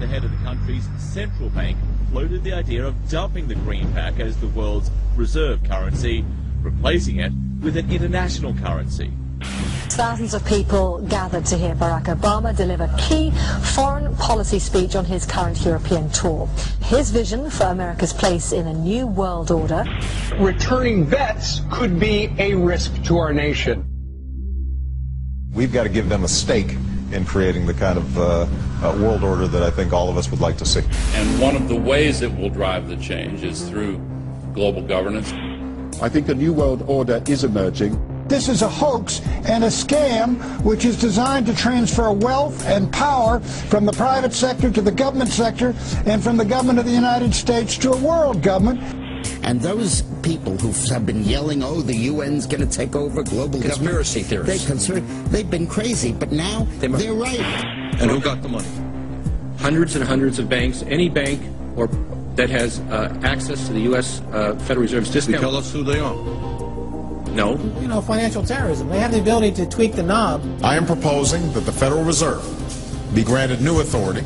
the head of the country's central bank floated the idea of dumping the greenback as the world's reserve currency, replacing it with an international currency. Thousands of people gathered to hear Barack Obama deliver key foreign policy speech on his current European tour. His vision for America's place in a new world order. Returning vets could be a risk to our nation. We've got to give them a stake in creating the kind of world order that I think all of us would like to see. And one of the ways it will drive the change is through global governance. I think a new world order is emerging. This is a hoax and a scam which is designed to transfer wealth and power from the private sector to the government sector and from the government of the United States to a world government. And those people who have been yelling, oh, the UN's going to take over global conspiracy theorists. They've been crazy, but now they're right. And who got the money? Hundreds and hundreds of banks. Any bank or that has access to the U.S. Federal Reserve's discount. Tell us who they are. No. You know, financial terrorism. They have the ability to tweak the knob. I am proposing that the Federal Reserve be granted new authority.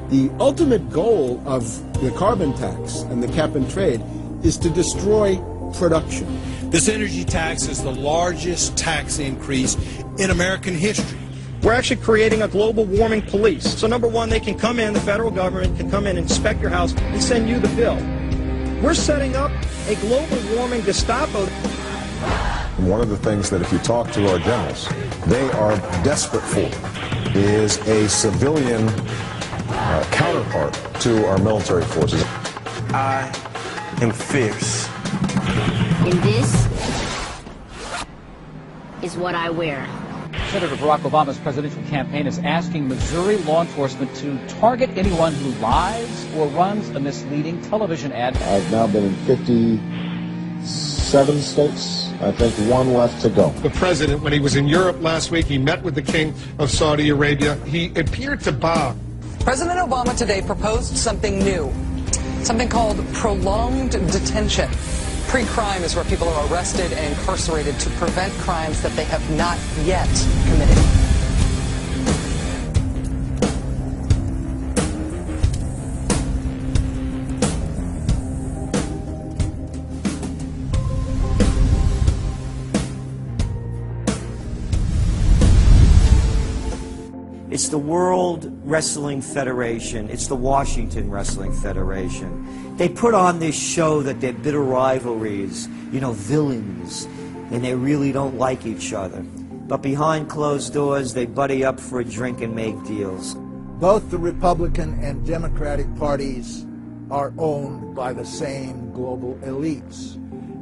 The ultimate goal of the carbon tax and the cap and trade is to destroy production. This energy tax is the largest tax increase in American history. We're actually creating a global warming police. So number one, they can come in, the federal government can come in, inspect your house, and send you the bill. We're setting up a global warming Gestapo. One of the things that if you talk to our generals, they are desperate for is a civilian counterpart to our military forces. I am fierce. And this is what I wear. Senator Barack Obama's presidential campaign is asking Missouri law enforcement to target anyone who lies or runs a misleading television ad. I've now been in 57 states. I think one left to go. The president, when he was in Europe last week, he met with the King of Saudi Arabia. He appeared to bow. President Obama today proposed something new, something called prolonged detention. Pre-crime is where people are arrested and incarcerated to prevent crimes that they have not yet committed. It's the World Wrestling Federation. It's the Washington Wrestling Federation. They put on this show that they're bitter rivalries, you know, villains, and they really don't like each other. But behind closed doors, they buddy up for a drink and make deals. Both the Republican and Democratic parties are owned by the same global elites.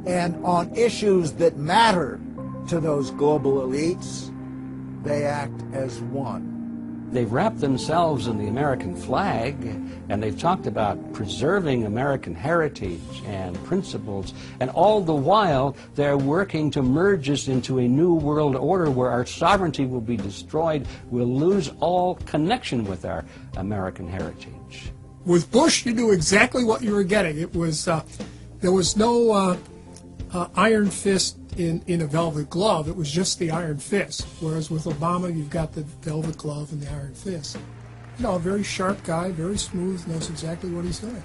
And on issues that matter to those global elites, they act as one. They've wrapped themselves in the American flag, and they've talked about preserving American heritage and principles, and all the while they're working to merge us into a new world order where our sovereignty will be destroyed. We'll lose all connection with our American heritage. With Bush, you knew exactly what you were getting. It was there was no iron fist in a velvet glove. It was just the iron fist. Whereas with Obama, you've got the velvet glove and the iron fist. You know, a very sharp guy, very smooth, knows exactly what he's doing.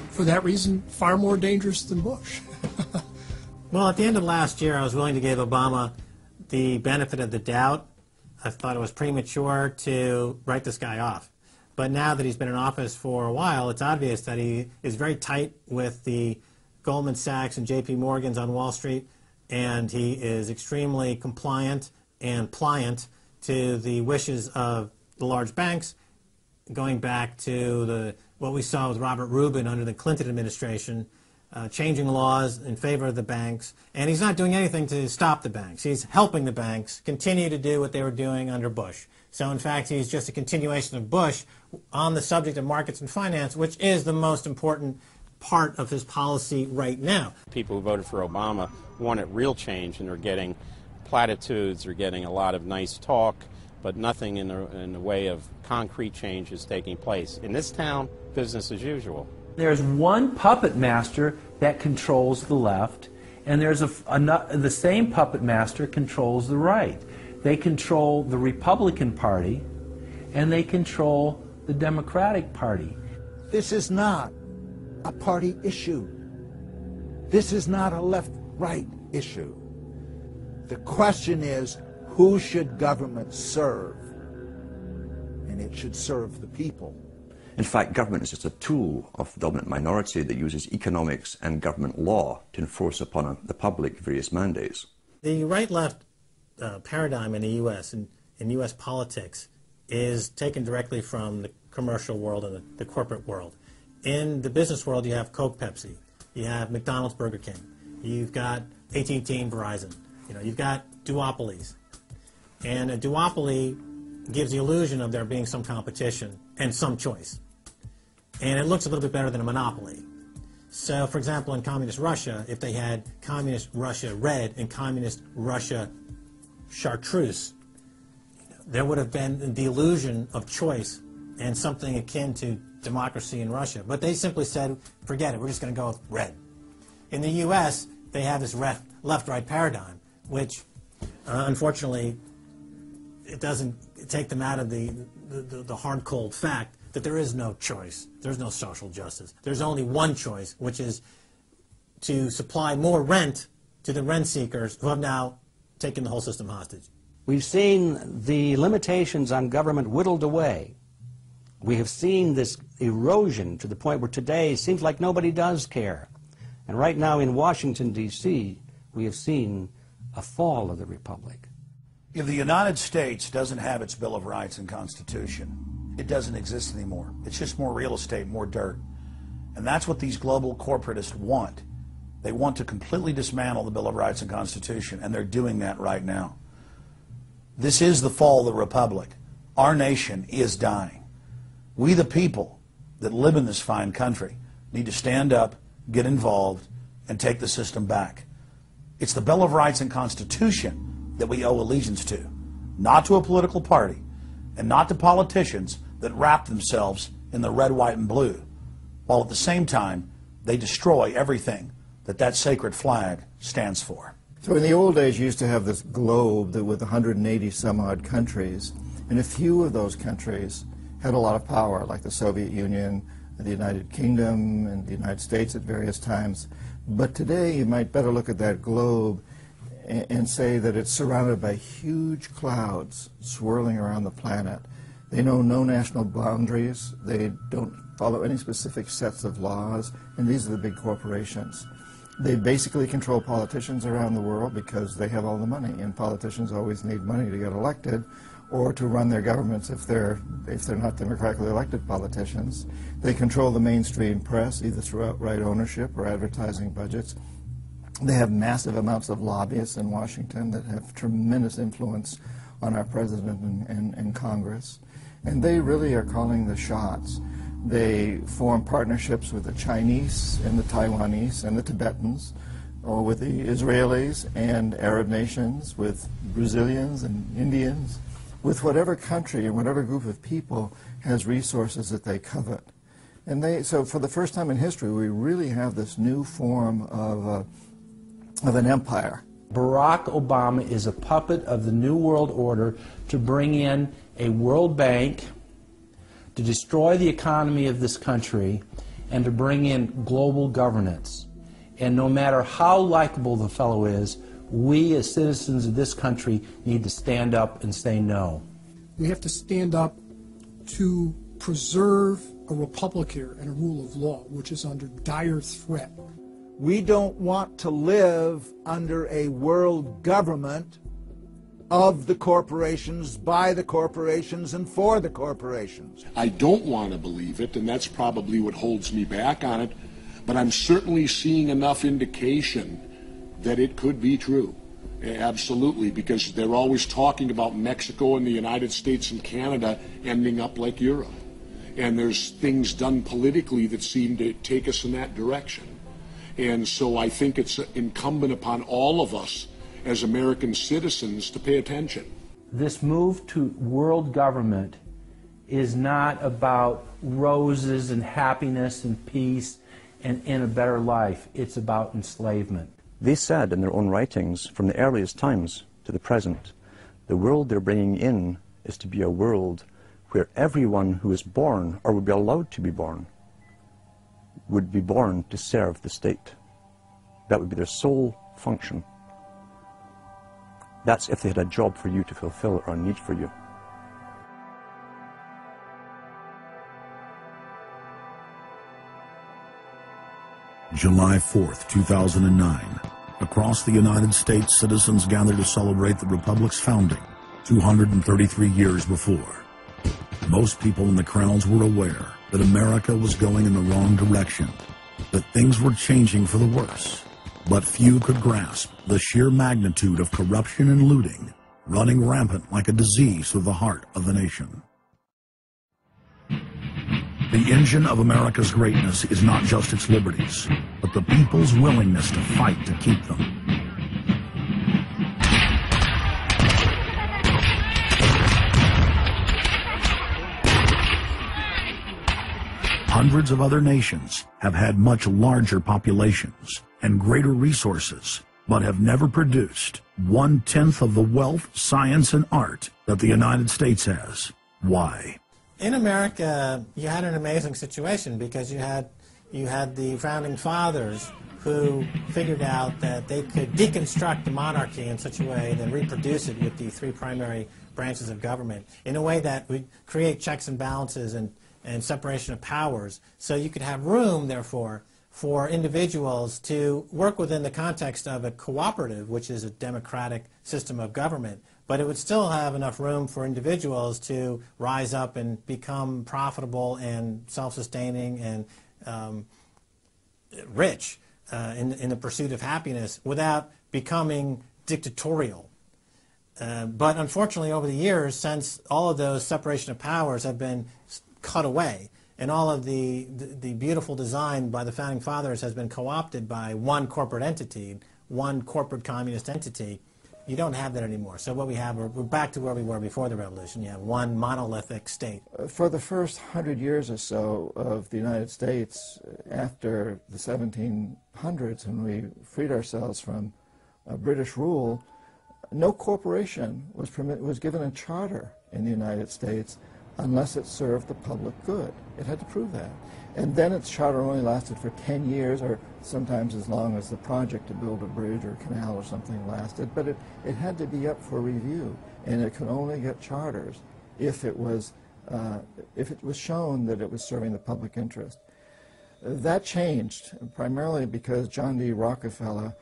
For that reason, far more dangerous than Bush. Well, at the end of last year, I was willing to give Obama the benefit of the doubt. I thought it was premature to write this guy off. But now that he's been in office for a while, it's obvious that he is very tight with the Goldman Sachs and J.P. Morgan's on Wall Street, and he is extremely compliant and pliant to the wishes of the large banks, going back to what we saw with Robert Rubin under the Clinton administration, changing laws in favor of the banks, and he's not doing anything to stop the banks. He's helping the banks continue to do what they were doing under Bush. So, in fact, he's just a continuation of Bush on the subject of markets and finance, which is the most important part of his policy right now. People who voted for Obama wanted real change, and they're getting platitudes, they're getting a lot of nice talk, but nothing in the way of concrete change is taking place. In this town, business as usual. There's one puppet master that controls the left, and there's the same puppet master controls the right. They control the Republican Party, and they control the Democratic Party. This is not a party issue. This is not a left-right issue. The question is, who should government serve? And it should serve the people. In fact, government is just a tool of the dominant minority that uses economics and government law to enforce upon the public various mandates. The right-left paradigm in the U.S. and in U.S. politics is taken directly from the commercial world and the corporate world. In the business world, you have Coke, Pepsi. You have McDonald's, Burger King. You've got AT&T and Verizon. You've got duopolies. And a duopoly gives the illusion of there being some competition and some choice. And it looks a little bit better than a monopoly. So, for example, in Communist Russia, if they had Communist Russia Red and Communist Russia Chartreuse, there would have been the illusion of choice and something akin to democracy in Russia. But they simply said, forget it, we're just going to go with red. In the U.S., they have this left-right paradigm, which, unfortunately, it doesn't take them out of the hard, cold fact that there is no choice. There's no social justice. There's only one choice, which is to supply more rent to the rent seekers who have now taken the whole system hostage. We've seen the limitations on government whittled away. We have seen this erosion to the point where today it seems like nobody does care. And right now in Washington, D.C., we have seen a fall of the republic. If the United States doesn't have its Bill of Rights and Constitution, it doesn't exist anymore. It's just more real estate, more dirt. And that's what these global corporatists want. They want to completely dismantle the Bill of Rights and Constitution, and they're doing that right now. This is the fall of the republic. Our nation is dying. We, the people that live in this fine country, need to stand up, get involved, and take the system back. It's the Bill of Rights and Constitution that we owe allegiance to, not to a political party, and not to politicians that wrap themselves in the red, white, and blue, while at the same time they destroy everything that sacred flag stands for. So in the old days, you used to have this globe that with 180 some odd countries, and a few of those countries had a lot of power, like the Soviet Union, the United Kingdom, and the United States at various times. But today, you might better look at that globe and say that it's surrounded by huge clouds swirling around the planet. They know no national boundaries. They don't follow any specific sets of laws, and these are the big corporations. They basically control politicians around the world because they have all the money, and politicians always need money to get elected or to run their governments if they're not democratically elected politicians. They control the mainstream press, either through outright ownership or advertising budgets. They have massive amounts of lobbyists in Washington that have tremendous influence on our president and Congress. And they really are calling the shots. They form partnerships with the Chinese and the Taiwanese and the Tibetans, or with the Israelis and Arab nations, with Brazilians and Indians, with whatever country and whatever group of people has resources that they covet. And so for the first time in history, we really have this new form of an empire. Barack Obama is a puppet of the New World Order to bring in a World Bank, to destroy the economy of this country, and to bring in global governance. And no matter how likable the fellow is, we as citizens of this country need to stand up and say no. We have to stand up to preserve a republic here and a rule of law, which is under dire threat. We don't want to live under a world government of the corporations, by the corporations, and for the corporations. I don't want to believe it, and that's probably what holds me back on it, but I'm certainly seeing enough indication that it could be true. Absolutely, because they're always talking about Mexico and the United States and Canada ending up like Europe. And there's things done politically that seem to take us in that direction. And so I think it's incumbent upon all of us as American citizens to pay attention. This move to world government is not about roses and happiness and peace and a better life. It's about enslavement. They said in their own writings, from the earliest times to the present, the world they're bringing in is to be a world where everyone who is born, or would be allowed to be born, would be born to serve the state. That would be their sole function. That's if they had a job for you to fulfill or a need for you. July 4th, 2009. Across the United States, citizens gathered to celebrate the Republic's founding 233 years before. Most people in the crowds were aware that America was going in the wrong direction, that things were changing for the worse. But few could grasp the sheer magnitude of corruption and looting running rampant like a disease through the heart of the nation. The engine of America's greatness is not just its liberties, but the people's willingness to fight to keep them. Hundreds of other nations have had much larger populations and greater resources, but have never produced 1/10 of the wealth, science, and art that the United States has. Why? In America, you had an amazing situation because you had the founding fathers who figured out that they could deconstruct the monarchy in such a way, then reproduce it with the three primary branches of government in a way that would create checks and balances and separation of powers. So you could have room, therefore, for individuals to work within the context of a cooperative, which is a democratic system of government, but it would still have enough room for individuals to rise up and become profitable and self-sustaining and rich in the pursuit of happiness without becoming dictatorial. But unfortunately, over the years, since all of those separation of powers have been cut away, and all of the beautiful design by the founding fathers has been co-opted by one corporate entity, one corporate communist entity, you don't have that anymore. So what we have, we're back to where we were before the revolution. You have one monolithic state. For the first 100 years or so of the United States, after the 1700s, when we freed ourselves from British rule, no corporation was given a charter in the United States unless it served the public good. It had to prove that. And then its charter only lasted for 10 years, or sometimes as long as the project to build a bridge or canal or something lasted. But it had to be up for review, and it could only get charters if it was shown that it was serving the public interest. That changed, primarily because John D. Rockefeller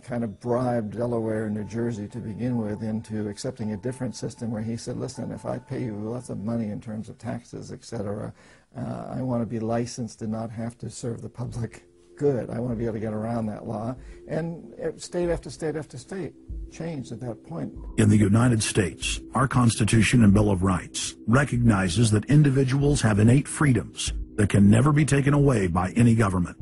kind of bribed Delaware and New Jersey to begin with into accepting a different system where he said, listen, if I pay you lots of money in terms of taxes, etc., I want to be licensed to not have to serve the public good. I want to be able to get around that law. And state after state after state changed at that point. In the United States, our Constitution and Bill of Rights recognizes that individuals have innate freedoms that can never be taken away by any government.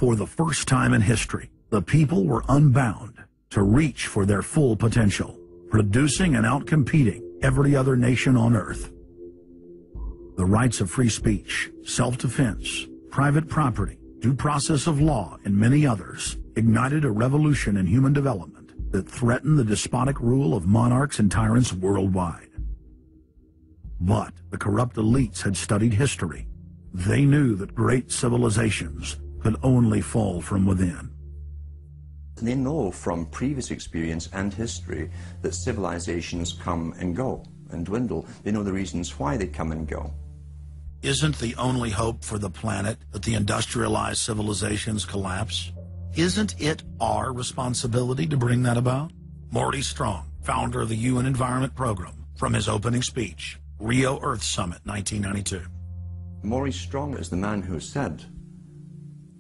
For the first time in history, the people were unbound to reach for their full potential, producing and outcompeting every other nation on earth. The rights of free speech, self-defense, private property, due process of law, and many others ignited a revolution in human development that threatened the despotic rule of monarchs and tyrants worldwide. But the corrupt elites had studied history. They knew that great civilizations could only fall from within. They know from previous experience and history that civilizations come and go and dwindle. They know the reasons why they come and go. Isn't the only hope for the planet that the industrialized civilizations collapse? Isn't it our responsibility to bring that about? Morty Strong, founder of the UN Environment Program, from his opening speech, Rio Earth Summit, 1992. Maurice Strong is the man who said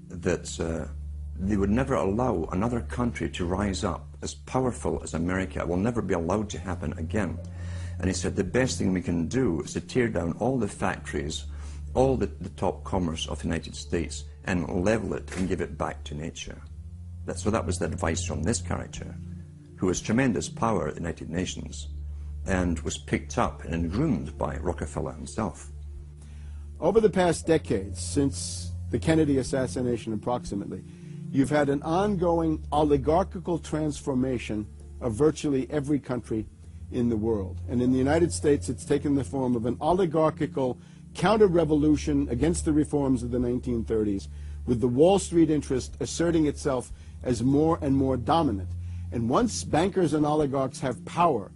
that they would never allow another country to rise up as powerful as America. It will never be allowed to happen again. And he said the best thing we can do is to tear down all the factories, all the top commerce of the United States, and level it and give it back to nature. So that was the advice from this character, who has tremendous power at the United Nations and was picked up and groomed by Rockefeller himself. Over the past decades, since the Kennedy assassination approximately, you've had an ongoing oligarchical transformation of virtually every country in the world. And in the United States, it's taken the form of an oligarchical counter-revolution against the reforms of the 1930s, with the Wall Street interest asserting itself as more and more dominant. And once bankers and oligarchs have power,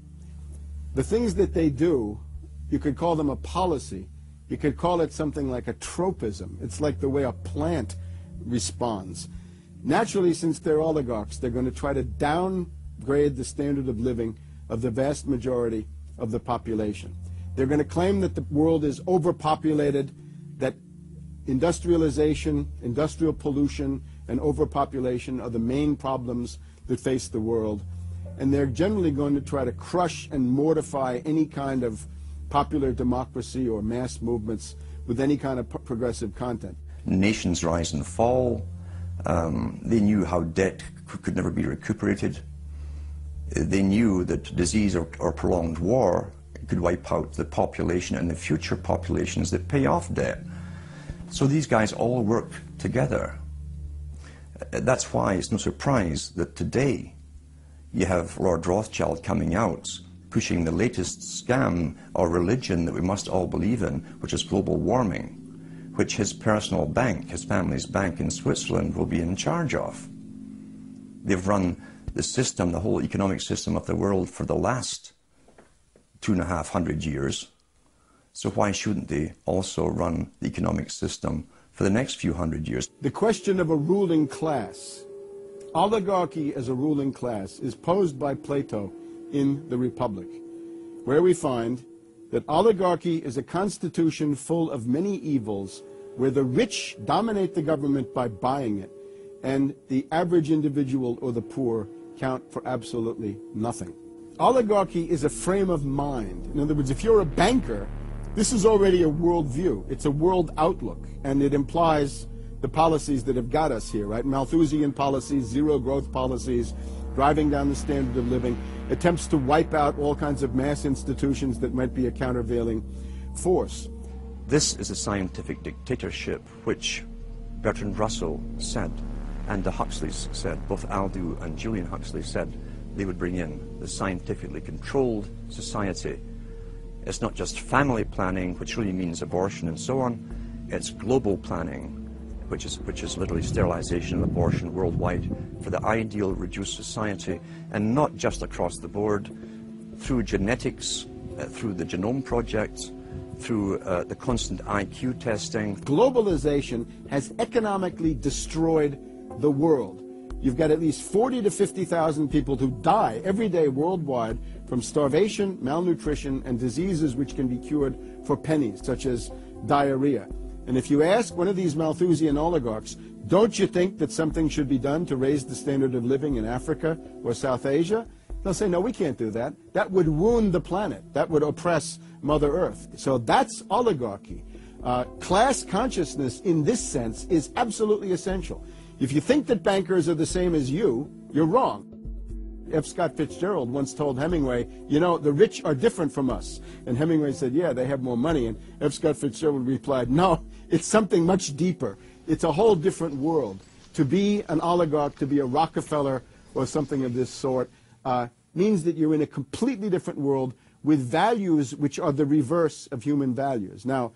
the things that they do, you could call them a policy. You could call it something like a tropism. It's like the way a plant responds. Naturally, since they're oligarchs, they're going to try to downgrade the standard of living of the vast majority of the population. They're going to claim that the world is overpopulated, that industrialization, industrial pollution, and overpopulation are the main problems that face the world. And they're generally going to try to crush and mortify any kind of popular democracy or mass movements with any kind of progressive content. Nations rise and fall. They knew how debt could never be recuperated. They knew that disease or prolonged war could wipe out the population and the future populations that pay off debt. So these guys all work together. That's why it's no surprise that today you have Lord Rothschild coming out pushing the latest scam or religion that we must all believe in, which is global warming, which his personal bank, his family's bank in Switzerland, will be in charge of. They've run the system, the whole economic system of the world for the last 250 years. So why shouldn't they also run the economic system for the next few hundred years? The question of a ruling class, oligarchy as a ruling class, is posed by Plato in the Republic, where we find that oligarchy is a constitution full of many evils, where the rich dominate the government by buying it, and the average individual or the poor count for absolutely nothing. Oligarchy is a frame of mind. In other words, if you're a banker, this is already a worldview. It's a world outlook, and it implies the policies that have got us here, right? Malthusian policies, zero growth policies, driving down the standard of living, attempts to wipe out all kinds of mass institutions that might be a countervailing force. This is a scientific dictatorship, which Bertrand Russell said, and the Huxleys said, both Aldous and Julian Huxley said they would bring in the scientifically controlled society. It's not just family planning, which really means abortion and so on. It's global planning, which is literally sterilization and abortion worldwide for the ideal reduced society, and not just across the board, through genetics, through the Genome Project, through the constant IQ testing. Globalization has economically destroyed the world. You've got at least 40 to 50,000 people who die every day worldwide from starvation, malnutrition, and diseases which can be cured for pennies, such as diarrhea. And if you ask one of these Malthusian oligarchs, don't you think that something should be done to raise the standard of living in Africa or South Asia? They'll say, no, we can't do that. That would wound the planet. That would oppress Mother Earth. So that's oligarchy. Class consciousness in this sense is absolutely essential. If you think that bankers are the same as you, you're wrong. F. Scott Fitzgerald once told Hemingway, you know, the rich are different from us. And Hemingway said, yeah, they have more money. And F. Scott Fitzgerald replied, no, it's something much deeper. It's a whole different world. To be an oligarch, to be a Rockefeller or something of this sort, means that you're in a completely different world with values which are the reverse of human values. Now,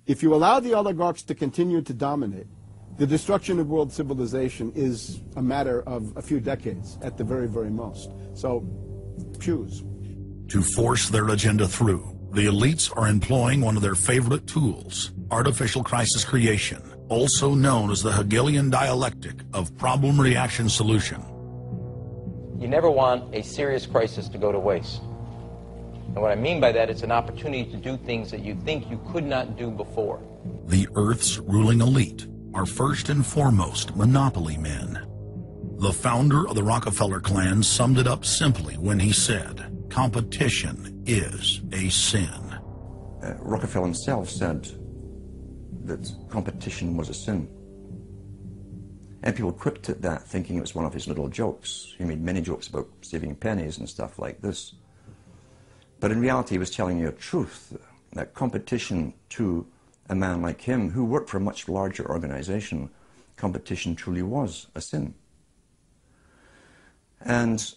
if you allow the oligarchs to continue to dominate, the destruction of world civilization is a matter of a few decades at the very, very most. So, choose. To force their agenda through, the elites are employing one of their favorite tools, artificial crisis creation, also known as the Hegelian dialectic of problem-reaction-solution. You never want a serious crisis to go to waste. And what I mean by that, it's an opportunity to do things that you think you could not do before. The Earth's ruling elite are first and foremost monopoly men. The founder of the Rockefeller clan summed it up simply when he said, competition is a sin. Rockefeller himself said that competition was a sin. And people quipped at that, thinking it was one of his little jokes. He made many jokes about saving pennies and stuff like this. But in reality, he was telling you a truth, that competition to a man like him, who worked for a much larger organization, competition truly was a sin. And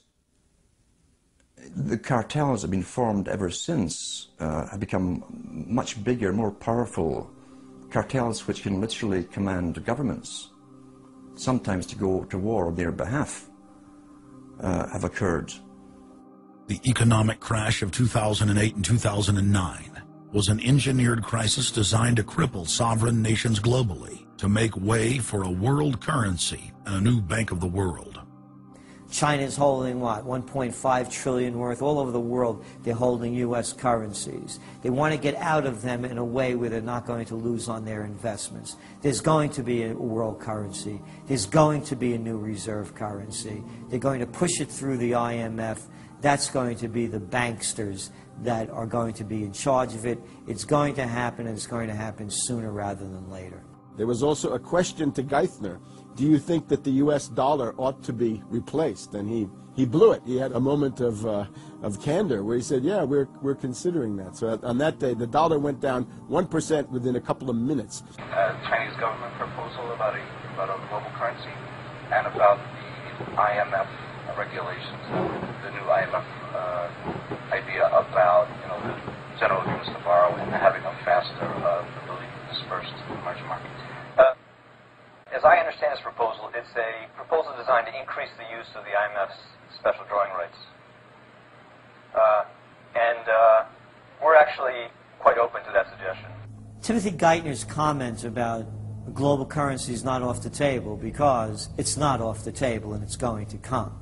The cartels have been formed ever since, have become much bigger, more powerful. Cartels which can literally command governments, sometimes to go to war on their behalf, have occurred. The economic crash of 2008 and 2009 was an engineered crisis designed to cripple sovereign nations globally to make way for a world currency and a new bank of the world. China's holding, what, 1.5 trillion worth. All over the world, they're holding U.S. currencies. They want to get out of them in a way where they're not going to lose on their investments. There's going to be a world currency. There's going to be a new reserve currency. They're going to push it through the IMF. That's going to be the banksters that are going to be in charge of it. It's going to happen, and it's going to happen sooner rather than later. There was also a question to Geithner. Do you think that the U.S. dollar ought to be replaced? And he blew it. He had a moment of candor where he said, yeah, we're considering that. So on that day, the dollar went down 1% within a couple of minutes. Chinese government proposal about a global currency and about the IMF regulations, the new IMF idea about the general agreements to borrow and having a faster ability to disperse to the emerging markets. As I understand this proposal, it's a proposal designed to increase the use of the IMF's special drawing rights. We're actually quite open to that suggestion. Timothy Geithner's comment about global currency is not off the table because it's not off the table and it's going to come.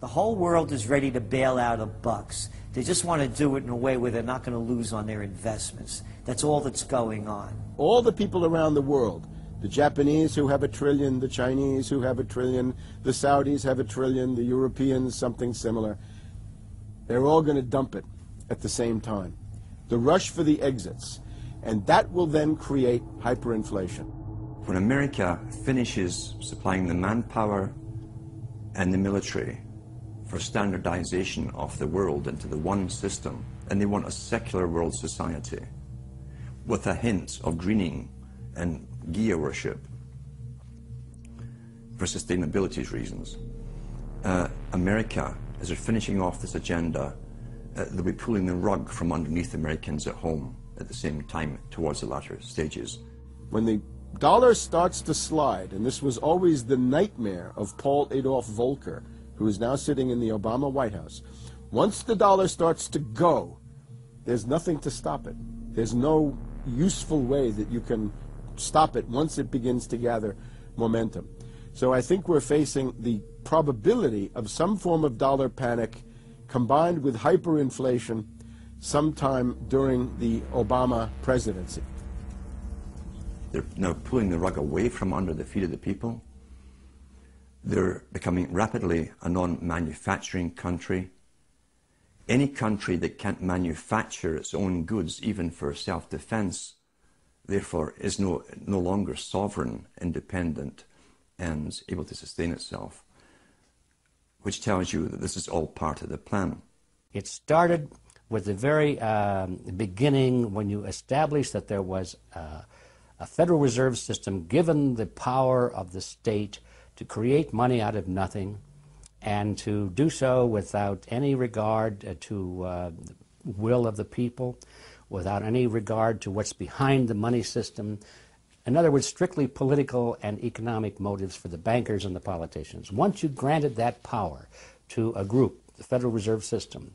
The whole world is ready to bail out of bucks. They just want to do it in a way where they're not going to lose on their investments. That's all that's going on. All the people around the world, the Japanese who have $1 trillion, the Chinese who have $1 trillion, the Saudis have $1 trillion, the Europeans something similar, they're all going to dump it at the same time. The rush for the exits. And that will then create hyperinflation. When America finishes supplying the manpower and the military for standardization of the world into the one system, and they want a secular world society with a hint of greening and Gia worship for sustainability reasons. America, as they're finishing off this agenda, they'll be pulling the rug from underneath Americans at home at the same time towards the latter stages. When the dollar starts to slide, and this was always the nightmare of Paul Adolph Volcker, who is now sitting in the Obama White House, once the dollar starts to go, there's nothing to stop it. There's no useful way that you can stop it once it begins to gather momentum. So I think we're facing the probability of some form of dollar panic combined with hyperinflation sometime during the Obama presidency. They're now pulling the rug away from under the feet of the people. They're becoming rapidly a non-manufacturing country. Any country that can't manufacture its own goods, even for self-defense, therefore is no longer sovereign, independent, and able to sustain itself, which tells you that this is all part of the plan. It started with the very beginning when you established that there was a Federal Reserve System given the power of the state to create money out of nothing and to do so without any regard to the will of the people, without any regard to what's behind the money system. In other words, strictly political and economic motives for the bankers and the politicians. Once you granted that power to a group, the Federal Reserve System,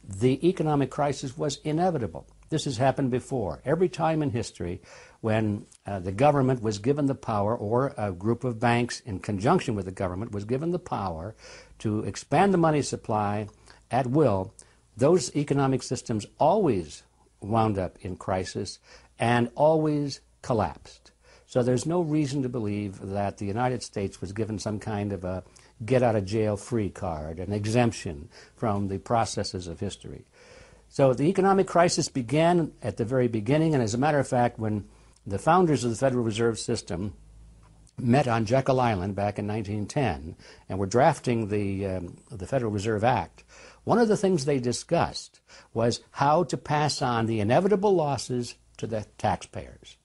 the economic crisis was inevitable. This has happened before. Every time in history when the government was given the power, or a group of banks in conjunction with the government was given the power to expand the money supply at will, those economic systems always wound up in crisis and always collapsed. So there's no reason to believe that the United States was given some kind of a get-out-of-jail-free card, an exemption from the processes of history. So the economic crisis began at the very beginning, and as a matter of fact, when the founders of the Federal Reserve System met on Jekyll Island back in 1910 and were drafting the Federal Reserve Act, one of the things they discussed was how to pass on the inevitable losses to the taxpayers.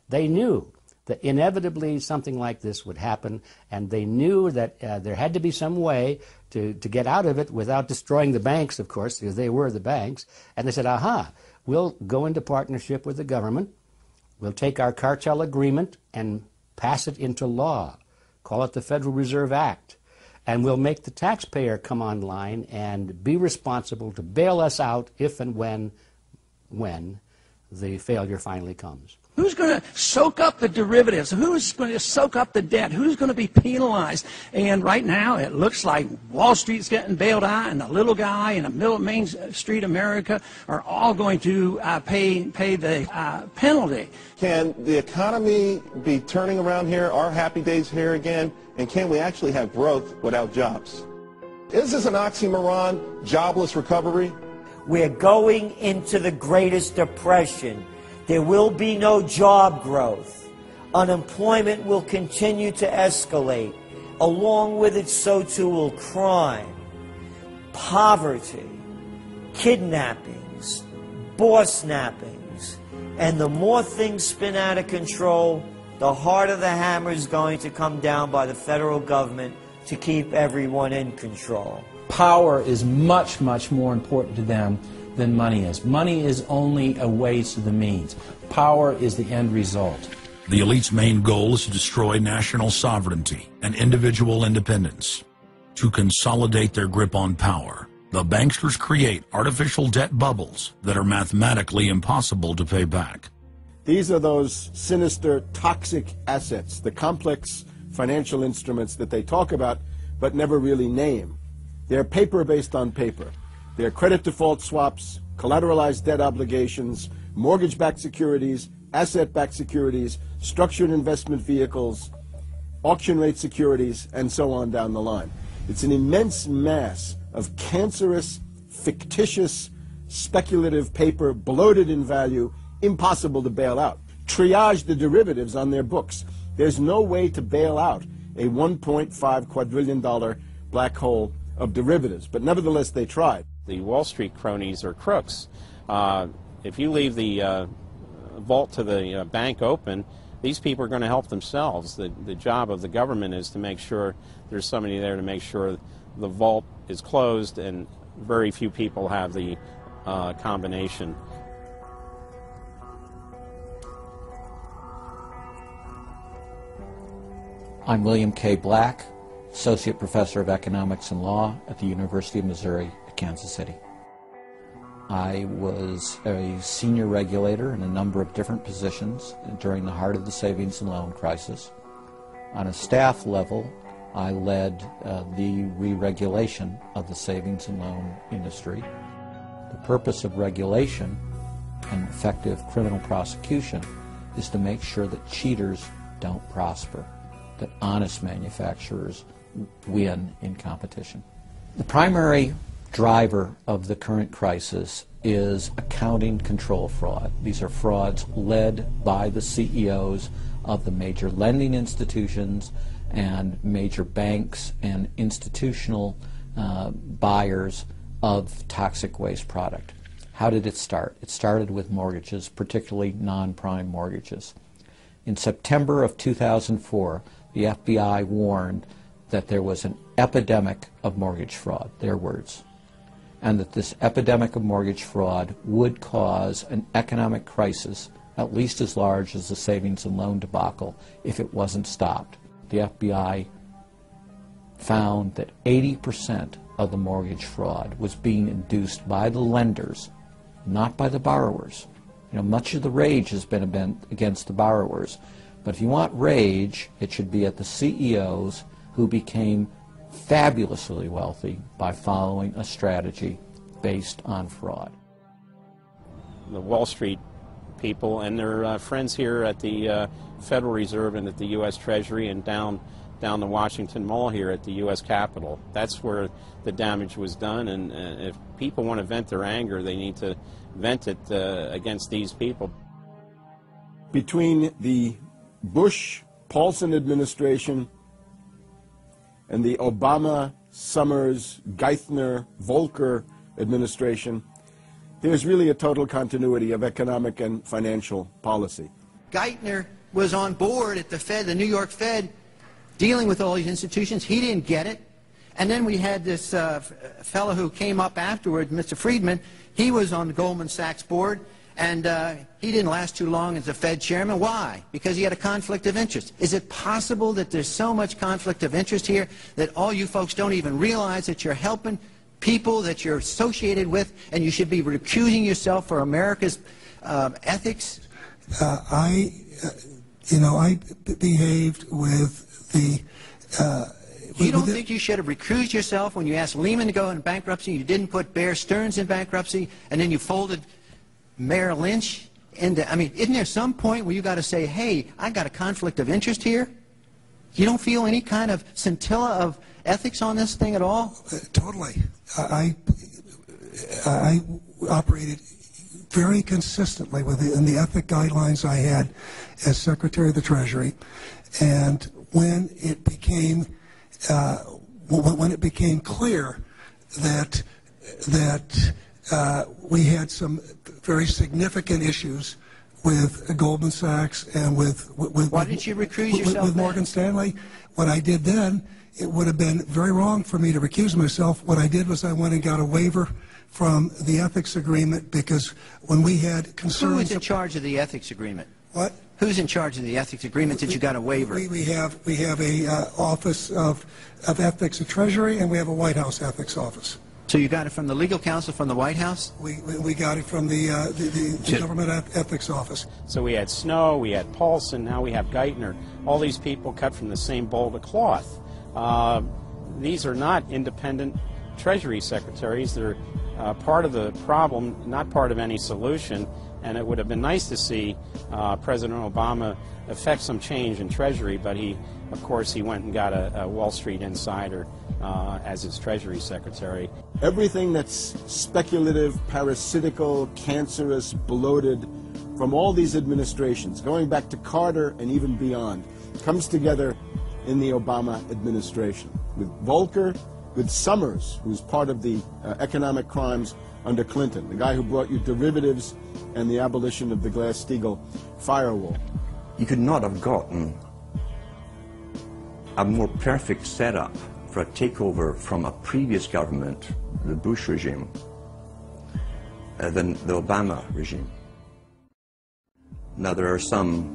They knew that inevitably something like this would happen, and they knew that there had to be some way to get out of it without destroying the banks, of course, because they were the banks. And they said, aha, we'll go into partnership with the government, we'll take our cartel agreement and pass it into law, call it the Federal Reserve Act, and we'll make the taxpayer come online and be responsible to bail us out if and when the failure finally comes. Who's going to soak up the derivatives? Who's going to soak up the debt? Who's going to be penalized? And right now it looks like Wall Street's getting bailed out, and the little guy in the middle of Main Street America are all going to pay the penalty. Can the economy be turning around here? Are happy days here again? And can we actually have growth without jobs? Is this an oxymoron, jobless recovery? We're going into the greatest depression. There will be no job growth. Unemployment will continue to escalate. Along with it, so too will crime, poverty, kidnappings, boss snappings. And the more things spin out of control, the harder the hammer is going to come down by the federal government to keep everyone in control. Power is much, much more important to them than money is. Money is only a ways to the means. Power is the end result. The elite's main goal is to destroy national sovereignty and individual independence. To consolidate their grip on power, the banksters create artificial debt bubbles that are mathematically impossible to pay back. These are those sinister, toxic assets, the complex financial instruments that they talk about but never really name. They're paper based on paper. They're credit default swaps, collateralized debt obligations, mortgage-backed securities, asset-backed securities, structured investment vehicles, auction rate securities, and so on down the line. It's an immense mass of cancerous, fictitious, speculative paper, bloated in value, impossible to bail out. Triage the derivatives on their books. There's no way to bail out a $1.5 quadrillion black hole of derivatives, but nevertheless they tried. The Wall Street cronies are crooks. If you leave the vault to the bank open, these people are going to help themselves. The job of the government is to make sure there's somebody there to make sure the vault is closed, and very few people have the combination. I'm William K. Black, Associate Professor of Economics and Law at the University of Missouri at Kansas City. I was a senior regulator in a number of different positions during the heart of the savings and loan crisis. On a staff level, I led the re-regulation of the savings and loan industry. The purpose of regulation and effective criminal prosecution is to make sure that cheaters don't prosper, that honest manufacturers win in competition. The primary driver of the current crisis is accounting control fraud. These are frauds led by the CEOs of the major lending institutions and major banks and institutional buyers of toxic waste product. How did it start? It started with mortgages, particularly non-prime mortgages. In September of 2004, the FBI warned that there was an epidemic of mortgage fraud, their words, and that this epidemic of mortgage fraud would cause an economic crisis at least as large as the savings and loan debacle if it wasn't stopped. The FBI found that 80% of the mortgage fraud was being induced by the lenders, not by the borrowers. You know, much of the rage has been against the borrowers, but if you want rage, it should be at the CEOs who became fabulously wealthy by following a strategy based on fraud. The Wall Street people and their friends here at the Federal Reserve and at the U.S. Treasury and down the Washington Mall here at the U.S. Capitol. That's where the damage was done, and if people want to vent their anger, they need to vent it against these people. Between the Bush-Paulson administration and the Obama, Summers, Geithner, Volcker administration, there's really a total continuity of economic and financial policy. Geithner was on board at the Fed, the New York Fed, dealing with all these institutions. He didn't get it. And then we had this fellow who came up afterward, Mr. Friedman. He was on the Goldman Sachs board, and he didn't last too long as a Fed chairman. Why? Because he had a conflict of interest. Is it possible that there's so much conflict of interest here that all you folks don't even realize that you're helping people that you're associated with, and you should be recusing yourself for America's ethics? I behaved with the... You don't think you should have recused yourself when you asked Lehman to go into bankruptcy, you didn't put Bear Stearns in bankruptcy, and then you folded Merrill Lynch into... I mean, isn't there some point where you got to say, hey, I've got a conflict of interest here? You don't feel any kind of scintilla of ethics on this thing at all? Totally. I operated very consistently within the ethic guidelines I had as Secretary of the Treasury, and when it became clear that we had some very significant issues with Goldman Sachs and with why didn't you recuse yourself with Morgan Stanley, what I did then, it would have been very wrong for me to recuse myself. What I did was I went and got a waiver from the ethics agreement, because when we had concerns... Who is in charge of the ethics agreement? What? Who's in charge of the ethics agreement that you got a waiver? We have a Office of Ethics at Treasury, and we have a White House ethics office. So you got it from the legal counsel from the White House? We got it from the Government Ethics Office. So we had Snow, we had Paulson, now we have Geithner. All these people cut from the same bowl of cloth. These are not independent Treasury secretaries. They're part of the problem, not part of any solution. And it would have been nice to see President Obama effect some change in Treasury, but of course, he went and got a Wall Street insider as his Treasury Secretary. Everything that's speculative, parasitical, cancerous, bloated from all these administrations, going back to Carter and even beyond, comes together in the Obama administration. With Volcker, with Summers, who's part of the economic crimes under Clinton, the guy who brought you derivatives and the abolition of the Glass-Steagall firewall. You could not have gotten a more perfect setup for a takeover from a previous government, the Bush regime, than the Obama regime. Now, there are some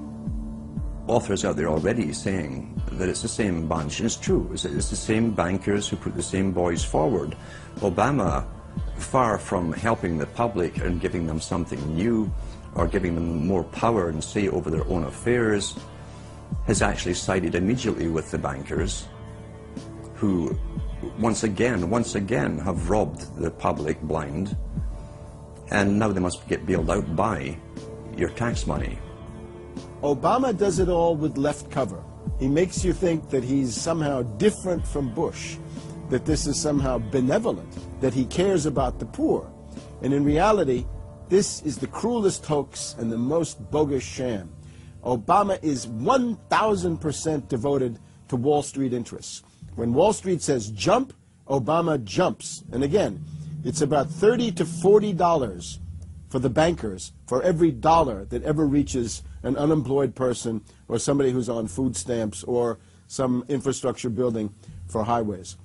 authors out there already saying that it's the same bunch, and it's true. It's the same bankers who put the same boys forward. Obama, far from helping the public and giving them something new or giving them more power and say over their own affairs, has actually sided immediately with the bankers who once again have robbed the public blind, and now they must get bailed out by your tax money. Obama does it all with left cover. He makes you think that he's somehow different from Bush, that this is somehow benevolent, that he cares about the poor. And in reality, this is the cruelest hoax and the most bogus sham. Obama is 1,000% devoted to Wall Street interests. When Wall Street says jump, Obama jumps. And again, it's about $30 to $40 for the bankers for every dollar that ever reaches an unemployed person or somebody who's on food stamps or some infrastructure building for highways.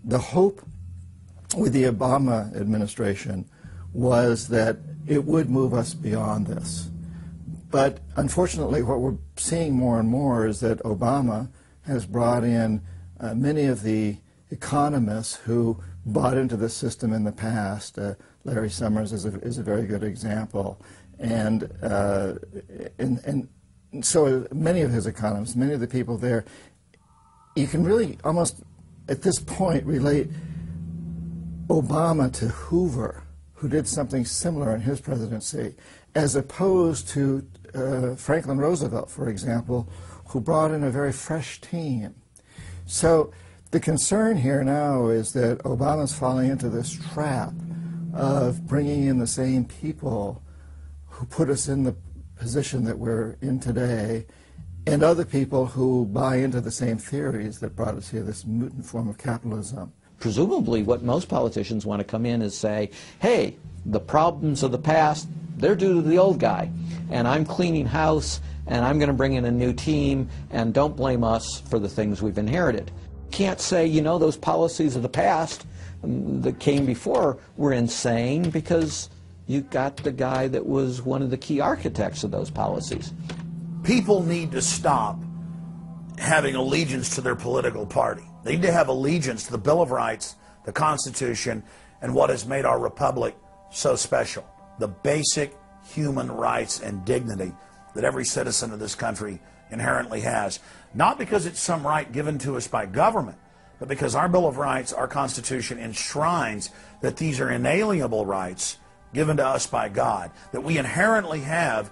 The hope with the Obama administration was that it would move us beyond this. But unfortunately, what we're seeing more and more is that Obama has brought in many of the economists who bought into the system in the past. Larry Summers is a very good example. And so many of his economists, many of the people there, you can really almost at this point relate Obama to Hoover, who did something similar in his presidency, as opposed to Franklin Roosevelt, for example, who brought in a very fresh team. So the concern here now is that Obama's falling into this trap of bringing in the same people who put us in the position that we're in today, and other people who buy into the same theories that brought us here, this mutant form of capitalism. Presumably what most politicians want to come in is say, hey, the problems of the past, they're due to the old guy, and I'm cleaning house, and I'm going to bring in a new team, and don't blame us for the things we've inherited. Can't say, you know, those policies of the past that came before were insane, because you got the guy that was one of the key architects of those policies. People need to stop having allegiance to their political party. They need to have allegiance to the Bill of Rights, the Constitution, and what has made our republic so special. The basic human rights and dignity that every citizen of this country inherently has. Not because it's some right given to us by government, but because our Bill of Rights, our Constitution, enshrines that these are inalienable rights given to us by God, that we inherently have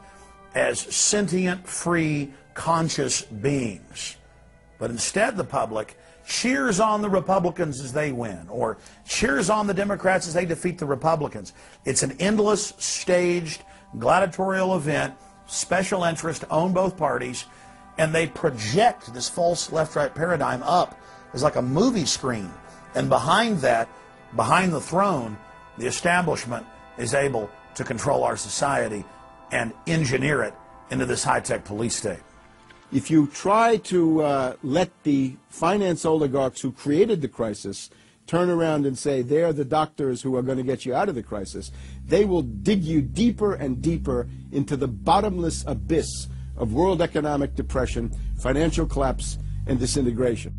as sentient, free, conscious beings. But instead the public cheers on the Republicans as they win, or cheers on the Democrats as they defeat the Republicans. It's an endless, staged, gladiatorial event, special interest, own both parties, and they project this false left-right paradigm up as like a movie screen. And behind that, behind the throne, the establishment is able to control our society and engineer it into this high-tech police state. If you try to let the finance oligarchs who created the crisis turn around and say they're the doctors who are going to get you out of the crisis, they will dig you deeper and deeper into the bottomless abyss of world economic depression, financial collapse, and disintegration.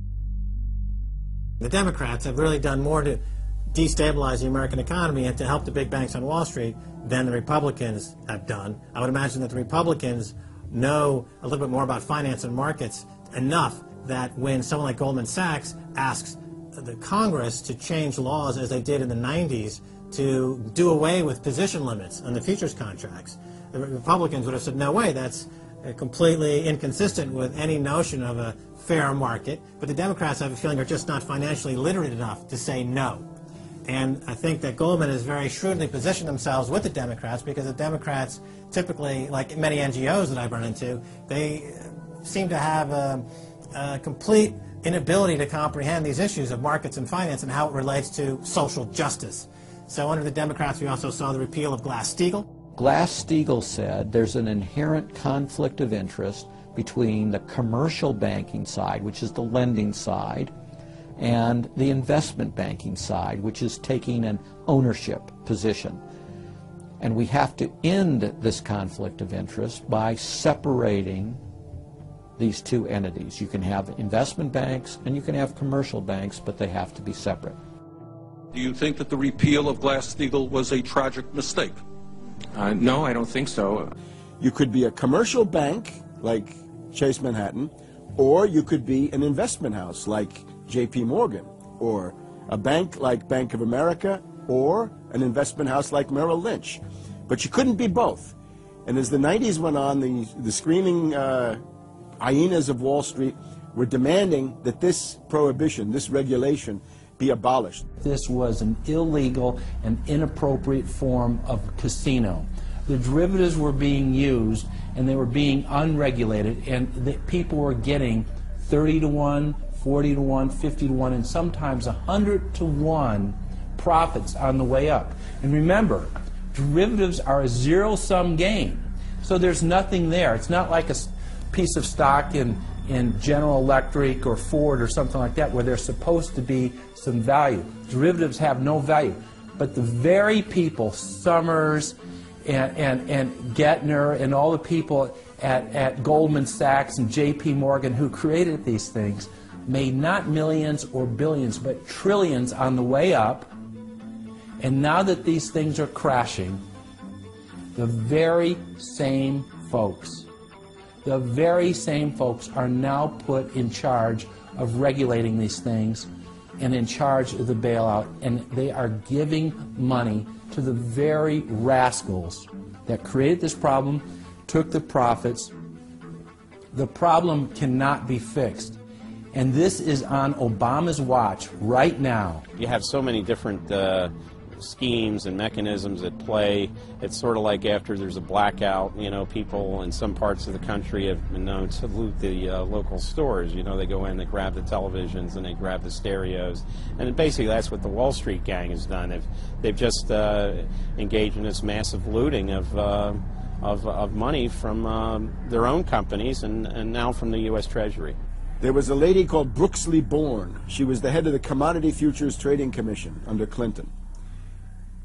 The Democrats have really done more to destabilize the American economy and to help the big banks on Wall Street than the Republicans have done. I would imagine that the Republicans know a little bit more about finance and markets enough that when someone like Goldman Sachs asks the Congress to change laws as they did in the 90s to do away with position limits on the futures contracts, the Republicans would have said, no way, that's completely inconsistent with any notion of a fair market. But the Democrats, I have a feeling, are just not financially literate enough to say no. And I think that Goldman has very shrewdly positioned themselves with the Democrats, because the Democrats typically, like many NGOs that I've run into, they seem to have a complete inability to comprehend these issues of markets and finance and how it relates to social justice. So under the Democrats, we also saw the repeal of Glass-Steagall. Glass-Steagall said there's an inherent conflict of interest between the commercial banking side, which is the lending side, and the investment banking side, which is taking an ownership position. And we have to end this conflict of interest by separating these two entities. You can have investment banks and you can have commercial banks, but they have to be separate. Do you think that the repeal of Glass-Steagall was a tragic mistake? No, I don't think so. You could be a commercial bank like Chase Manhattan, or you could be an investment house like J.P. Morgan, or a bank like Bank of America, or an investment house like Merrill Lynch. But you couldn't be both. And as the 90s went on, the screaming hyenas of Wall Street were demanding that this prohibition, this regulation, be abolished. This was an illegal and inappropriate form of casino. The derivatives were being used, and they were being unregulated, and people were getting 30 to 1, 40 to 1, 50 to 1, and sometimes 100 to 1 profits on the way up. And remember, derivatives are a zero-sum game, so there's nothing there. It's not like a piece of stock in General Electric or Ford or something like that where there's supposed to be some value. Derivatives have no value. But the very people, Summers and Gettner and all the people at Goldman Sachs and J.P. Morgan who created these things made not millions or billions, but trillions on the way up. And now that these things are crashing, the very same folks are now put in charge of regulating these things and in charge of the bailout, and they are giving money to the very rascals that created this problem, took the profits. The problem cannot be fixed. And this is on Obama's watch right now. You have so many different schemes and mechanisms at play. It's sort of like after there's a blackout, you know, people in some parts of the country have been known to loot the local stores. You know, they go in, they grab the televisions, and they grab the stereos. And basically that's what the Wall Street gang has done. They've just engaged in this massive looting of of money from their own companies and now from the U.S. Treasury. There was a lady called Brooksley Born. She was the head of the Commodity Futures Trading Commission under Clinton.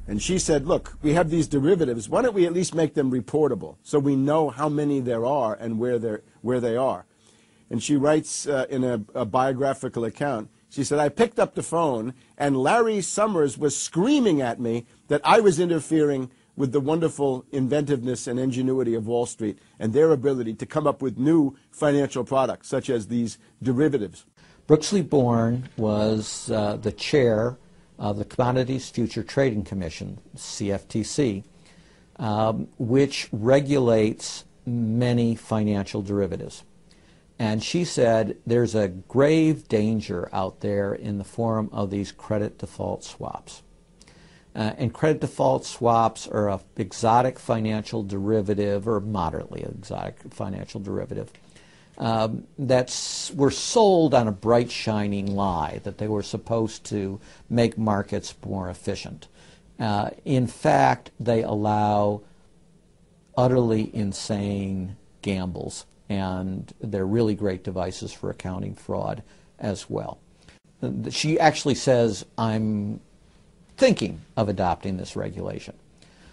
And she said, look, we have these derivatives. Why don't we at least make them reportable so we know how many there are and where they are? And she writes in a biographical account, she said, I picked up the phone and Larry Summers was screaming at me that I was interfering with the wonderful inventiveness and ingenuity of Wall Street and their ability to come up with new financial products, such as these derivatives. Brooksley Born was the chair of the Commodities Future Trading Commission, CFTC, which regulates many financial derivatives. And she said there's a grave danger out there in the form of these credit default swaps. And credit default swaps are an exotic financial derivative, or moderately exotic financial derivative, were sold on a bright, shining lie that they were supposed to make markets more efficient. In fact, they allow utterly insane gambles, and they're really great devices for accounting fraud as well. She actually says, I'm thinking of adopting this regulation.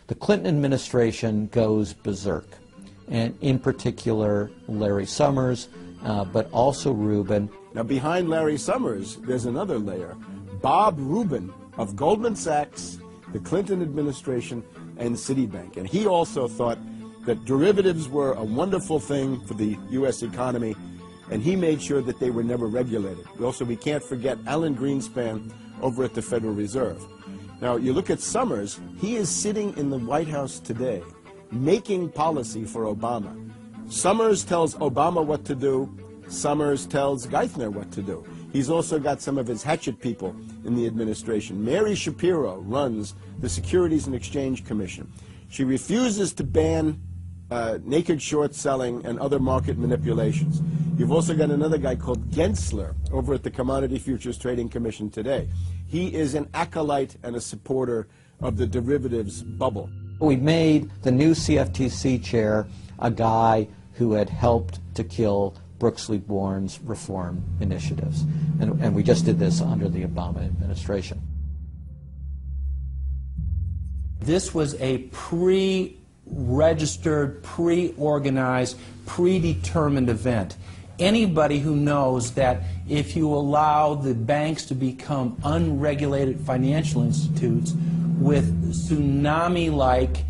The Clinton administration goes berserk, and in particular Larry Summers, but also Rubin. Now behind Larry Summers, there's another layer. Bob Rubin of Goldman Sachs, the Clinton administration, and Citibank. And he also thought that derivatives were a wonderful thing for the U.S. economy, and he made sure that they were never regulated. We can't forget Alan Greenspan over at the Federal Reserve. Now, you look at Summers, he is sitting in the White House today making policy for Obama. Summers tells Obama what to do. Summers tells Geithner what to do. He's also got some of his hatchet people in the administration. Mary Shapiro runs the Securities and Exchange Commission. She refuses to ban naked short selling and other market manipulations. You've also got another guy called Gensler over at the Commodity Futures Trading Commission today. He is an acolyte and a supporter of the derivatives bubble. We made the new CFTC chair a guy who had helped to kill Brooksley Born's reform initiatives. And we just did this under the Obama administration. This was a pre-registered, pre-organized, predetermined event. Anybody who knows that if you allow the banks to become unregulated financial institutes with tsunami-like,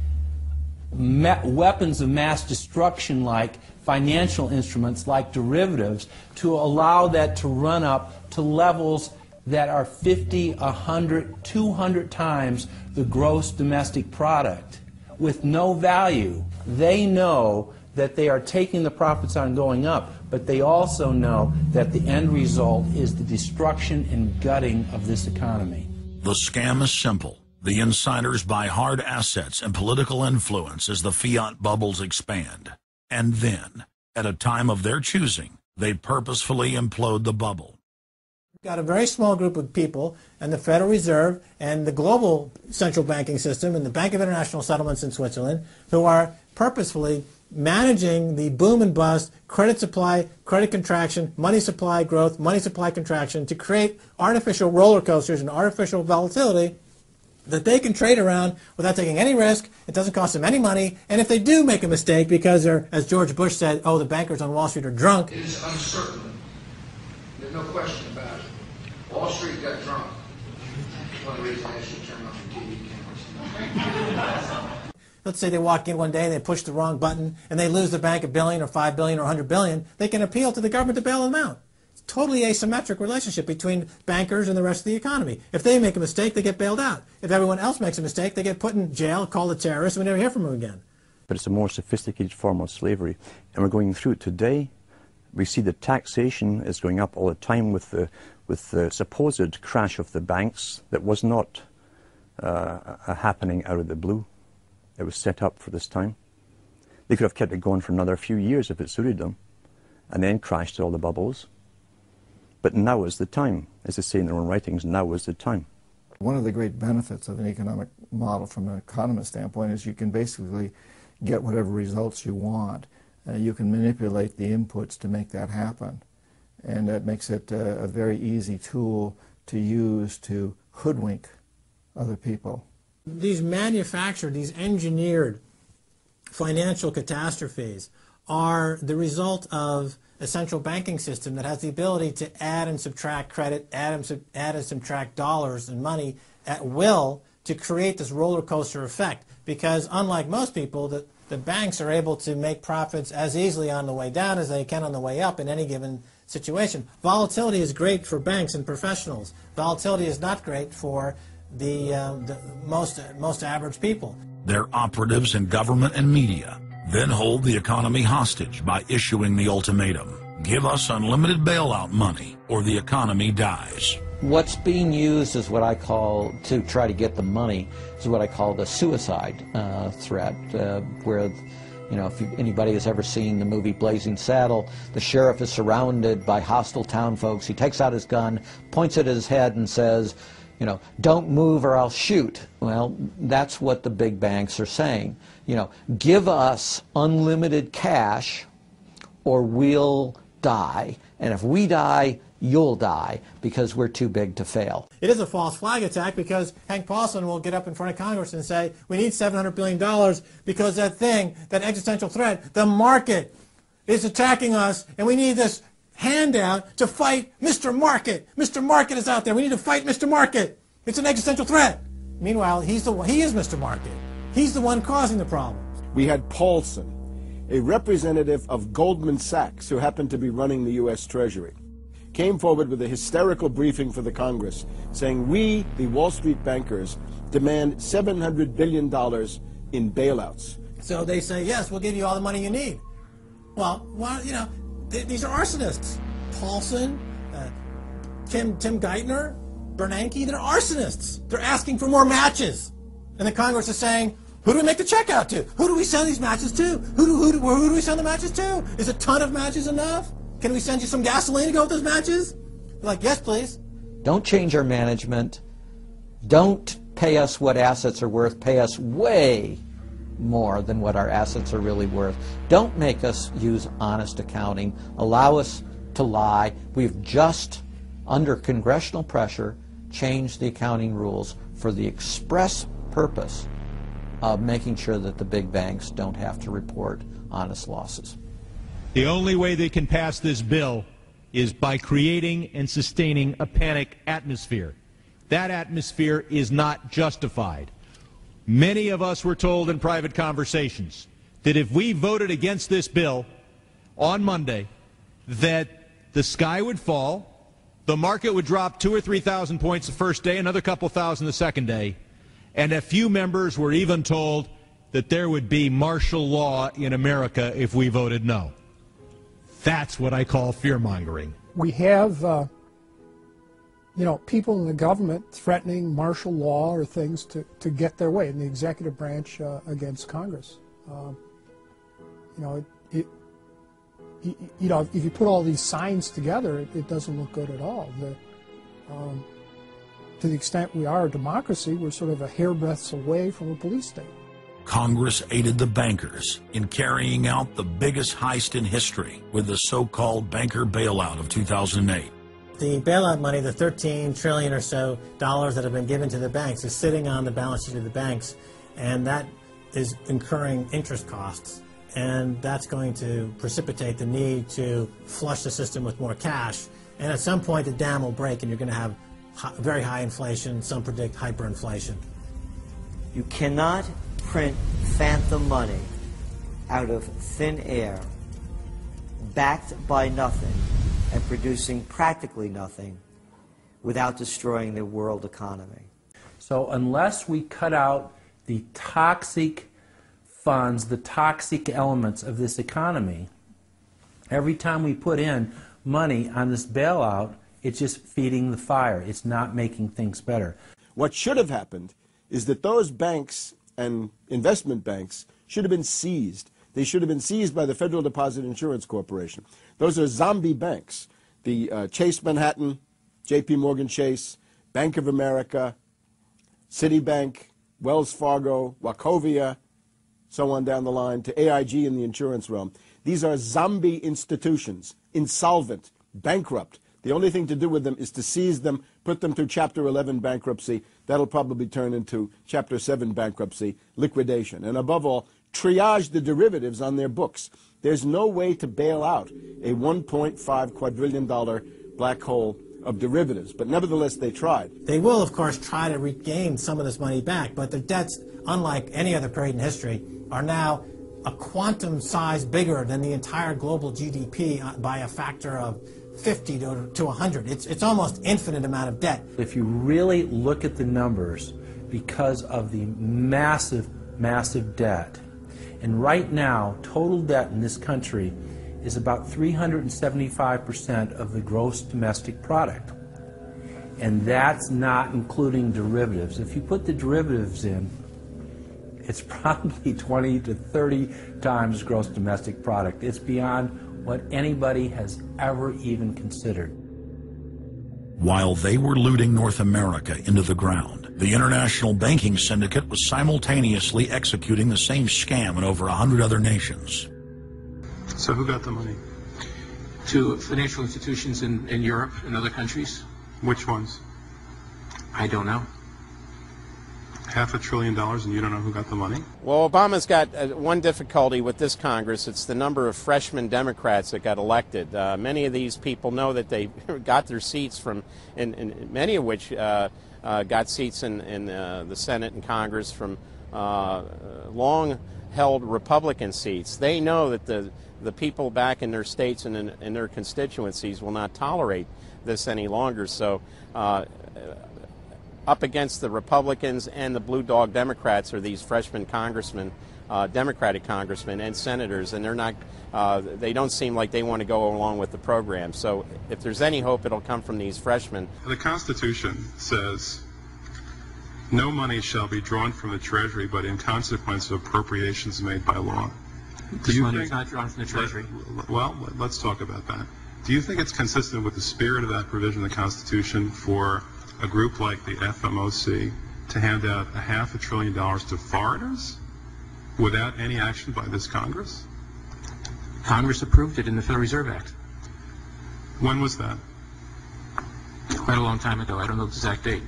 weapons of mass destruction-like financial instruments like derivatives, to allow that to run up to levels that are 50, 100, 200 times the gross domestic product with no value. They know that they are taking the profits on going up, but they also know that the end result is the destruction and gutting of this economy. The scam is simple. The insiders buy hard assets and political influence as the fiat bubbles expand. And then, at a time of their choosing, they purposefully implode the bubble. We've got a very small group of people, and the Federal Reserve and the global central banking system and the Bank of International Settlements in Switzerland, who are purposefully managing the boom and bust, credit supply, credit contraction, money supply growth, money supply contraction, to create artificial roller coasters and artificial volatility that they can trade around without taking any risk. It doesn't cost them any money. And if they do make a mistake because they're, as George Bush said, oh, the bankers on Wall Street are drunk. It is uncertain. There's no question about it. Wall Street got drunk. One of the reasons I should turn off the TV cameras. Let's say they walk in one day and they push the wrong button and they lose the bank $1 billion or $5 billion or $100 billion. They can appeal to the government to bail them out. It's a totally asymmetric relationship between bankers and the rest of the economy. If they make a mistake, they get bailed out. If everyone else makes a mistake, they get put in jail, called a terrorist, and we never hear from them again. But it's a more sophisticated form of slavery, and we're going through it today. We see the taxation is going up all the time with the supposed crash of the banks that was not happening out of the blue. It was set up for this time. They could have kept it going for another few years if it suited them, and then crashed all the bubbles. But now is the time. As they say in their own writings, now is the time. One of the great benefits of an economic model from an economist standpoint is you can basically get whatever results you want. You can manipulate the inputs to make that happen. And that makes it a very easy tool to use to hoodwink other people. These manufactured, these engineered financial catastrophes are the result of a central banking system that has the ability to add and subtract credit, add and subtract dollars and money at will to create this roller coaster effect. Because unlike most people, the banks are able to make profits as easily on the way down as they can on the way up in any given situation. Volatility is great for banks and professionals. Volatility is not great for the most average people. Their operatives in government and media then hold the economy hostage by issuing the ultimatum: give us unlimited bailout money or the economy dies. What's being used is what I call, to try to get the money, is what I call the suicide threat, where, you know, if anybody has ever seen the movie Blazing Saddle, the sheriff is surrounded by hostile town folks. He takes out his gun, points it at his head and says, you know, don't move or I'll shoot. Well, that's what the big banks are saying. You know, give us unlimited cash or we'll die. And if we die, you'll die, because we're too big to fail. It is a false flag attack, because Hank Paulson will get up in front of Congress and say, we need $700 billion because that thing, that existential threat, the market is attacking us, and we need this handout to fight Mr. Market. Mr. Market is out there. We need to fight Mr. Market. It's an existential threat. Meanwhile, he is Mr. Market. He's the one causing the problem. We had Paulson, a representative of Goldman Sachs who happened to be running the U.S. Treasury, came forward with a hysterical briefing for the Congress saying, we, the Wall Street bankers, demand $700 billion in bailouts. So they say, yes, we'll give you all the money you need. Well, you know, these are arsonists. Paulson, Tim Geithner, Bernanke, they're arsonists. They're asking for more matches. And the Congress is saying, who do we make the check out to? Who do we send these matches to? Who do we send the matches to? Is a ton of matches enough? Can we send you some gasoline to go with those matches? They're like, yes, please. Don't change our management. Don't pay us what assets are worth. Pay us way more than what our assets are really worth. Don't make us use honest accounting. Allow us to lie. We've just, under congressional pressure, changed the accounting rules for the express purpose of making sure that the big banks don't have to report honest losses. The only way they can pass this bill is by creating and sustaining a panic atmosphere. That atmosphere is not justified. Many of us were told in private conversations that if we voted against this bill on Monday, that the sky would fall, the market would drop 2,000 or 3,000 points the first day, another couple thousand the second day, and a few members were even told that there would be martial law in America if we voted no. That's what I call fear-mongering. We have, you know, people in the government threatening martial law or things to get their way in the executive branch against Congress. You know, if you put all these signs together, it doesn't look good at all. To the extent we are a democracy, we're sort of a hairbreadth away from a police state. Congress aided the bankers in carrying out the biggest heist in history with the so-called banker bailout of 2008. The bailout money, the $13 trillion or so dollars that have been given to the banks, is sitting on the balance sheet of the banks, and that is incurring interest costs. And that's going to precipitate the need to flush the system with more cash. And at some point, the dam will break, and you're going to have very high inflation. Some predict hyperinflation. You cannot print phantom money out of thin air, backed by nothing, and producing practically nothing without destroying the world economy. So unless we cut out the toxic funds, the toxic elements of this economy, every time we put in money on this bailout, it's just feeding the fire. It's not making things better. What should have happened is that those banks and investment banks should have been seized. They should have been seized by the Federal Deposit Insurance Corporation. Those are zombie banks. The Chase Manhattan, J.P. Morgan Chase, Bank of America, Citibank, Wells Fargo, Wachovia, so on down the line, to AIG in the insurance realm. These are zombie institutions, insolvent, bankrupt. The only thing to do with them is to seize them, put them through Chapter 11 bankruptcy. That'll probably turn into Chapter 7 bankruptcy, liquidation. And above all, triage the derivatives on their books. There's no way to bail out a $1.5 quadrillion black hole of derivatives, but nevertheless they tried. They will, of course, try to regain some of this money back, but their debts, unlike any other period in history, are now a quantum size bigger than the entire global GDP by a factor of 50 to 100. It's almost infinite amount of debt. If you really look at the numbers, because of the massive, massive debt, and right now, total debt in this country is about 375% of the gross domestic product. And that's not including derivatives. If you put the derivatives in, it's probably 20 to 30 times gross domestic product. It's beyond what anybody has ever even considered. While they were looting North America into the ground, the international banking syndicate was simultaneously executing the same scam in over 100 other nations. So who got the money? To financial institutions in Europe and other countries. Which ones? I don't know. $500 billion and you don't know who got the money? Well, Obama's got one difficulty with this Congress. It's the number of freshman Democrats that got elected. Many of these people know that they got their seats from, and many of which got seats in the Senate and Congress from long-held Republican seats. They know that the people back in their states and in their constituencies will not tolerate this any longer. So up against the Republicans and the blue dog Democrats are these freshman congressmen, Democratic congressmen and senators, and they're not. They don't seem like they want to go along with the program. So if there's any hope, it'll come from these freshmen. The Constitution says no money shall be drawn from the Treasury but in consequence of appropriations made by law. This money is not drawn from the Treasury. Well, let's talk about that. Do you think it's consistent with the spirit of that provision of the Constitution for a group like the FMOC to hand out $500 billion to foreigners without any action by this Congress? Congress approved it in the Federal Reserve Act. When was that? Quite a long time ago. I don't know the exact date.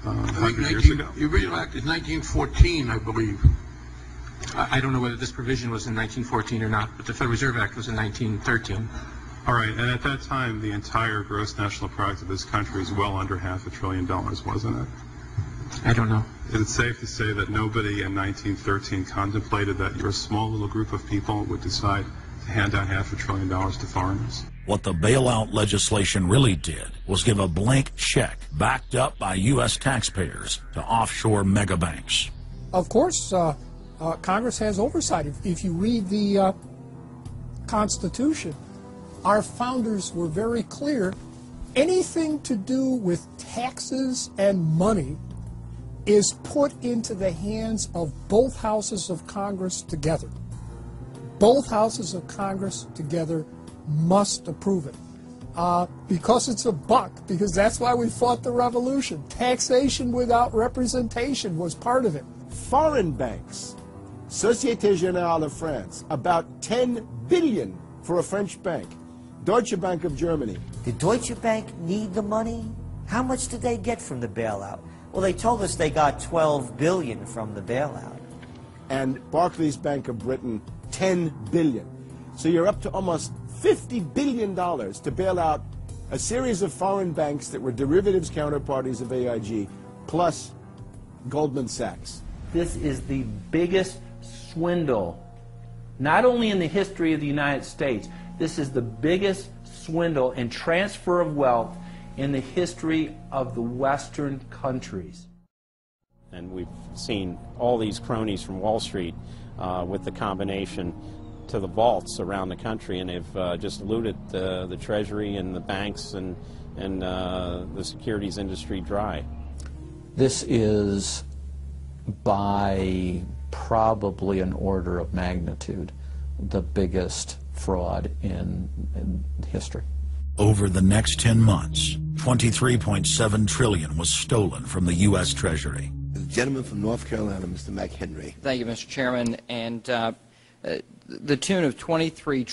100 years ago? The original act is 1914, I believe. I don't know whether this provision was in 1914 or not, but the Federal Reserve Act was in 1913. All right, and at that time, the entire gross national product of this country was well under $500 billion, wasn't it? I don't know. Is it safe to say that nobody in 1913 contemplated that your small little group of people would decide to hand out $500 billion to foreigners? What the bailout legislation really did was give a blank check backed up by U.S. taxpayers to offshore mega banks. Of course, Congress has oversight. If you read the Constitution, our founders were very clear. Anything to do with taxes and money is put into the hands of both houses of Congress together. Both houses of Congress together must approve it. Because it's a buck, because that's why we fought the revolution. Taxation without representation was part of it. Foreign banks, Société Générale of France, about 10 billion for a French bank. Deutsche Bank of Germany. Did Deutsche Bank need the money? How much did they get from the bailout? Well, they told us they got $12 billion from the bailout. And Barclays Bank of Britain, $10 billion. So you're up to almost $50 billion to bail out a series of foreign banks that were derivatives counterparties of AIG, plus Goldman Sachs. This is the biggest swindle, not only in the history of the United States, this is the biggest swindle and transfer of wealth in the history of the Western countries. And we've seen all these cronies from Wall Street with the combination to the vaults around the country, and they've just looted the Treasury and the banks and the securities industry dry. This is by probably an order of magnitude the biggest fraud in history. Over the next 10 months, $23.7 trillion was stolen from the U.S. Treasury. Gentleman from North Carolina, Mr. McHenry. Thank you, Mr. Chairman. And the tune of $23.7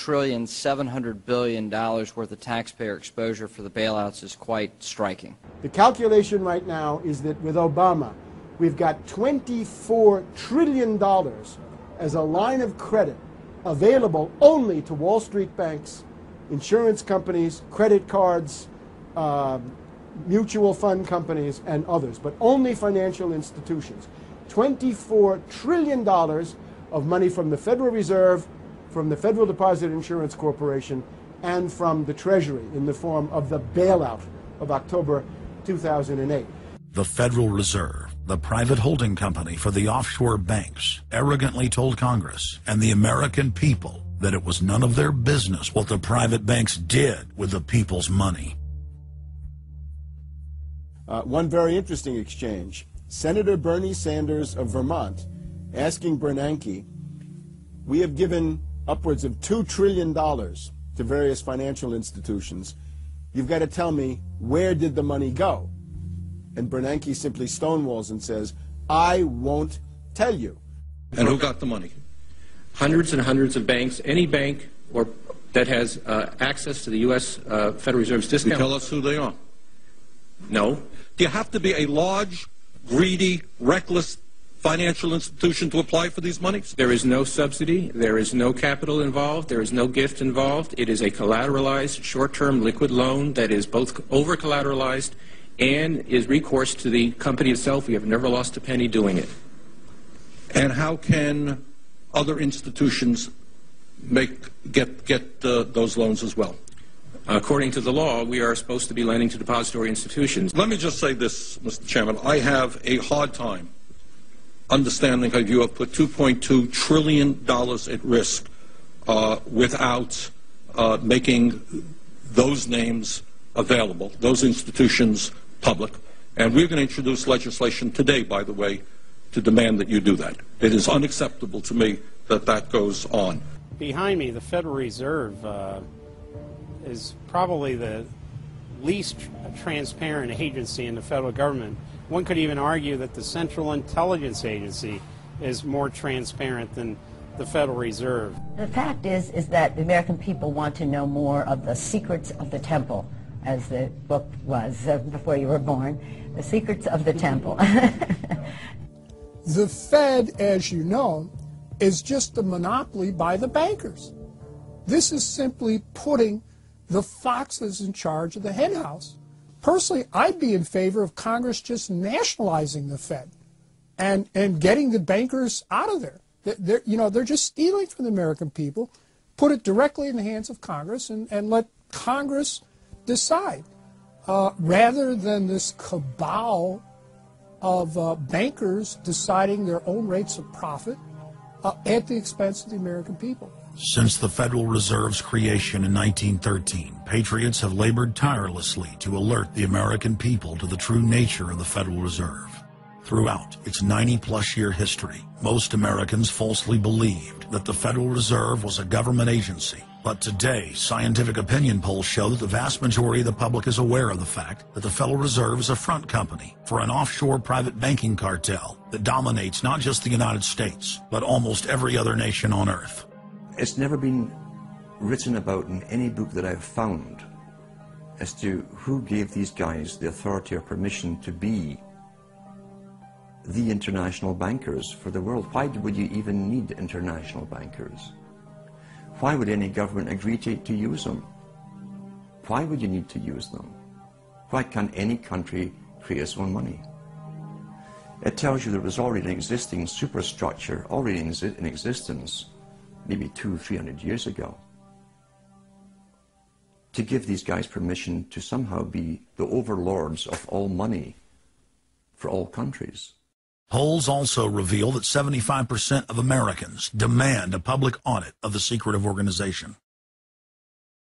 trillion worth of taxpayer exposure for the bailouts is quite striking. The calculation right now is that with Obama, we've got $24 trillion as a line of credit available only to Wall Street banks, insurance companies, credit cards, mutual fund companies, and others, but only financial institutions. $24 trillion of money from the Federal Reserve, from the Federal Deposit Insurance Corporation, and from the Treasury in the form of the bailout of October 2008. The Federal Reserve, the private holding company for the offshore banks, arrogantly told Congress and the American people that it was none of their business what the private banks did with the people's money. One very interesting exchange. Senator Bernie Sanders of Vermont asking Bernanke, we have given upwards of $2 trillion to various financial institutions. You've got to tell me, where did the money go? And Bernanke simply stonewalls and says, I won't tell you. And who got the money? Hundreds and hundreds of banks. Any bank or that has access to the U.S. Federal Reserve's discount. You tell us who they are. No. Do you have to be a large, greedy, reckless financial institution to apply for these monies? There is no subsidy. There is no capital involved. There is no gift involved. It is a collateralized, short-term liquid loan that is both over-collateralized and is recourse to the company itself. We have never lost a penny doing it. And how can other institutions get those loans as well? According to the law, we are supposed to be lending to depository institutions. Let me just say this, Mr. Chairman. I have a hard time understanding how you have put $2.2 trillion at risk without making those names available, those institutions public. And we're going to introduce legislation today, by the way, to demand that you do that. It is unacceptable to me that that goes on. Behind me, the Federal Reserve is probably the least transparent agency in the federal government. One could even argue that the Central Intelligence Agency is more transparent than the Federal Reserve. The fact is that the American people want to know more of the secrets of the temple, as the book was before you were born, The Secrets of the Temple. The Fed, as you know, is just a monopoly by the bankers. This is simply putting the foxes in charge of the hen house. Personally, I'd be in favor of Congress just nationalizing the Fed and getting the bankers out of there. They're just stealing from the American people. Put it directly in the hands of Congress and let Congress decide, rather than this cabal of bankers deciding their own rates of profit at the expense of the American people. Since the Federal Reserve's creation in 1913, patriots have labored tirelessly to alert the American people to the true nature of the Federal Reserve. Throughout its 90-plus year history, most Americans falsely believed that the Federal Reserve was a government agency. But today, scientific opinion polls show that the vast majority of the public is aware of the fact that the Federal Reserve is a front company for an offshore private banking cartel that dominates not just the United States, but almost every other nation on Earth. It's never been written about in any book that I've found as to who gave these guys the authority or permission to be the international bankers for the world. Why would you even need international bankers? Why would any government agree to use them? Why would you need to use them? Why can't any country create its own money? It tells you there was already an existing superstructure, already in existence, maybe 200-300 years ago, to give these guys permission to somehow be the overlords of all money for all countries. Polls also reveal that 75% of Americans demand a public audit of the secretive organization.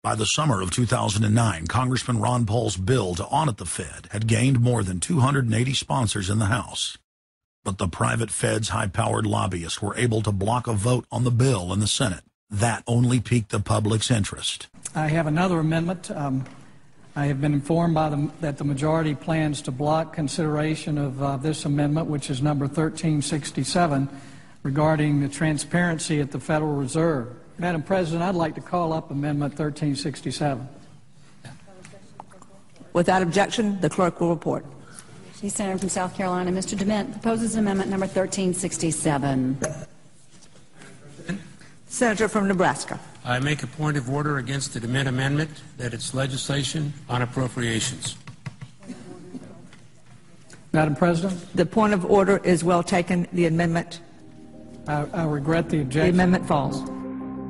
By the summer of 2009, Congressman Ron Paul's bill to audit the Fed had gained more than 280 sponsors in the House. But the private Fed's high-powered lobbyists were able to block a vote on the bill in the Senate. That only piqued the public's interest. I have another amendment I have been informed that the majority plans to block consideration of this amendment, which is number 1367, regarding the transparency at the Federal Reserve. Madam President, I'd like to call up Amendment 1367. Without objection, the clerk will report. The Senator from South Carolina, Mr. DeMint, proposes amendment number 1367. Senator from Nebraska. I make a point of order against the DeMint amendment that it's legislation on appropriations. Madam President? The point of order is well taken. The amendment. I regret the objection. The amendment falls.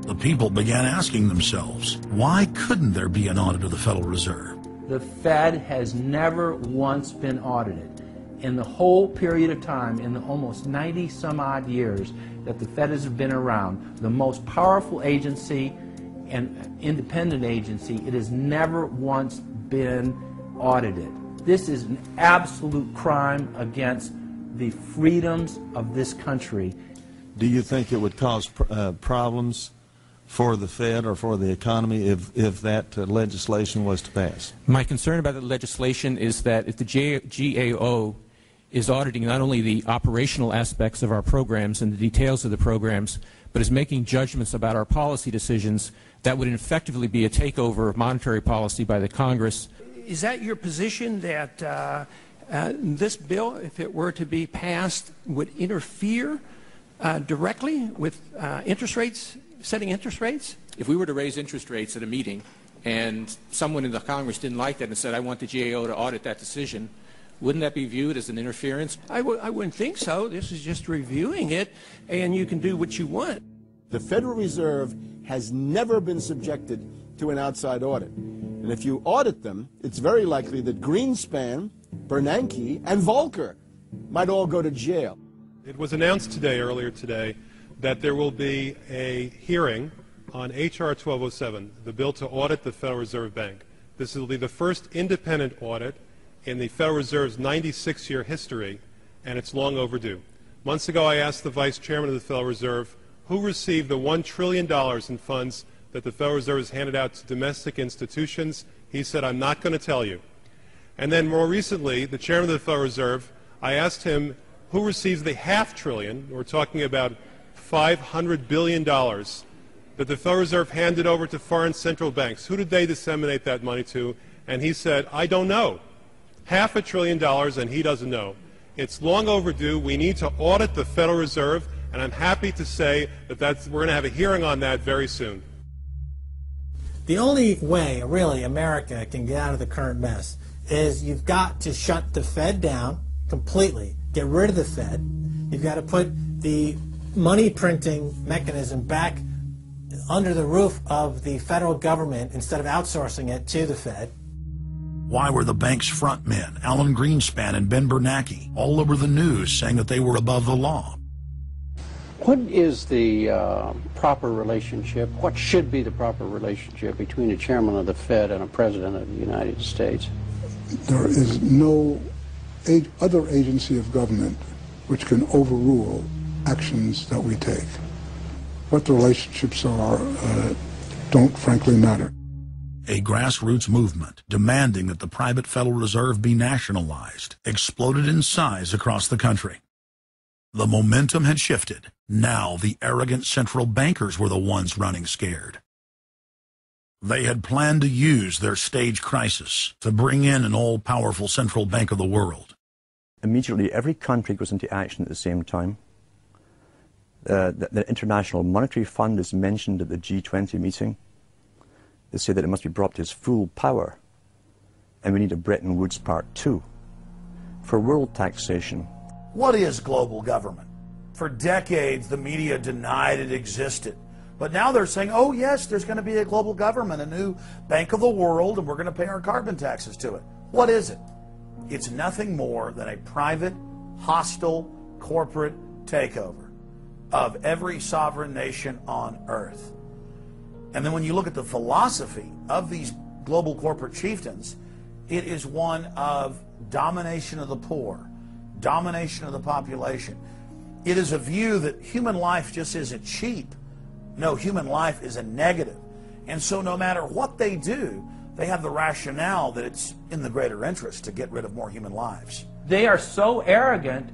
The people began asking themselves, why couldn't there be an audit of the Federal Reserve? The Fed has never once been audited. In the whole period of time, in the almost 90 some odd years that the Fed has been around, the most powerful agency and independent agency, it has never once been audited. This is an absolute crime against the freedoms of this country. Do you think it would cause problems for the Fed or for the economy if that legislation was to pass? My concern about the legislation is that if the GAO is auditing not only the operational aspects of our programs and the details of the programs, but is making judgments about our policy decisions, that would effectively be a takeover of monetary policy by the Congress. Is that your position, that this bill, if it were to be passed, would interfere directly with interest rates, setting interest rates? If we were to raise interest rates at a meeting and someone in the Congress didn't like that and said, I want the GAO to audit that decision, wouldn't that be viewed as an interference? I wouldn't think so. This is just reviewing it, and you can do what you want. The Federal Reserve has never been subjected to an outside audit. And if you audit them, it's very likely that Greenspan, Bernanke, and Volcker might all go to jail. It was announced earlier today, that there will be a hearing on H.R. 1207, the bill to audit the Federal Reserve Bank. This will be the first independent audit in the Federal Reserve's 96-year history, and it's long overdue. Months ago, I asked the Vice Chairman of the Federal Reserve who received the $1 trillion in funds that the Federal Reserve has handed out to domestic institutions. He said, I'm not going to tell you. And then more recently, the Chairman of the Federal Reserve, I asked him who receives the $500 billion, we're talking about $500 billion, that the Federal Reserve handed over to foreign central banks. Who did they disseminate that money to? And he said, I don't know. $500 billion, and he doesn't know. It's long overdue. We need to audit the Federal Reserve, and I'm happy to say that we're going to have a hearing on that very soon. The only way, really, America can get out of the current mess is you've got to shut the Fed down completely, get rid of the Fed. You've got to put the money printing mechanism back under the roof of the federal government instead of outsourcing it to the Fed. Why were the bank's front men, Alan Greenspan and Ben Bernanke, all over the news saying that they were above the law? What is the proper relationship, what should be the proper relationship between a chairman of the Fed and a president of the United States? There is no other agency of government which can overrule actions that we take. What the relationships are don't frankly matter. A grassroots movement demanding that the private Federal Reserve be nationalized exploded in size across the country. The momentum had shifted. Now the arrogant central bankers were the ones running scared. They had planned to use their stage crisis to bring in an all-powerful central bank of the world. Immediately, every country goes into action at the same time. The International Monetary Fund is mentioned at the G20 meeting. They say that it must be brought to its full power, and we need a Bretton Woods Part 2 for world taxation. What is global government? For decades, the media denied it existed. But now they're saying, oh yes, there's going to be a global government, a new bank of the world, and we're going to pay our carbon taxes to it. What is it? It's nothing more than a private, hostile, corporate takeover of every sovereign nation on earth. And then when you look at the philosophy of these global corporate chieftains, it is one of domination of the poor, domination of the population. It is a view that human life just isn't cheap. No, human life is a negative. And so no matter what they do, They have the rationale that it's in the greater interest to get rid of more human lives. They are so arrogant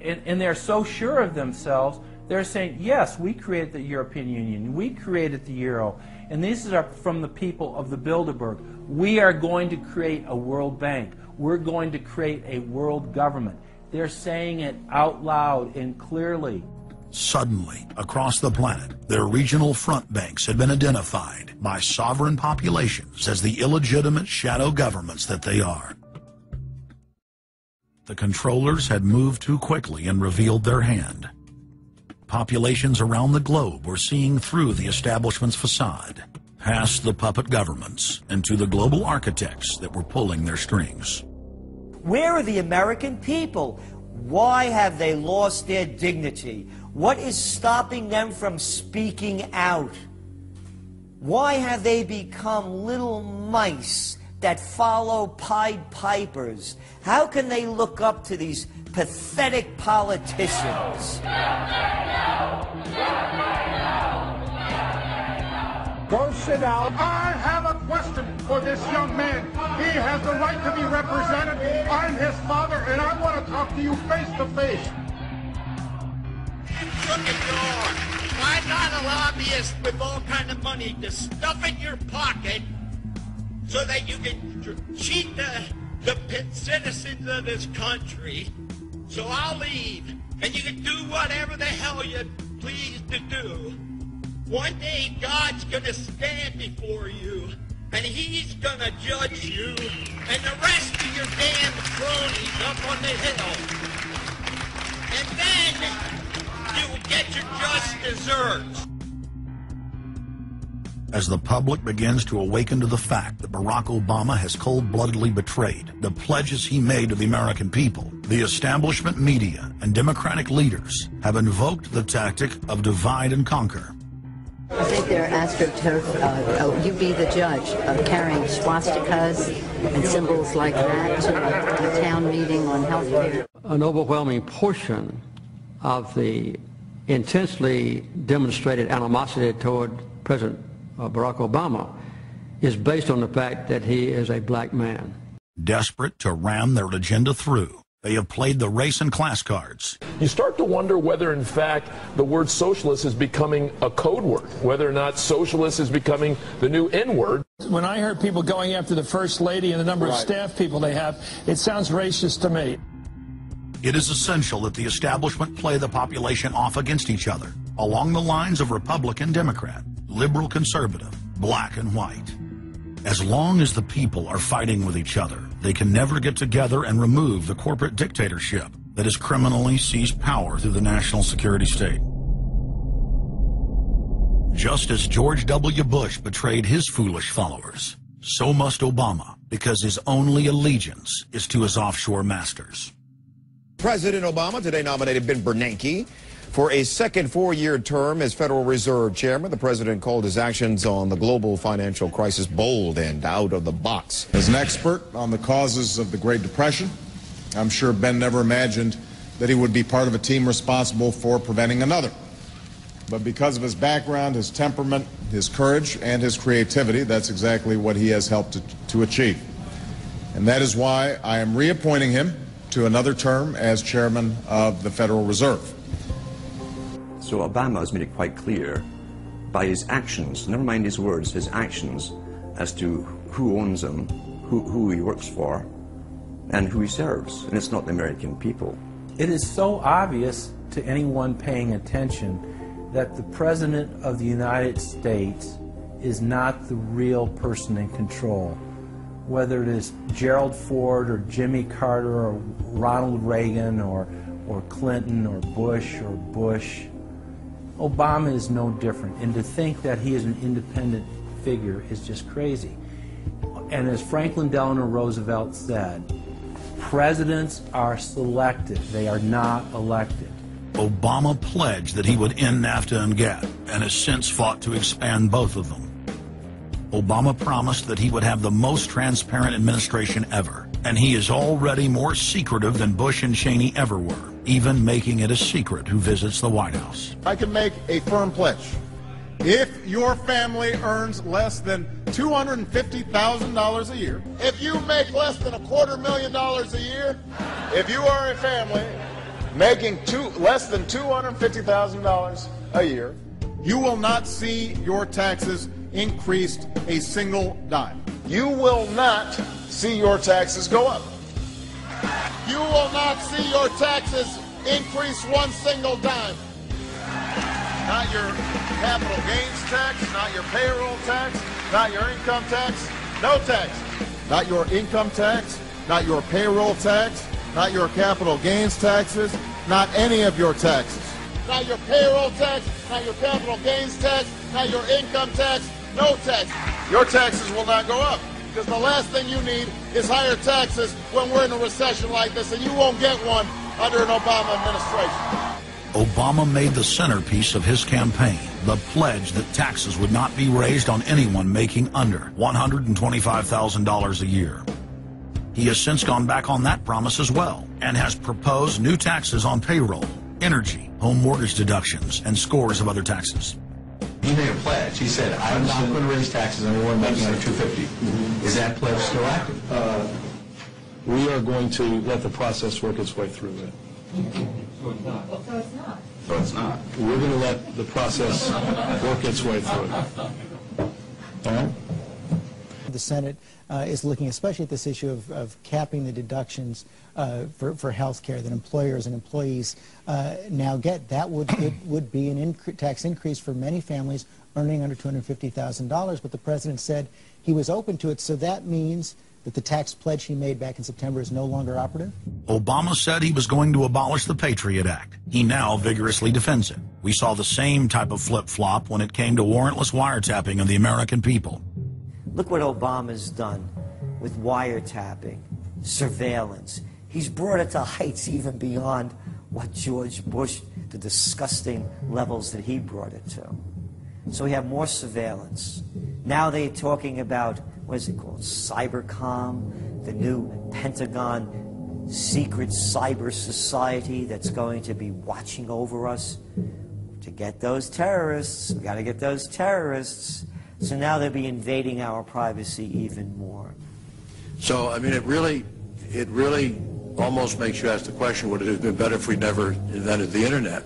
and they're so sure of themselves, they're saying, yes, we created the European Union, we created the Euro, and these are from the people of the Bilderberg. We are going to create a world bank. We're going to create a world government. They're saying it out loud and clearly. Suddenly, across the planet, their regional front banks had been identified by sovereign populations as the illegitimate shadow governments that they are. The controllers had moved too quickly and revealed their hand. Populations around the globe were seeing through the establishment's facade, past the puppet governments, and to the global architects that were pulling their strings. Where are the American people? Why have they lost their dignity? What is stopping them from speaking out? Why have they become little mice that follow Pied Pipers? How can they look up to these pathetic politicians? Go sit down. I have a question for this young man. He has the right to be represented. I'm his father, and I want to talk to you face to face. Look at you all. Why not a lobbyist with all kind of money to stuff in your pocket so that you can cheat the citizens of this country? So I'll leave, and you can do whatever the hell you please to do. One day God's going to stand before you, and he's going to judge you and the rest of your damn cronies up on the hill. And then you will get your just desserts. As the public begins to awaken to the fact that Barack Obama has cold-bloodedly betrayed the pledges he made to the American people, the establishment media and Democratic leaders have invoked the tactic of divide and conquer. I think they're astroturf. You be the judge of carrying swastikas and symbols like that to a town meeting on health care. An overwhelming portion of the intensely demonstrated animosity toward President Barack Obama is based on the fact that he is a black man. Desperate to ram their agenda through, they have played the race and class cards. You start to wonder whether, in fact, the word socialist is becoming a code word, whether or not socialist is becoming the new N-word. When I heard people going after the First Lady and the number of staff people they have, it sounds racist to me. It is essential that the establishment play the population off against each other, along the lines of Republican, Democrat, liberal, conservative, black and white. As long as the people are fighting with each other, they can never get together and remove the corporate dictatorship that has criminally seized power through the national security state. Just as George W. Bush betrayed his foolish followers, so must Obama, because his only allegiance is to his offshore masters. President Obama today nominated Ben Bernanke for a second four-year term as Federal Reserve Chairman. The president called his actions on the global financial crisis bold and out of the box. As an expert on the causes of the Great Depression, I'm sure Ben never imagined that he would be part of a team responsible for preventing another. But because of his background, his temperament, his courage, and his creativity, that's exactly what he has helped to achieve. And that is why I am reappointing him to another term as chairman of the Federal Reserve. So Obama has made it quite clear by his actions, never mind his words, his actions, as to who owns him, who he works for, and who he serves. And it's not the American people. It is so obvious to anyone paying attention that the President of the United States is not the real person in control. Whether it is Gerald Ford or Jimmy Carter or Ronald Reagan or Clinton or Bush or Bush, Obama is no different. And to think that he is an independent figure is just crazy. And as Franklin Delano Roosevelt said, presidents are selected. They are not elected. Obama pledged that he would end NAFTA and GATT, and has since fought to expand both of them. Obama promised that he would have the most transparent administration ever, and he is already more secretive than Bush and Cheney ever were, even making it a secret who visits the White House. I can make a firm pledge If your family earns less than $250,000 a year, if you make less than $250,000 a year, if you are a family making less than $250,000 a year, you will not see your taxes increased a single dime. You will not see your taxes go up. You will not see your taxes increase one single dime. Not your capital gains tax, not your payroll tax, not your income tax, no tax. Not your income tax, not your payroll tax, not your capital gains taxes, not any of your taxes. Not your payroll tax, not your capital gains tax, not your income tax, no tax. Your taxes will not go up, because the last thing you need is higher taxes when we're in a recession like this, and you won't get one under an Obama administration. Obama made the centerpiece of his campaign the pledge that taxes would not be raised on anyone making under $125,000 a year. He has since gone back on that promise as well and has proposed new taxes on payroll, energy, home mortgage deductions, and scores of other taxes. He made a pledge. He said, I'm not going to raise taxes on anyone making under $250,000. Is that pledge still active? We are going to let the process work its way through it. So it's not. So it's not. So it's not. We're going to let the process work its way through it. All right? The Senate is looking especially at this issue of capping the deductions for health care that employers and employees now get. That would be an tax increase for many families earning under $250,000, but the president said he was open to it, so that means that the tax pledge he made back in September is no longer operative? Obama said he was going to abolish the Patriot Act. He now vigorously defends it. We saw the same type of flip-flop when it came to warrantless wiretapping of the American people. Look what Obama's done with wiretapping, surveillance. He's brought it to heights even beyond what George Bush, the disgusting levels that he brought it to. So we have more surveillance. Now they're talking about, what is it called, Cybercom, the new Pentagon secret cyber society that's going to be watching over us to get those terrorists. We got to get those terrorists. So now they'll be invading our privacy even more. So, I mean, it really almost makes you ask the question, would it have been better if we never invented the internet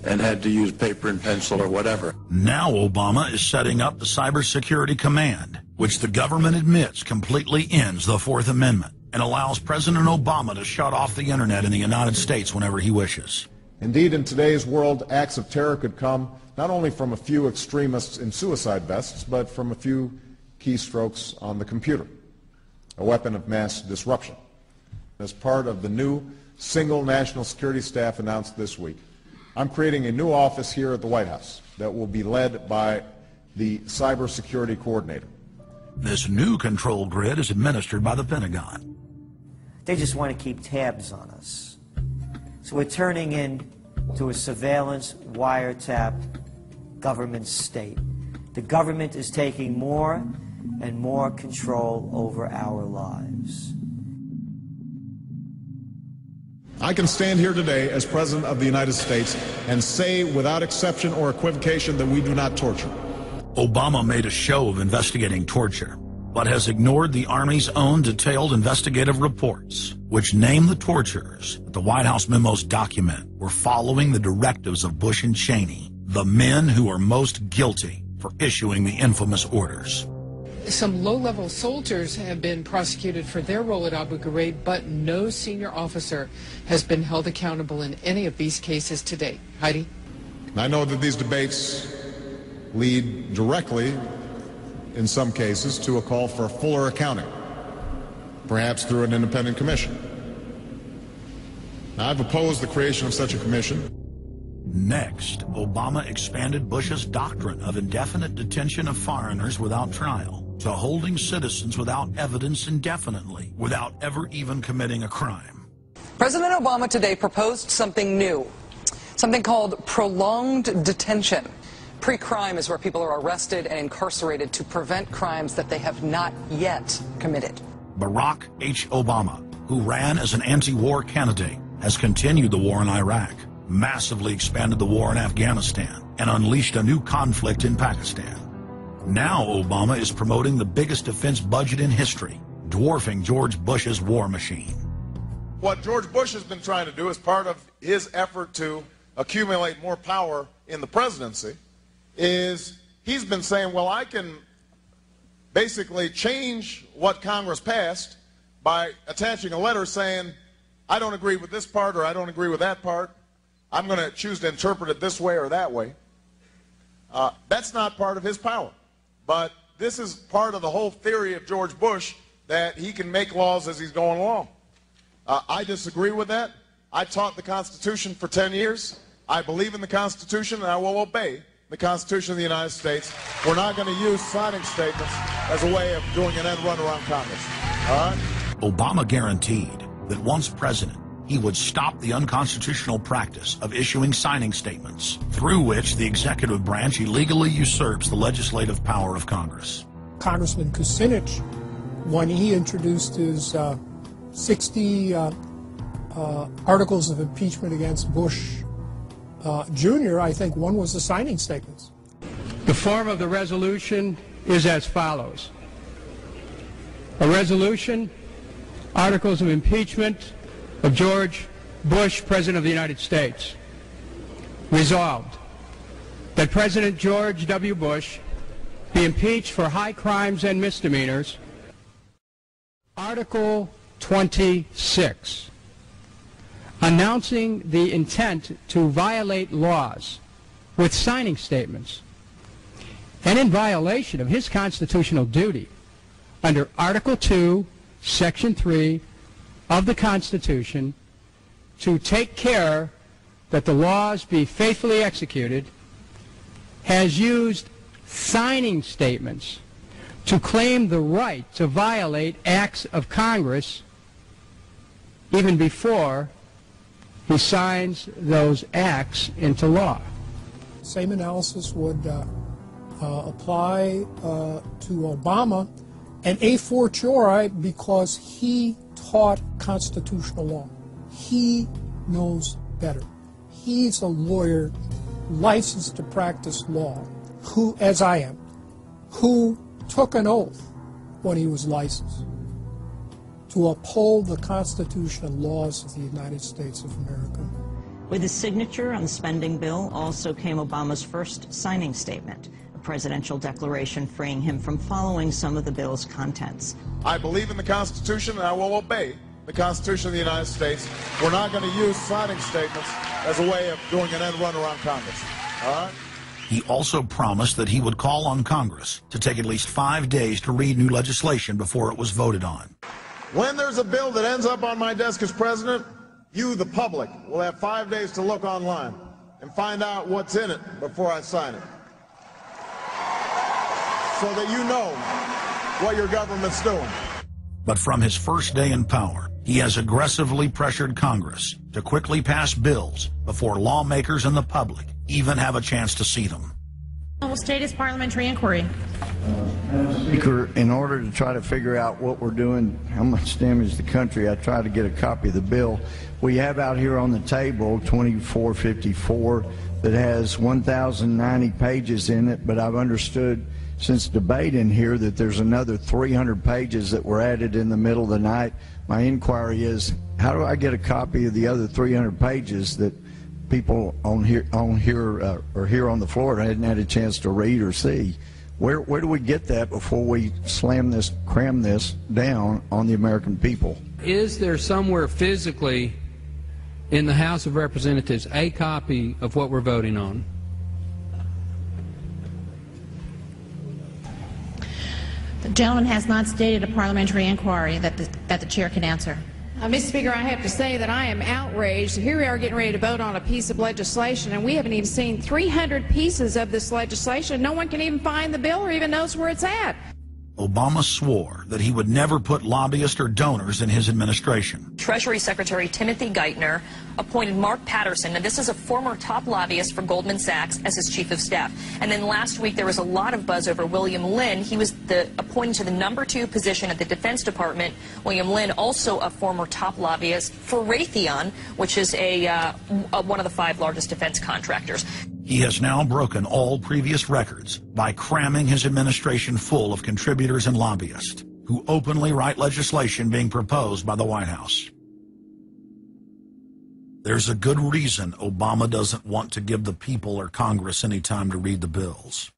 and had to use paper and pencil or whatever? Now Obama is setting up the Cybersecurity Command, which the government admits completely ends the Fourth Amendment and allows President Obama to shut off the internet in the United States whenever he wishes. Indeed, in today's world, acts of terror could come not only from a few extremists in suicide vests, but from a few keystrokes on the computer, a weapon of mass disruption. As part of the new single national security staff announced this week, I'm creating a new office here at the White House that will be led by the Cybersecurity Coordinator. This new control grid is administered by the Pentagon. They just want to keep tabs on us. So we're turning into a surveillance, wiretap government state. The government is taking more and more control over our lives. I can stand here today as President of the United States and say without exception or equivocation that we do not torture. Obama made a show of investigating torture, but has ignored the Army's own detailed investigative reports, which name the torturers that the White House memos document were following the directives of Bush and Cheney, the men who are most guilty for issuing the infamous orders. Some low-level soldiers have been prosecuted for their role at Abu Ghraib, but no senior officer has been held accountable in any of these cases to date. Heidi? I know that these debates lead directly, in some cases, to a call for fuller accounting, perhaps through an independent commission. Now, I've opposed the creation of such a commission. Next, Obama expanded Bush's doctrine of indefinite detention of foreigners without trial to holding citizens without evidence indefinitely, without ever even committing a crime. President Obama today proposed something new, something called prolonged detention. Pre-crime is where people are arrested and incarcerated to prevent crimes that they have not yet committed. Barack H. Obama, who ran as an anti-war candidate, has continued the war in Iraq, massively expanded the war in Afghanistan, and unleashed a new conflict in Pakistan. Now Obama is promoting the biggest defense budget in history, dwarfing George Bush's war machine. What George Bush has been trying to do as part of his effort to accumulate more power in the presidency is he's been saying, well, I can basically change what Congress passed by attaching a letter saying, I don't agree with this part or I don't agree with that part. I'm going to choose to interpret it this way or that way. That's not part of his power. But this is part of the whole theory of George Bush, that he can make laws as he's going along. I disagree with that. I taught the Constitution for 10 years. I believe in the Constitution, and I will obey the Constitution of the United States. We're not going to use signing statements as a way of doing an end run around Congress. All right? Obama guaranteed that once president, he would stop the unconstitutional practice of issuing signing statements, through which the executive branch illegally usurps the legislative power of Congress. Congressman Kucinich, when he introduced his 60 articles of impeachment against Bush Jr., I think one was the signing statements. The form of the resolution is as follows. A resolution, articles of impeachment of George Bush, President of the United States. Resolved, that President George W. Bush be impeached for high crimes and misdemeanors. Article 26, announcing the intent to violate laws with signing statements, and in violation of his constitutional duty under Article 2, Section 3 of the Constitution, to take care that the laws be faithfully executed, has used signing statements to claim the right to violate acts of Congress even before he signs those acts into law. Same analysis would apply to Obama, and a fortiori because he taught constitutional law. He knows better. He's a lawyer licensed to practice law, who, as I am, who took an oath when he was licensed to uphold the Constitution and laws of the United States of America. With his signature on the spending bill also came Obama's first signing statement, a presidential declaration freeing him from following some of the bill's contents. I believe in the Constitution, and I will obey the Constitution of the United States. We're not going to use signing statements as a way of doing an end run around Congress. All right? He also promised that he would call on Congress to take at least 5 days to read new legislation before it was voted on. When there's a bill that ends up on my desk as president, you, the public, will have 5 days to look online and find out what's in it before I sign it, so that you know what your government's doing. But from his first day in power, he has aggressively pressured Congress to quickly pass bills before lawmakers and the public even have a chance to see them. Will state his parliamentary inquiry. Speaker, in order to try to figure out what we're doing, how much damage the country, I tried to get a copy of the bill. We have out here on the table 2454 that has 1,090 pages in it, but I've understood since debate in here that there's another 300 pages that were added in the middle of the night. My inquiry is, how do I get a copy of the other 300 pages that people on here or here on the floor hadn't had a chance to read or see? Where do we get that before we cram this down on the American people? Is there somewhere physically in the House of Representatives a copy of what we're voting on? The gentleman has not stated a parliamentary inquiry that the chair can answer. Mr. Speaker, I have to say that I am outraged. Here we are getting ready to vote on a piece of legislation, and we haven't even seen 300 pieces of this legislation. No one can even find the bill or even knows where it's at. Obama swore that he would never put lobbyists or donors in his administration. Treasury Secretary Timothy Geithner appointed Mark Patterson, and this is a former top lobbyist for Goldman Sachs, as his chief of staff. And then last week there was a lot of buzz over William Lynn. He was appointed to the #2 position at the Defense Department. William Lynn, also a former top lobbyist for Raytheon, which is one of the 5 largest defense contractors. He has now broken all previous records by cramming his administration full of contributors and lobbyists who openly write legislation being proposed by the White House. There's a good reason Obama doesn't want to give the people or Congress any time to read the bills.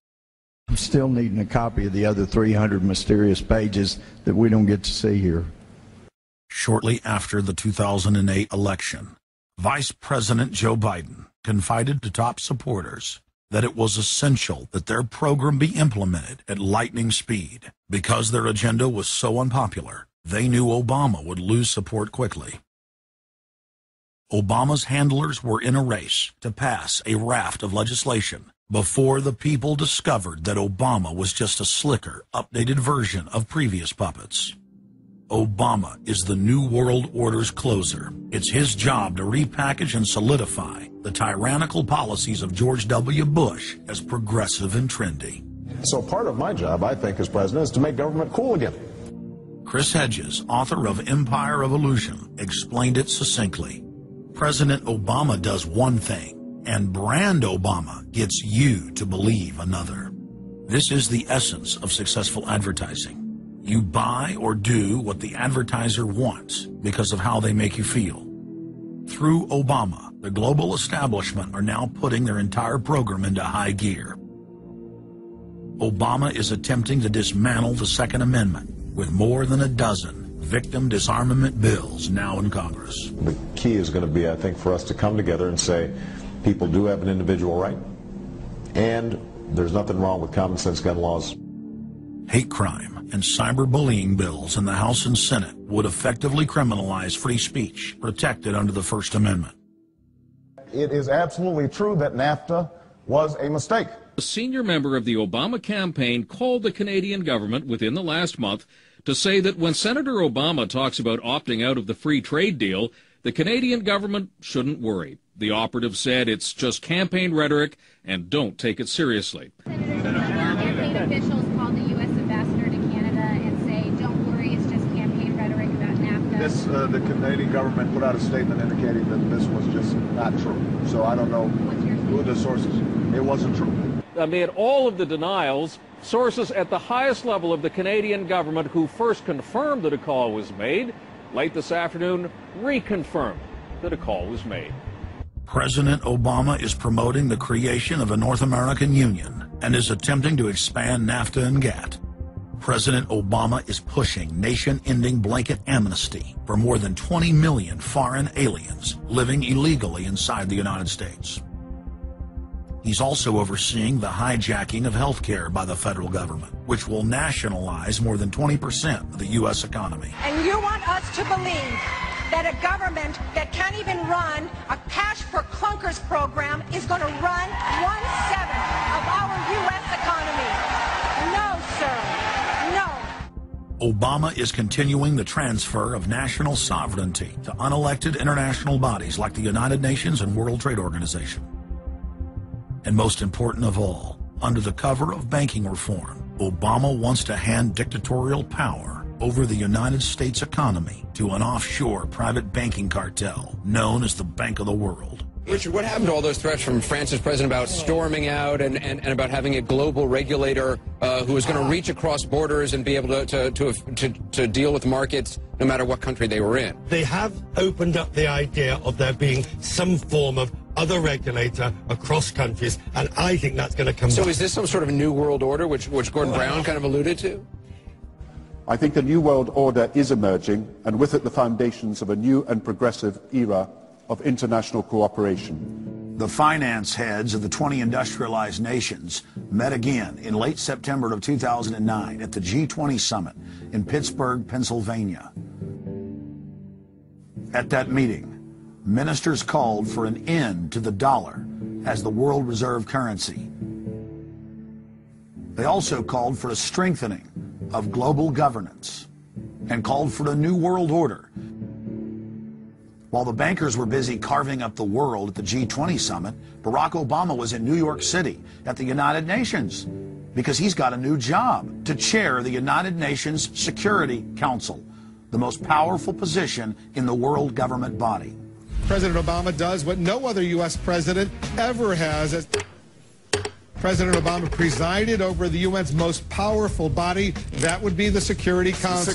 I'm still needing a copy of the other 300 mysterious pages that we don't get to see here. Shortly after the 2008 election, Vice President Joe Biden confided to top supporters that it was essential that their program be implemented at lightning speed. Because their agenda was so unpopular, they knew Obama would lose support quickly. Obama's handlers were in a race to pass a raft of legislation before the people discovered that Obama was just a slicker, updated version of previous puppets. Obama is the New World Order's closer. It's his job to repackage and solidify the tyrannical policies of George W. Bush as progressive and trendy. So part of my job, I think, as president, is to make government cool again. Chris Hedges, author of Empire of Illusion, explained it succinctly. President Obama does one thing, and Brand Obama gets you to believe another. This is the essence of successful advertising. You buy or do what the advertiser wants because of how they make you feel. Through Obama, the global establishment are now putting their entire program into high gear. Obama is attempting to dismantle the Second Amendment with more than a dozen victim disarmament bills now in Congress. The key is going to be, I think, for us to come together and say people do have an individual right, and there's nothing wrong with common sense gun laws. Hate crime and cyberbullying bills in the House and Senate would effectively criminalize free speech protected under the First Amendment. It is absolutely true that NAFTA was a mistake. A senior member of the Obama campaign called the Canadian government within the last month to say that when Senator Obama talks about opting out of the free trade deal, the Canadian government shouldn't worry. The operative said it's just campaign rhetoric and don't take it seriously. Campaign officials called the U.S. ambassador to Canada and say, don't worry, it's just campaign rhetoric about NAFTA. The Canadian government put out a statement indicating that this was just not true. So I don't know who the sources. It wasn't true. Amid all of the denials, sources at the highest level of the Canadian government who first confirmed that a call was made, late this afternoon reconfirmed that a call was made. President Obama is promoting the creation of a North American Union and is attempting to expand NAFTA and GATT. President Obama is pushing nation-ending blanket amnesty for more than 20 million foreign aliens living illegally inside the United States. He's also overseeing the hijacking of health care by the federal government, which will nationalize more than 20% of the U.S. economy. And you want us to believe that a government that can't even run a cash for clunkers program is going to run 1/7 of our U.S. economy. No, sir. No. Obama is continuing the transfer of national sovereignty to unelected international bodies like the United Nations and World Trade Organization. And most important of all, under the cover of banking reform, Obama wants to hand dictatorial power over the United States economy to an offshore private banking cartel known as the Bank of the World. Richard, what happened to all those threats from France's president about storming out and about having a global regulator who is going to reach across borders and be able to deal with markets no matter what country they were in? They have opened up the idea of there being some form of other regulator across countries, and I think that's going to come back. So is this some sort of new world order, which Gordon Brown kind of alluded to? I think a new world order is emerging, and with it the foundations of a new and progressive era of international cooperation. The finance heads of the 20 industrialized nations met again in late September of 2009 at the G20 summit in Pittsburgh, Pennsylvania. At that meeting, ministers called for an end to the dollar as the world reserve currency. They also called for a strengthening of global governance and called for a new world order. While the bankers were busy carving up the world at the G20 summit, Barack Obama was in New York City at the United Nations because he's got a new job to chair the United Nations Security Council, the most powerful position in the world government body. President Obama does what no other U.S. president ever has. President Obama presided over the UN's most powerful body. That would be the Security Council.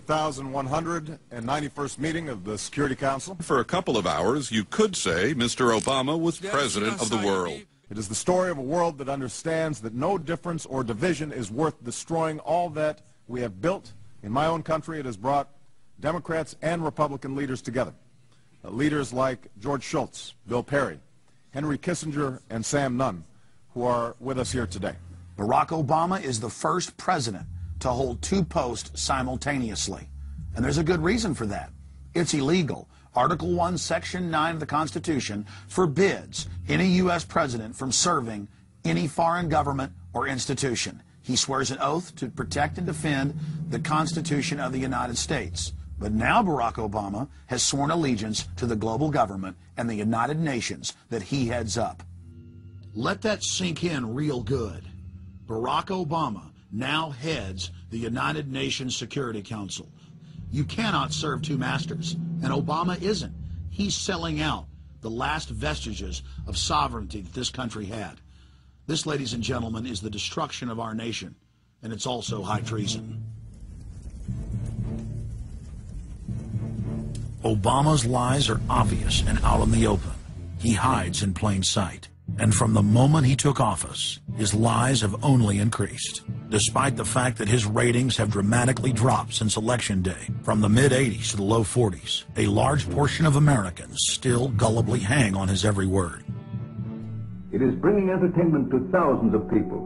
6,191st meeting of the Security Council. For a couple of hours, you could say Mr. Obama was president of the world. It is the story of a world that understands that no difference or division is worth destroying all that we have built. In my own country, it has brought Democrats and Republican leaders together. Leaders like George Shultz, Bill Perry, Henry Kissinger, and Sam Nunn, who are with us here today. Barack Obama is the first president to hold two posts simultaneously. And there's a good reason for that. It's illegal. Article 1, Section 9 of the Constitution forbids any U.S. president from serving any foreign government or institution. He swears an oath to protect and defend the Constitution of the United States. But now Barack Obama has sworn allegiance to the global government and the United Nations that he heads up. Let that sink in real good. Barack Obama now heads the United Nations Security Council. You cannot serve two masters, and Obama isn't. He's selling out the last vestiges of sovereignty that this country had. This, ladies and gentlemen, is the destruction of our nation, and it's also high treason. Obama's lies are obvious and out in the open. He hides in plain sight. And from the moment he took office, his lies have only increased, despite the fact that his ratings have dramatically dropped since Election Day. From the mid-80s to the low 40s, a large portion of Americans still gullibly hang on his every word. It is bringing entertainment to thousands of people.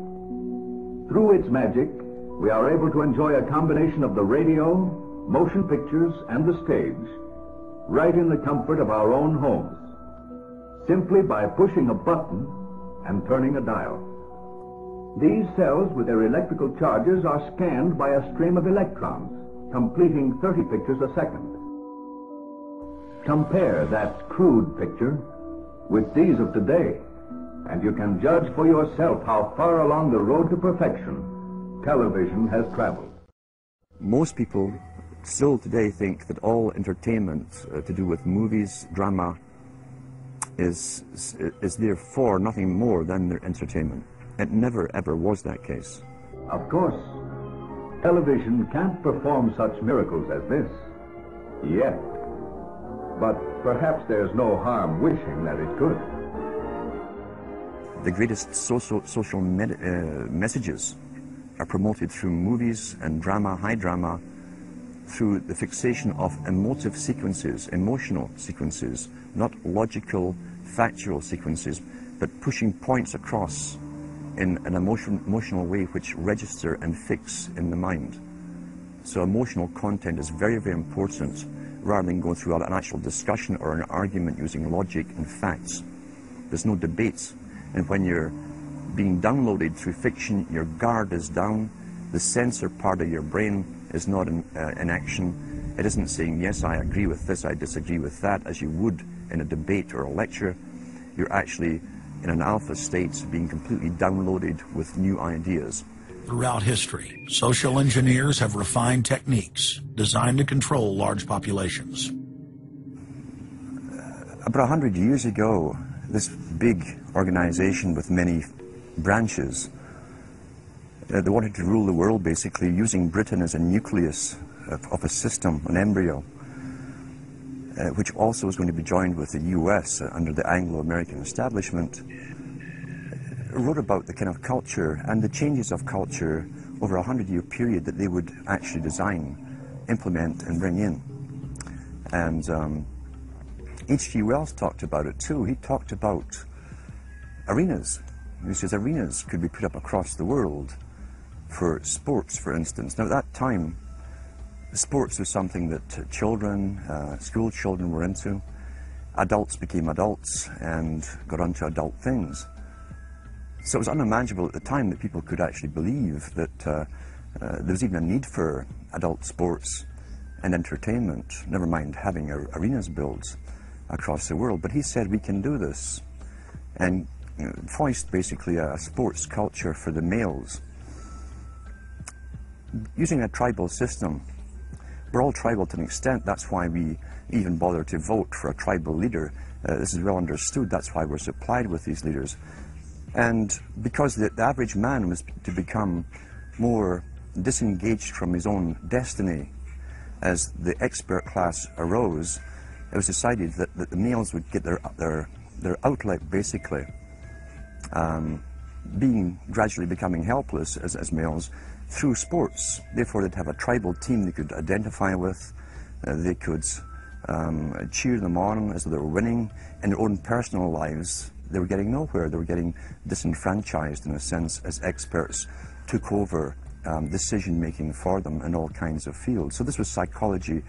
Through its magic, we are able to enjoy a combination of the radio, motion pictures, and the stage, right in the comfort of our own homes, simply by pushing a button and turning a dial. These cells with their electrical charges are scanned by a stream of electrons, completing 30 pictures a second. Compare that crude picture with these of today, and you can judge for yourself how far along the road to perfection television has traveled. Most people still today think that all entertainment to do with movies, drama, is therefore nothing more than their entertainment. It never ever was that case. Of course, television can't perform such miracles as this, yet. But perhaps there's no harm wishing that it could. The greatest social messages are promoted through movies and drama, high drama, through the fixation of emotive sequences, emotional sequences, not logical, factual sequences, but pushing points across in an emotional way which register and fix in the mind. So emotional content is very, very important, rather than going through an actual discussion or an argument using logic and facts. There's no debate. And when you're being downloaded through fiction, your guard is down, the censor part of your brain is not in action. It isn't saying, yes, I agree with this, I disagree with that, as you would in a debate or a lecture. You're actually in an alpha state, being completely downloaded with new ideas. Throughout history, social engineers have refined techniques designed to control large populations. About 100 years ago, this big organization with many branches, they wanted to rule the world basically using Britain as a nucleus of a system, an embryo, which also was going to be joined with the US under the Anglo-American establishment, wrote about the kind of culture and the changes of culture over a 100-year period that they would actually design, implement, and bring in. And H.G. Wells talked about it too. He talked about arenas. He says arenas could be put up across the world for sports, for instance. Now at that time, sports was something that children, school children were into. Adults became adults and got onto adult things. So it was unimaginable at the time that people could actually believe that there was even a need for adult sports and entertainment, never mind having arenas built across the world. But he said we can do this, and foist basically a sports culture for the males using a tribal system. We're all tribal to an extent. That's why we even bother to vote for a tribal leader. This is well understood. That's why we're supplied with these leaders. And because the average man was to become more disengaged from his own destiny as the expert class arose, it was decided that the males would get their outlet, basically, gradually becoming helpless as males through sports. Therefore, they'd have a tribal team they could identify with. They could cheer them on as they were winning. In their own personal lives, they were getting nowhere. They were getting disenfranchised, in a sense, as experts took over decision-making for them in all kinds of fields. So this was psychology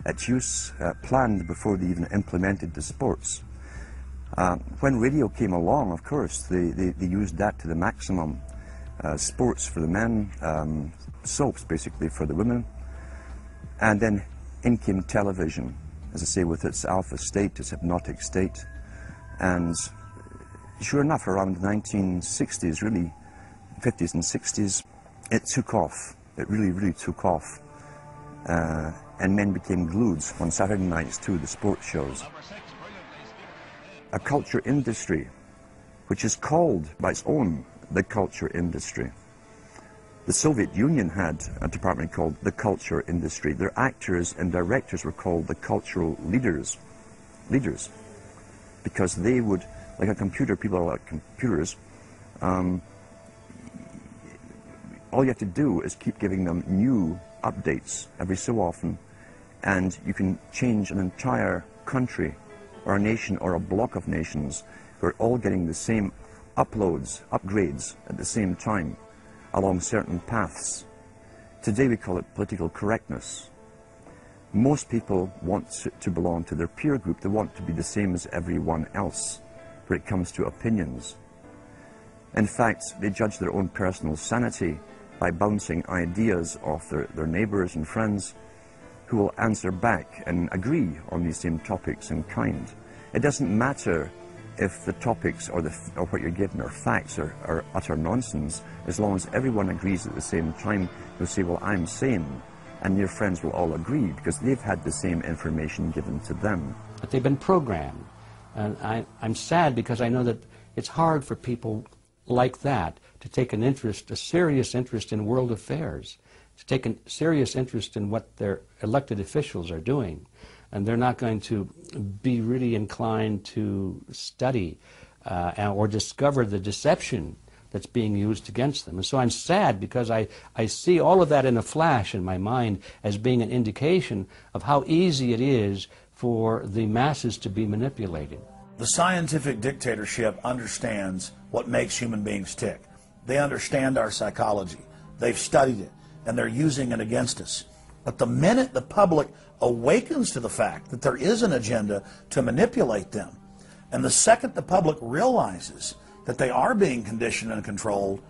at use, planned before they even implemented the sports. When radio came along, of course, they used that to the maximum. Sports for the men, soaps basically for the women, and then in came television, as I say, with its alpha state, its hypnotic state. And sure enough, around the 1960s, really, 50s and 60s, it took off. It really, really took off. And men became glued on Saturday nights to the sports shows. A culture industry, which is called by its own the culture industry. The Soviet Union had a department called the culture industry. Their actors and directors were called the cultural leaders, because they would, like a computer, people are like computers, all you have to do is keep giving them new updates every so often, and you can change an entire country or a nation or a block of nations who are all getting the same upgrades at the same time along certain paths. Today we call it political correctness. Most people want to belong to their peer group. They want to be the same as everyone else when it comes to opinions. In fact, they judge their own personal sanity by bouncing ideas off their neighbors and friends who will answer back and agree on these same topics in kind. It doesn't matter if the topics or what you're given are facts or utter nonsense, as long as everyone agrees at the same time. You'll say, well, I'm sane, and your friends will all agree because they've had the same information given to them. But they've been programmed, and I'm sad because I know that it's hard for people like that to take an interest, a serious interest in world affairs, to take a serious interest in what their elected officials are doing. And they're not going to be really inclined to study or discover the deception that's being used against them. And so I'm sad because I see all of that in a flash in my mind as being an indication of how easy it is for the masses to be manipulated. The scientific dictatorship understands what makes human beings tick. They understand our psychology. They've studied it, and they're using it against us. But the minute the public awakens to the fact that there is an agenda to manipulate them, and the second the public realizes that they are being conditioned and controlled,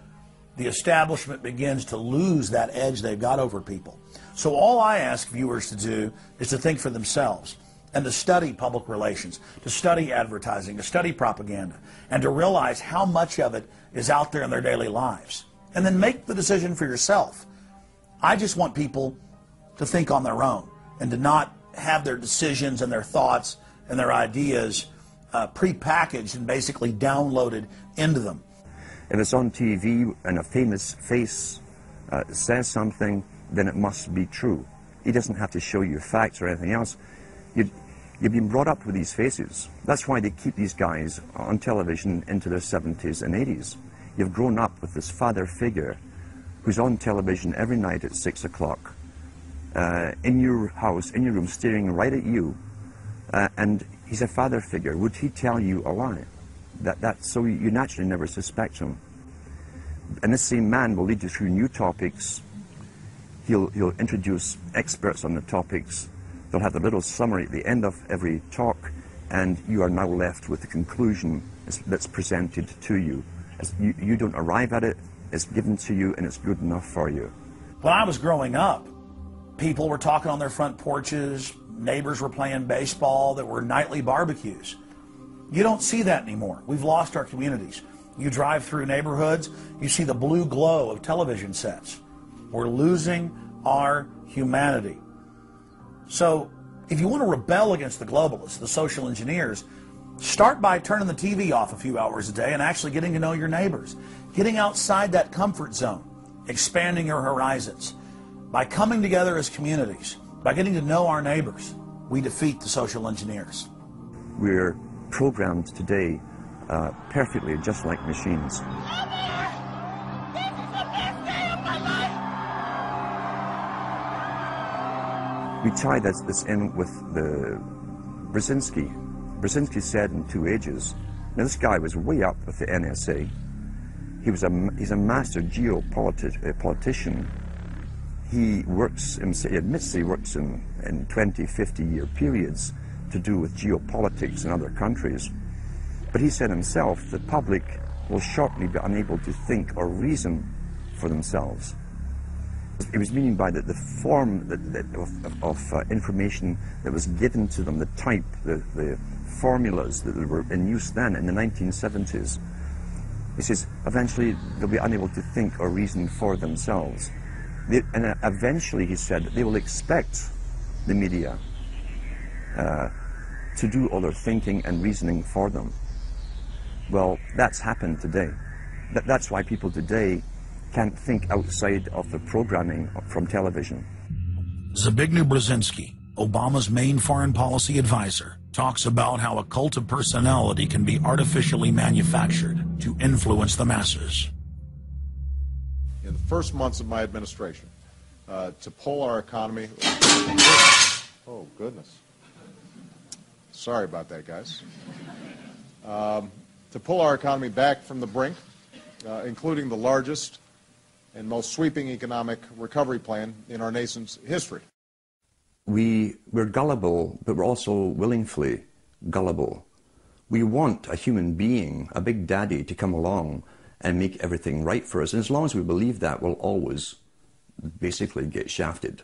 the establishment begins to lose that edge they've got over people. So all I ask viewers to do is to think for themselves and to study public relations, to study advertising, to study propaganda, and to realize how much of it is out there in their daily lives. And then make the decision for yourself. I just want people to think on their own and to not have their decisions and their thoughts and their ideas pre-packaged and basically downloaded into them. If it's on TV and a famous face says something, then it must be true. He doesn't have to show you facts or anything else. You've been brought up with these faces. That's why they keep these guys on television into their 70s and 80s. You've grown up with this father figure who's on television every night at 6 o'clock. In your house, in your room, staring right at you, and he's a father figure. Would he tell you a lie? So you naturally never suspect him. And this same man will lead you through new topics. He'll introduce experts on the topics. They'll have a little summary at the end of every talk, and you are now left with the conclusion that's presented to you. You don't arrive at it, it's given to you, and it's good enough for you. When I was growing up, people were talking on their front porches, neighbors were playing baseball, there were nightly barbecues. You don't see that anymore. We've lost our communities. You drive through neighborhoods, you see the blue glow of television sets. We're losing our humanity. So if you want to rebel against the globalists, the social engineers, Start by turning the TV off a few hours a day and actually getting to know your neighbors. Getting outside that comfort zone, expanding your horizons. By coming together as communities, by getting to know our neighbors, we defeat the social engineers. We're programmed today perfectly, just like machines. We tied this in with the Brzezinski. Brzezinski said in 2 Ages, now this guy was way up with the NSA. He's a master geopolitician. He admits he works in 20, 50-year periods to do with geopolitics in other countries. But he said himself, the public will shortly be unable to think or reason for themselves. It was meaning by the form of information that was given to them, the type, the formulas that were in use then in the 1970s. He says, eventually they'll be unable to think or reason for themselves. And eventually, he said, they will expect the media to do all their thinking and reasoning for them. Well, that's happened today. That's why people today can't think outside of the programming from television. Zbigniew Brzezinski, Obama's main foreign policy advisor, talks about how a cult of personality can be artificially manufactured to influence the masses. In the first months of my administration, to pull our economy... Oh, goodness. Sorry about that, guys. To pull our economy back from the brink, including the largest and most sweeping economic recovery plan in our nation's history. We're gullible, but we're also willingly gullible. We want a human being, a big daddy, to come along and make everything right for us. And as long as we believe that, we'll always basically get shafted.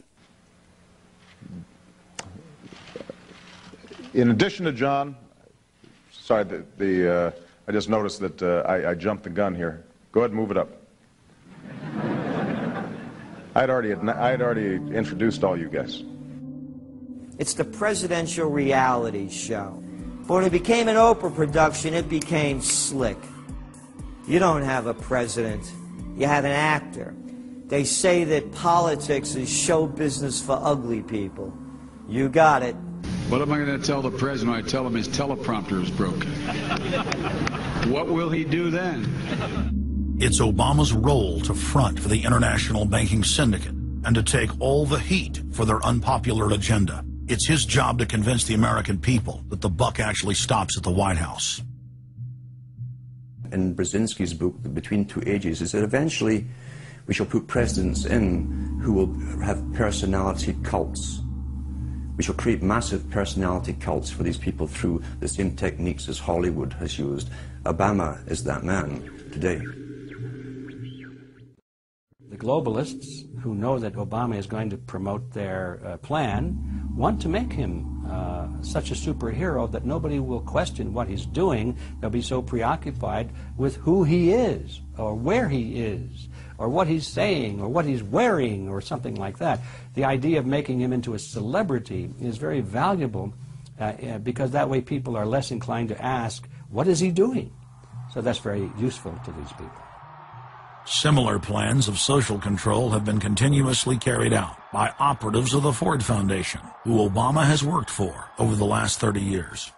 In addition to John, sorry, I just noticed that I jumped the gun here. Go ahead and move it up. I had already introduced all you guys. It's the presidential reality show. But when it became an Oprah production, it became slick. You don't have a president, you have an actor. They say that politics is show business for ugly people. You got it. What am I going to tell the president when I tell him his teleprompter is broken? What will he do then? It's Obama's role to front for the international banking syndicate and to take all the heat for their unpopular agenda. It's his job to convince the American people that the buck actually stops at the White House. In Brzezinski's book, Between Two Ages, is that eventually we shall put presidents in who will have personality cults. We shall create massive personality cults for these people through the same techniques as Hollywood has used. Obama is that man today. The globalists, who know that Obama is going to promote their plan, want to make him such a superhero that nobody will question what he's doing. They'll be so preoccupied with who he is, or where he is, or what he's saying, or what he's wearing, or something like that. The idea of making him into a celebrity is very valuable because that way people are less inclined to ask, what is he doing? So that's very useful to these people. Similar plans of social control have been continuously carried out by operatives of the Ford Foundation, who Obama has worked for over the last 30 years.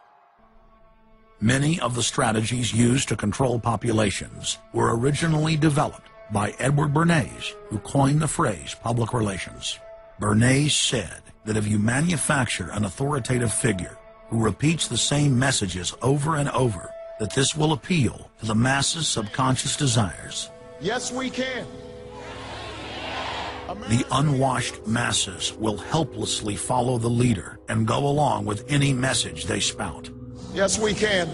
Many of the strategies used to control populations were originally developed by Edward Bernays, who coined the phrase public relations. Bernays said that if you manufacture an authoritative figure who repeats the same messages over and over, that this will appeal to the masses' subconscious desires. Yes, we can. The unwashed masses will helplessly follow the leader and go along with any message they spout. Yes, we can.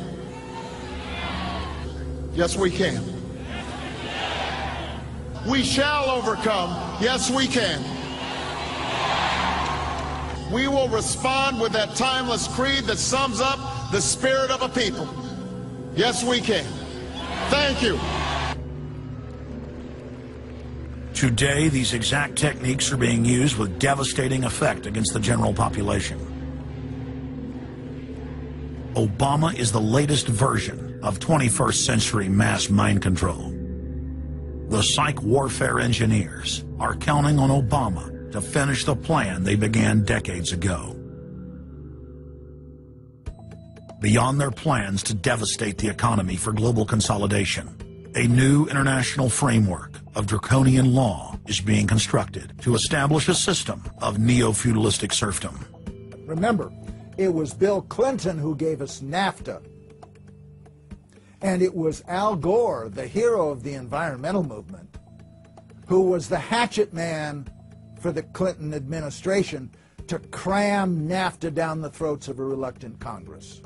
Yes, we can. We shall overcome. Yes, we can. We will respond with that timeless creed that sums up the spirit of a people. Yes, we can. Thank you. Today, these exact techniques are being used with devastating effect against the general population. Obama is the latest version of 21st century mass mind control. The psych warfare engineers are counting on Obama to finish the plan they began decades ago. Beyond their plans to devastate the economy for global consolidation, a new international framework of draconian law is being constructed to establish a system of neo-feudalistic serfdom. Remember, it was Bill Clinton who gave us NAFTA. And it was Al Gore, the hero of the environmental movement, who was the hatchet man for the Clinton administration to cram NAFTA down the throats of a reluctant Congress.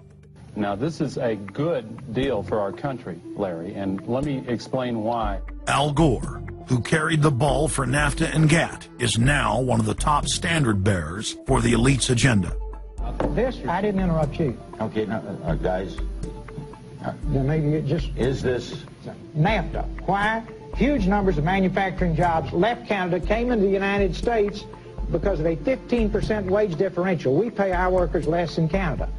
Now, this is a good deal for our country, Larry, and let me explain why. Al Gore, who carried the ball for NAFTA and GATT, is now one of the top standard bearers for the elite's agenda. I didn't interrupt you. Okay, now, guys. Then maybe it just... Is this... NAFTA. Why? Huge numbers of manufacturing jobs left Canada, came into the United States because of a 15% wage differential. We pay our workers less in Canada.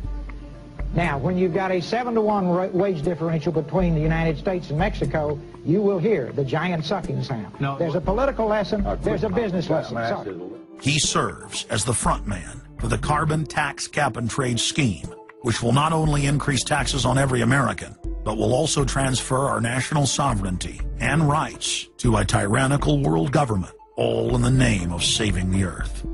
Now, when you've got a 7-to-1 wage differential between the United States and Mexico, you will hear the giant sucking sound. No, there's a political lesson, there's a business lesson. Sorry. He serves as the front man for the carbon tax cap and trade scheme, which will not only increase taxes on every American, but will also transfer our national sovereignty and rights to a tyrannical world government, all in the name of saving the earth.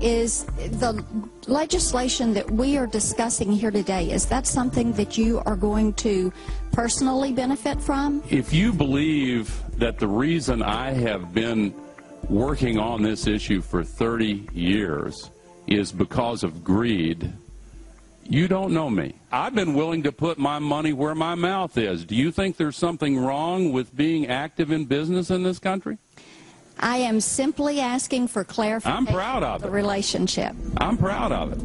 Is the legislation that we are discussing here today, is that something that you are going to personally benefit from? If you believe that the reason I have been working on this issue for 30 years is because of greed, you don't know me. I've been willing to put my money where my mouth is. Do you think there's something wrong with being active in business in this country? I am simply asking for clarification. I'm proud of it. The relationship. I'm proud of it.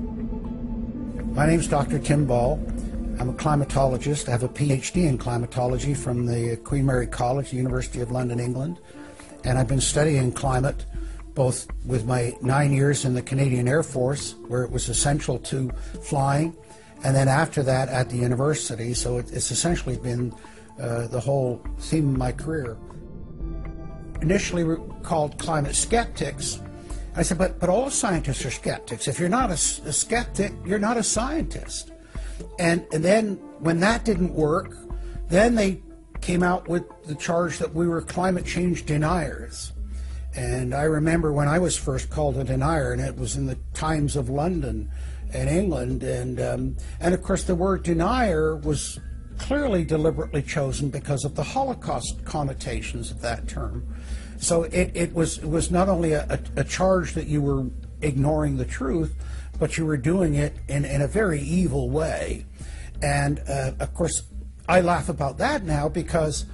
My name's Dr. Tim Ball. I'm a climatologist. I have a PhD in climatology from the Queen Mary College, University of London, England. And I've been studying climate both with my 9 years in the Canadian Air Force, where it was essential to flying, and then after that at the university. So it's essentially been the whole theme of my career. Initially we were called climate skeptics. I said, but all scientists are skeptics. If you're not a skeptic, you're not a scientist. And then when that didn't work, then they came out with the charge that we were climate change deniers. And I remember when I was first called a denier, and it was in the Times of London and England, and of course the word denier was clearly deliberately chosen because of the Holocaust connotations of that term. So it was not only a charge that you were ignoring the truth, but you were doing it in a very evil way. And of course, I laugh about that now because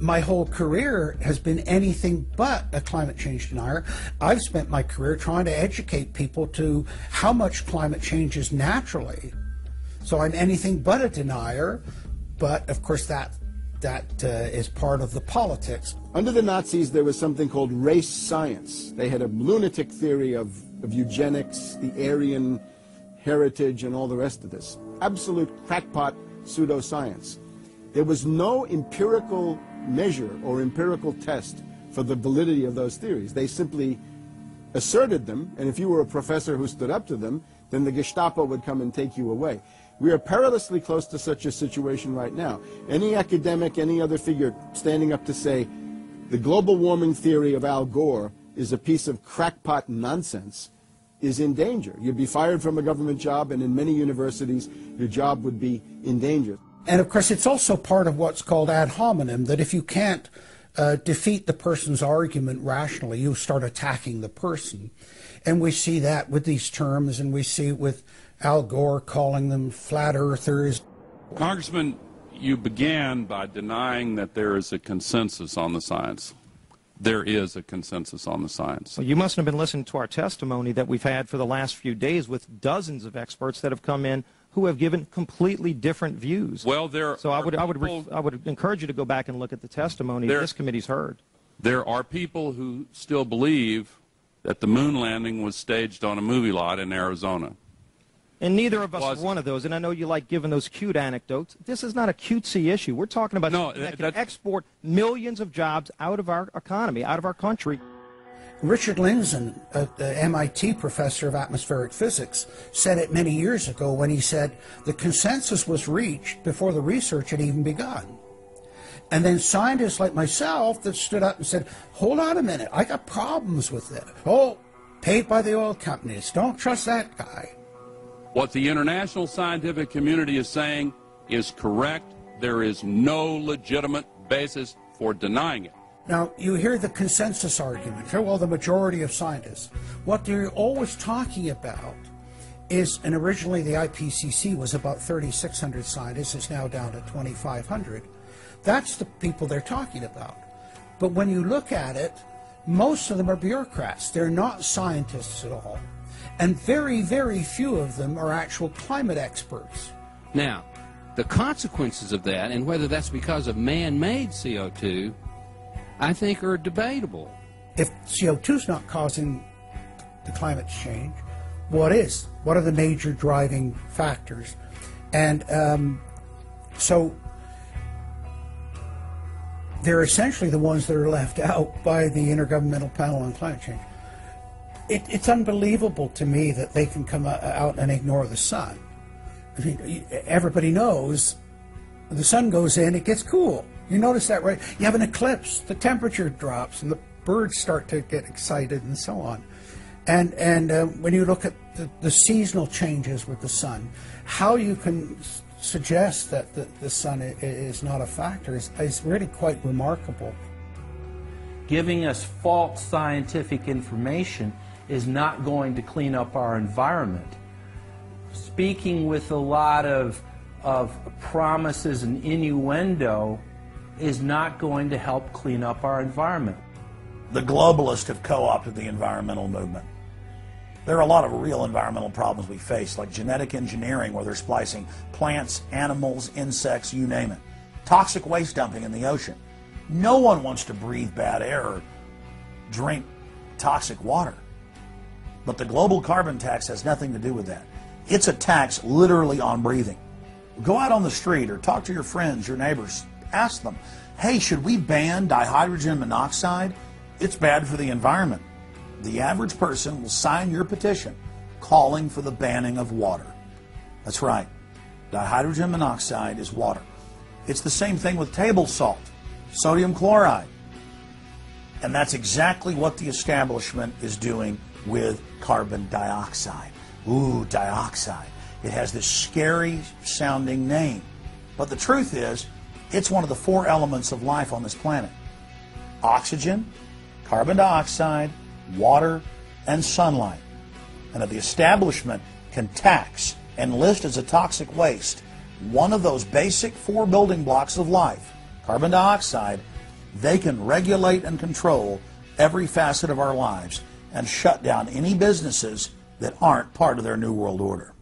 my whole career has been anything but a climate change denier. I've spent my career trying to educate people to how much climate changes naturally. So I'm anything but a denier, but of course that is part of the politics. Under the Nazis, there was something called race science. They had a lunatic theory of eugenics, the Aryan heritage, and all the rest of this. Absolute crackpot pseudoscience. There was no empirical measure or empirical test for the validity of those theories. They simply asserted them, and if you were a professor who stood up to them, then the Gestapo would come and take you away. We are perilously close to such a situation right now. Any academic, any other figure standing up to say the global warming theory of Al Gore is a piece of crackpot nonsense is in danger. You'd be fired from a government job, and in many universities, your job would be in danger. And of course, it's also part of what's called ad hominem, that if you can't defeat the person's argument rationally, you start attacking the person. And we see that with these terms, and we see it with Al Gore calling them flat earthers. Congressman, you began by denying that there is a consensus on the science. There is a consensus on the science. Well, you mustn't have been listening to our testimony that we've had for the last few days with dozens of experts that have come in who have given completely different views. Well, I would encourage you to go back and look at the testimony this committee's heard. There are people who still believe that the moon landing was staged on a movie lot in Arizona. And neither of us are one of those. And I know you like giving those cute anecdotes. This is not a cutesy issue. We're talking about something that can export millions of jobs out of our economy, out of our country. Richard Lindzen, the MIT professor of atmospheric physics, said it many years ago when he said the consensus was reached before the research had even begun. And then scientists like myself that stood up and said, hold on a minute, I got problems with it. Oh, paid by the oil companies, don't trust that guy. What the international scientific community is saying is correct. There is no legitimate basis for denying it. Now, you hear the consensus argument, well, the majority of scientists. What they're always talking about is, and originally the IPCC was about 3,600 scientists, it's now down to 2,500. That's the people they're talking about. But when you look at it, most of them are bureaucrats. They're not scientists at all. And very, very few of them are actual climate experts. Now, the consequences of that, and whether that's because of man-made CO2, I think are debatable. If CO2 is not causing the climate change, what is? What are the major driving factors? And so they're essentially the ones that are left out by the Intergovernmental Panel on Climate Change. It's unbelievable to me that they can come out and ignore the sun. I mean, everybody knows the sun goes in, it gets cool. You notice that, right? You have an eclipse, the temperature drops, and the birds start to get excited and so on. And when you look at the seasonal changes with the sun, how you can suggest that the sun is not a factor is really quite remarkable. Giving us false scientific information is not going to clean up our environment. Speaking with a lot of promises and innuendo is not going to help clean up our environment. The globalists have co-opted the environmental movement. There are a lot of real environmental problems we face, like genetic engineering, where they're splicing plants, animals, insects, you name it. Toxic waste dumping in the ocean. No one wants to breathe bad air or drink toxic water. But the global carbon tax has nothing to do with that. It's a tax literally on breathing. Go out on the street or talk to your friends, your neighbors. Ask them, hey, should we ban dihydrogen monoxide? It's bad for the environment. The average person will sign your petition calling for the banning of water. That's right. Dihydrogen monoxide is water. It's the same thing with table salt, sodium chloride. And that's exactly what the establishment is doing with carbon dioxide. Ooh, dioxide. It has this scary sounding name. But the truth is, it's one of the 4 elements of life on this planet. Oxygen, carbon dioxide, water, and sunlight. And if the establishment can tax and list as a toxic waste one of those basic 4 building blocks of life, carbon dioxide, they can regulate and control every facet of our lives and shut down any businesses that aren't part of their New World Order.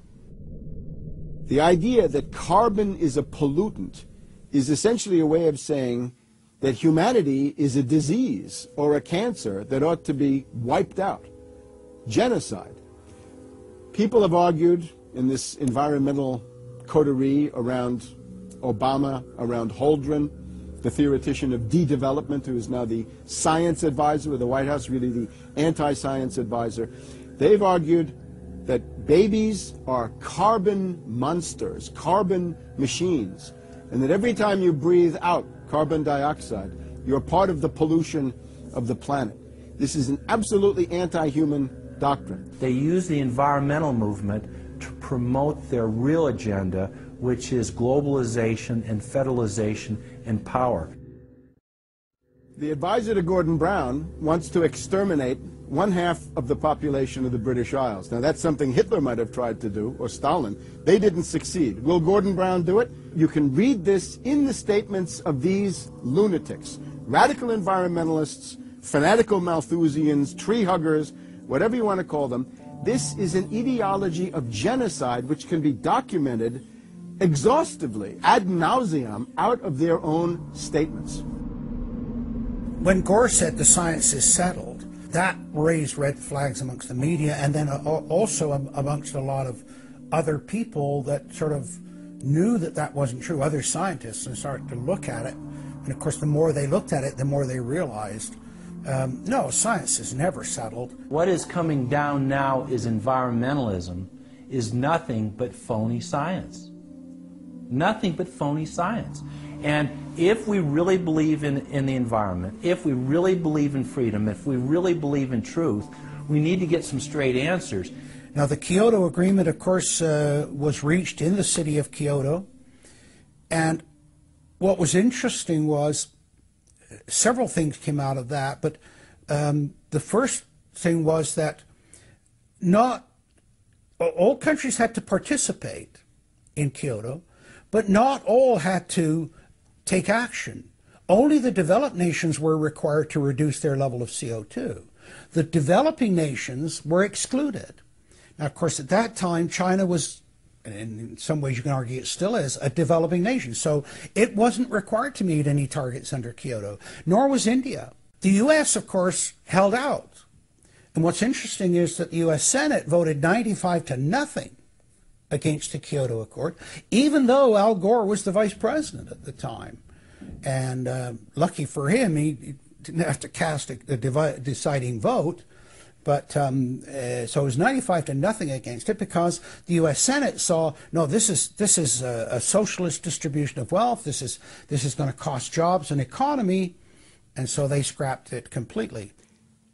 The idea that carbon is a pollutant is essentially a way of saying that humanity is a disease or a cancer that ought to be wiped out. Genocide. People have argued in this environmental coterie around Obama, around Holdren, the theoretician of de-development, who is now the science advisor of the White House, really the anti-science advisor. They've argued that babies are carbon monsters, carbon machines, and that every time you breathe out carbon dioxide, you're part of the pollution of the planet. This is an absolutely anti-human doctrine. They use the environmental movement to promote their real agenda, which is globalization and federalization and power. The advisor to Gordon Brown wants to exterminate 1/2 of the population of the British Isles. Now, that's something Hitler might have tried to do, or Stalin. They didn't succeed. Will Gordon Brown do it? You can read this in the statements of these lunatics, radical environmentalists, fanatical Malthusians, tree huggers, whatever you want to call them. This is an ideology of genocide which can be documented exhaustively, ad nauseum, out of their own statements. When Gore said the science is settled, that raised red flags amongst the media and then also amongst a lot of other people that sort of knew that that wasn't true, other scientists, and started to look at it. And of course, the more they looked at it, the more they realized, no, science has never settled. What is coming down now is environmentalism is nothing but phony science. Nothing but phony science. And if we really believe in the environment, if we really believe in freedom, if we really believe in truth, we need to get some straight answers. Now, the Kyoto Agreement, of course, was reached in the city of Kyoto. And what was interesting was several things came out of that. But the first thing was that not all countries had to participate in Kyoto, but not all had to take action. Only the developed nations were required to reduce their level of CO2. The developing nations were excluded. Now, of course, at that time, China was, and in some ways you can argue it still is, a developing nation. So it wasn't required to meet any targets under Kyoto, nor was India. The U.S., of course, held out. And what's interesting is that the U.S. Senate voted 95-0 against the Kyoto Accord, even though Al Gore was the vice president at the time. And lucky for him, he didn't have to cast a deciding vote. But so it was 95-0 against it, because the U.S. Senate saw, no, this is a socialist distribution of wealth. This is going to cost jobs and economy, and so they scrapped it completely.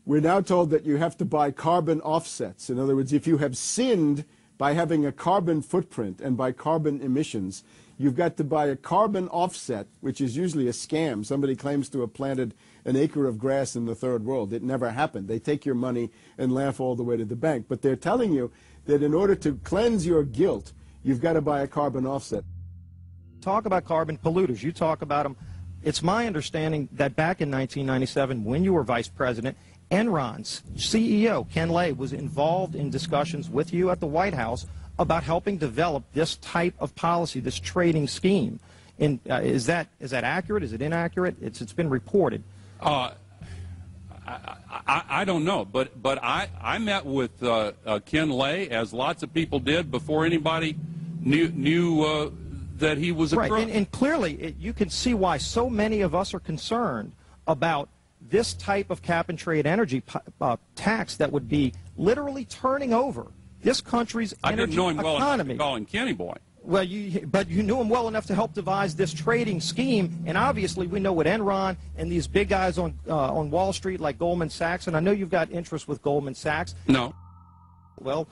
We're now told that you have to buy carbon offsets. In other words, if you have sinned by having a carbon footprint and by carbon emissions, you've got to buy a carbon offset, which is usually a scam. Somebody claims to have planted an acre of grass in the third world. It never happened. They take your money and laugh all the way to the bank. But they're telling you that in order to cleanse your guilt, you've got to buy a carbon offset. Talk about carbon polluters. You talk about them. It's my understanding that back in 1997, when you were vice president, Enron's CEO, Ken Lay, was involved in discussions with you at the White House about helping develop this type of policy, this trading scheme. And is that accurate? Is it inaccurate? It's been reported. I don't know, but I met with Ken Lay, as lots of people did, before anybody knew that he was a crook. Right, and clearly you can see why so many of us are concerned about this type of cap-and-trade energy tax that would be literally turning over this country's energy economy. I didn't know him well enough to call him Kenny Boy. Well, but you knew him well enough to help devise this trading scheme, and obviously we know what Enron and these big guys on Wall Street like Goldman Sachs, and I know you've got interest with Goldman Sachs. No. Well,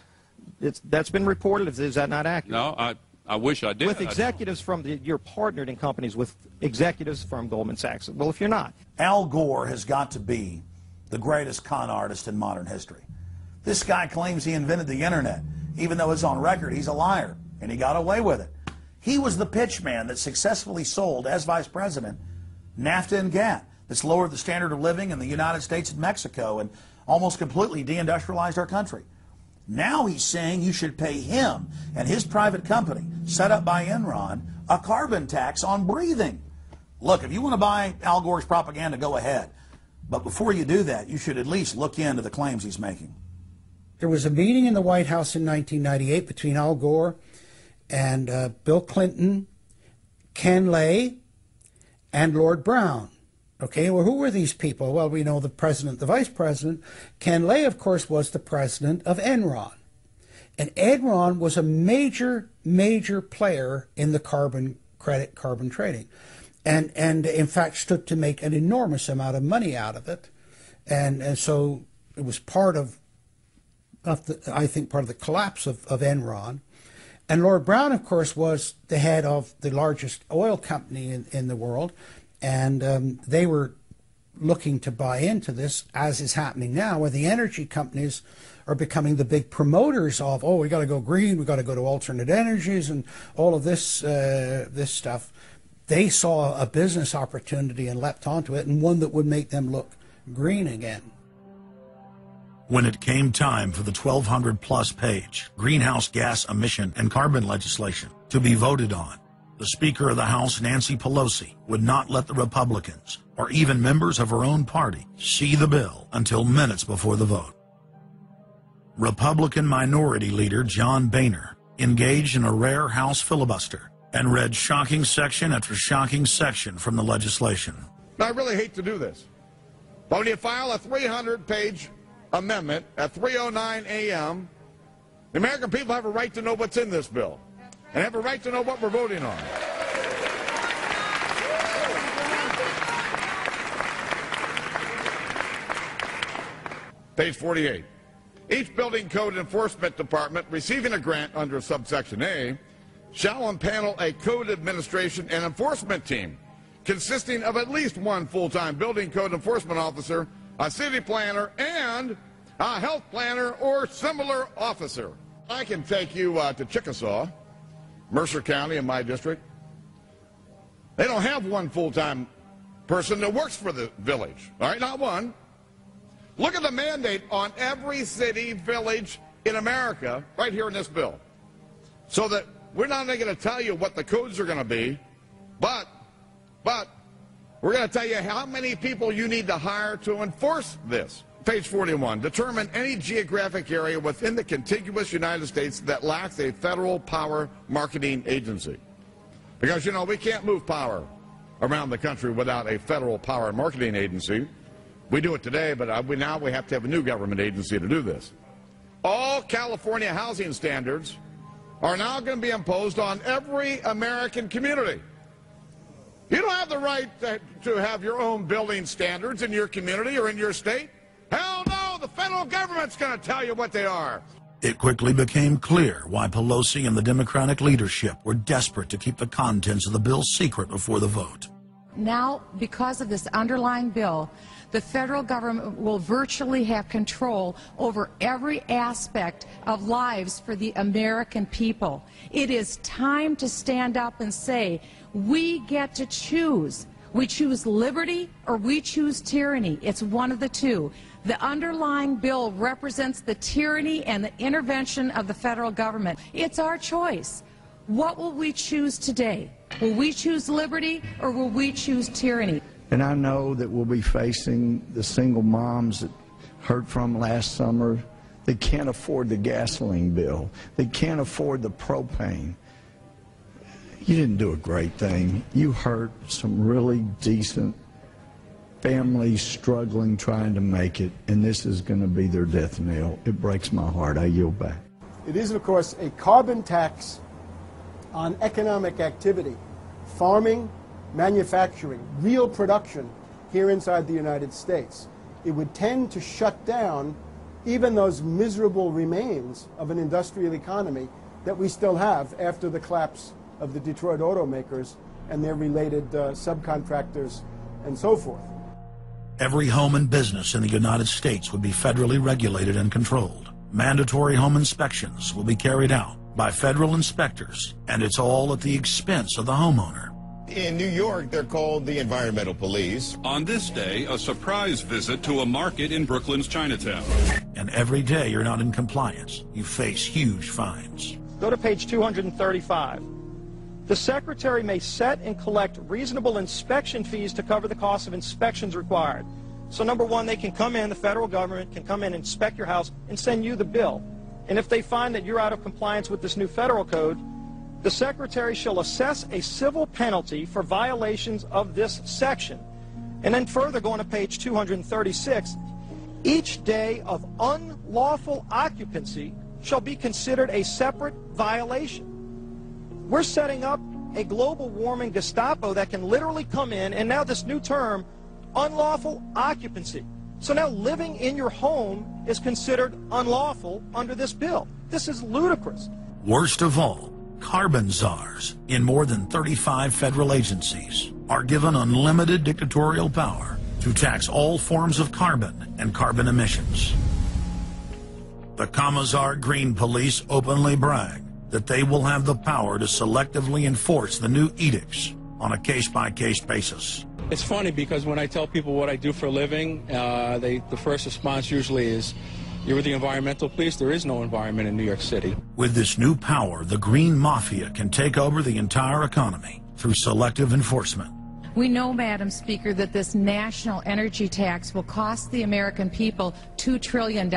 that's been reported. Is that not accurate? No, I wish I did. With executives you're partnered in companies with executives from Goldman Sachs. Well, if you're not. Al Gore has got to be the greatest con artist in modern history. This guy claims he invented the internet, even though it's on record he's a liar, and he got away with it. He was the pitch man that successfully sold, as vice president, NAFTA and GATT, that's lowered the standard of living in the United States and Mexico and almost completely deindustrialized our country. Now he's saying you should pay him and his private company, set up by Enron, a carbon tax on breathing. Look, if you want to buy Al Gore's propaganda, go ahead. But before you do that, you should at least look into the claims he's making. There was a meeting in the White House in 1998 between Al Gore and Bill Clinton, Ken Lay, and Lord Browne. Okay, well, who were these people? Well, we know the president, the vice president. Ken Lay, of course, was the president of Enron. And Enron was a major, major player in the carbon credit, carbon trading. And in fact, stood to make an enormous amount of money out of it. And so it was part of I think, part of the collapse of Enron. And Lord Browne, of course, was the head of the largest oil company in the world. And they were looking to buy into this, as is happening now, where the energy companies are becoming the big promoters of, oh, we got to go green, we got to go to alternate energies, and all of this this stuff. They saw a business opportunity and leapt onto it, and one that would make them look green again. When it came time for the 1,200-plus page greenhouse gas emission and carbon legislation to be voted on, the Speaker of the House, Nancy Pelosi, would not let the Republicans, or even members of her own party, see the bill until minutes before the vote. Republican Minority Leader John Boehner engaged in a rare House filibuster and read shocking section after shocking section from the legislation. I really hate to do this, but when you file a 300-page amendment at 3:09 a.m., the American people have a right to know what's in this bill and have a right to know what we're voting on. Page 48. Each building code enforcement department receiving a grant under subsection A shall impanel a code administration and enforcement team consisting of at least one full-time building code enforcement officer, a city planner, and a health planner or similar officer. I can take you to Chickasaw, Mercer County in my district. They don't have one full-time person that works for the village, all right, not one. Look at the mandate on every city, village in America right here in this bill. So that we're not only going to tell you what the codes are going to be, but we're going to tell you how many people you need to hire to enforce this. Page 41, determine any geographic area within the contiguous United States that lacks a federal power marketing agency. Because, you know, we can't move power around the country without a federal power marketing agency. We do it today, but now we have to have a new government agency to do this. All California housing standards are now going to be imposed on every American community. You don't have the right to have your own building standards in your community or in your state. Hell no, the federal government's going to tell you what they are. It quickly became clear why Pelosi and the Democratic leadership were desperate to keep the contents of the bill secret before the vote. Now, because of this underlying bill, the federal government will virtually have control over every aspect of lives for the American people. It is time to stand up and say, we get to choose. We choose liberty or we choose tyranny. It's one of the two. The underlying bill represents the tyranny and the intervention of the federal government. It's our choice. What will we choose today? Will we choose liberty or will we choose tyranny? And I know that we'll be facing the single moms that heard from last summer. They can't afford the gasoline bill. They can't afford the propane. You didn't do a great thing. You hurt some really decent families struggling, trying to make it, and this is going to be their death knell. It breaks my heart. I yield back. It is, of course, a carbon tax on economic activity, farming, manufacturing, real production here inside the United States. It would tend to shut down even those miserable remains of an industrial economy that we still have after the collapse of the Detroit automakers and their related subcontractors and so forth. Every home and business in the United States would be federally regulated and controlled. Mandatory home inspections will be carried out by federal inspectors, and it's all at the expense of the homeowner. In New York, they're called the Environmental Police. On this day, a surprise visit to a market in Brooklyn's Chinatown. And every day you're not in compliance, you face huge fines. Go to page 235. The Secretary may set and collect reasonable inspection fees to cover the cost of inspections required. So number one, they can come in, the federal government can come in, inspect your house, and send you the bill. And if they find that you're out of compliance with this new federal code, the Secretary shall assess a civil penalty for violations of this section. And then further, going to page 236, each day of unlawful occupancy shall be considered a separate violation. We're setting up a global warming Gestapo that can literally come in, and now this new term, unlawful occupancy. So now living in your home is considered unlawful under this bill. This is ludicrous. Worst of all, carbon czars in more than 35 federal agencies are given unlimited dictatorial power to tax all forms of carbon and carbon emissions. The Commissar Green Police openly brag that they will have the power to selectively enforce the new edicts on a case-by-case basis. It's funny because when I tell people what I do for a living, the first response usually is, you're with the environmental police? There is no environment in New York City. With this new power, the Green Mafia can take over the entire economy through selective enforcement. We know, Madam Speaker, that this national energy tax will cost the American people $2 trillion.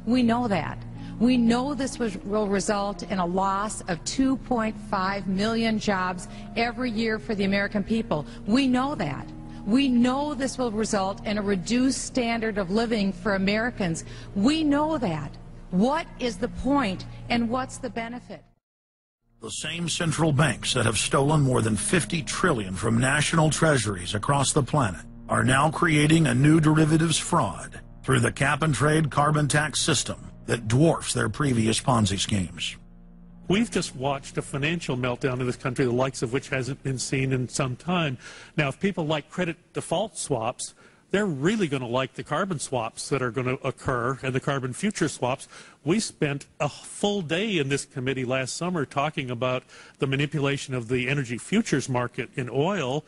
We know that. We know this will result in a loss of 2.5 million jobs every year for the American people. We know that. We know this will result in a reduced standard of living for Americans. We know that. What is the point and what's the benefit? The same central banks that have stolen more than $50 trillion from national treasuries across the planet are now creating a new derivatives fraud through the cap-and-trade carbon tax system that dwarfs their previous Ponzi schemes. We've just watched a financial meltdown in this country, the likes of which hasn't been seen in some time. Now, if people like credit default swaps, they're really going to like the carbon swaps that are going to occur and the carbon future swaps. We spent a full day in this committee last summer talking about the manipulation of the energy futures market in oil.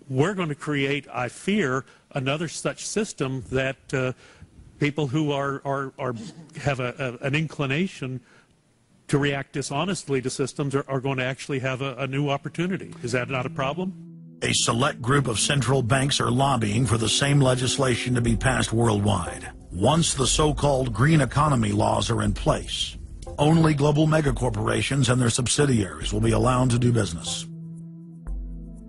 We're going to create, I fear, another such system that people who have an inclination to react dishonestly to systems are going to actually have a new opportunity. Is that not a problem? A select group of central banks are lobbying for the same legislation to be passed worldwide. Once the so-called green economy laws are in place, only global megacorporations and their subsidiaries will be allowed to do business.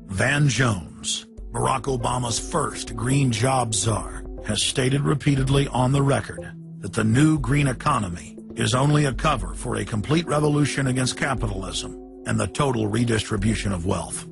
Van Jones, Barack Obama's first green job czar, has stated repeatedly on the record that the new green economy is only a cover for a complete revolution against capitalism and the total redistribution of wealth.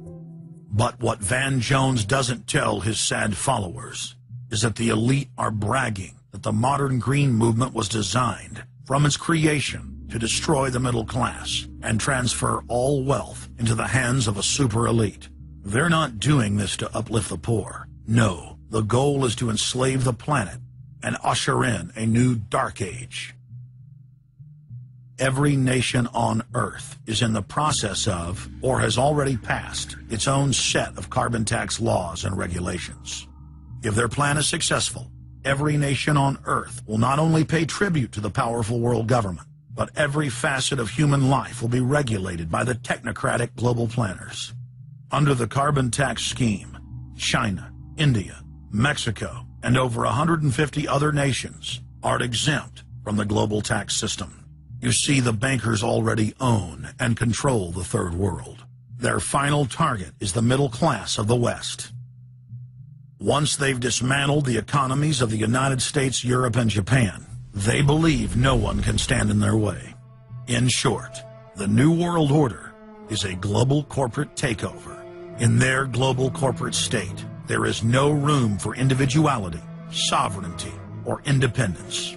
But what Van Jones doesn't tell his sad followers is that the elite are bragging that the modern green movement was designed from its creation to destroy the middle class and transfer all wealth into the hands of a super elite. They're not doing this to uplift the poor. No, the goal is to enslave the planet and usher in a new dark age. Every nation on Earth is in the process of, or has already passed, its own set of carbon tax laws and regulations. If their plan is successful, every nation on Earth will not only pay tribute to the powerful world government, but every facet of human life will be regulated by the technocratic global planners. Under the carbon tax scheme, China, India, Mexico, and over 150 other nations are exempt from the global tax system. You see, the bankers already own and control the third world. Their final target is the middle class of the West. Once they've dismantled the economies of the United States, Europe, and Japan, they believe no one can stand in their way. In short, the New World Order is a global corporate takeover. In their global corporate state, there is no room for individuality, sovereignty, or independence.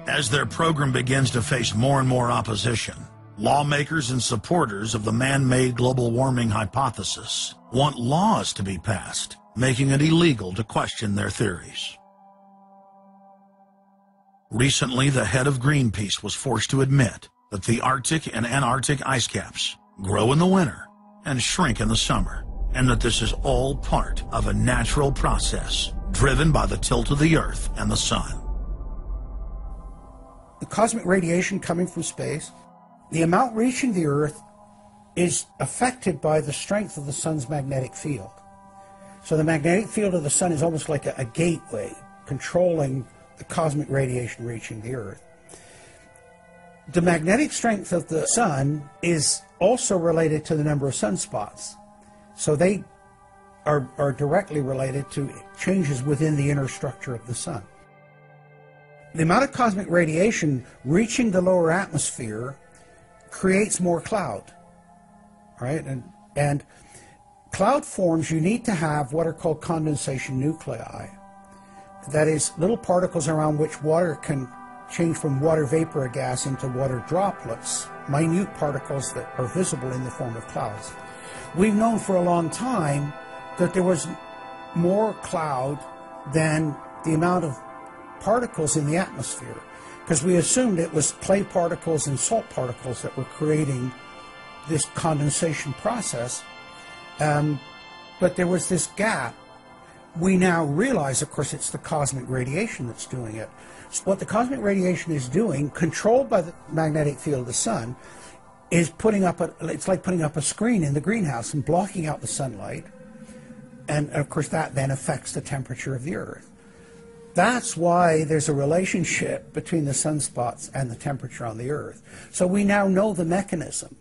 As their program begins to face more and more opposition, lawmakers and supporters of the man-made global warming hypothesis want laws to be passed, making it illegal to question their theories. Recently, the head of Greenpeace was forced to admit that the Arctic and Antarctic ice caps grow in the winter and shrink in the summer, and that this is all part of a natural process driven by the tilt of the Earth and the Sun. The cosmic radiation coming from space, the amount reaching the Earth is affected by the strength of the Sun's magnetic field. So the magnetic field of the Sun is almost like a gateway controlling the cosmic radiation reaching the Earth. The magnetic strength of the Sun is also related to the number of sunspots. So they are directly related to changes within the inner structure of the Sun. The amount of cosmic radiation reaching the lower atmosphere creates more cloud, right? And cloud forms, you need to have what are called condensation nuclei. That is, little particles around which water can change from water vapor or gas into water droplets, minute particles that are visible in the form of clouds. We've known for a long time that there was more cloud than the amount of particles in the atmosphere, because we assumed it was clay particles and salt particles that were creating this condensation process, but there was this gap. We now realize, of course, it's the cosmic radiation that's doing it. So what the cosmic radiation is doing, controlled by the magnetic field of the Sun, is it's like putting up a screen in the greenhouse and blocking out the sunlight, and of course that then affects the temperature of the Earth. That's why there's a relationship between the sunspots and the temperature on the Earth. So we now know the mechanism,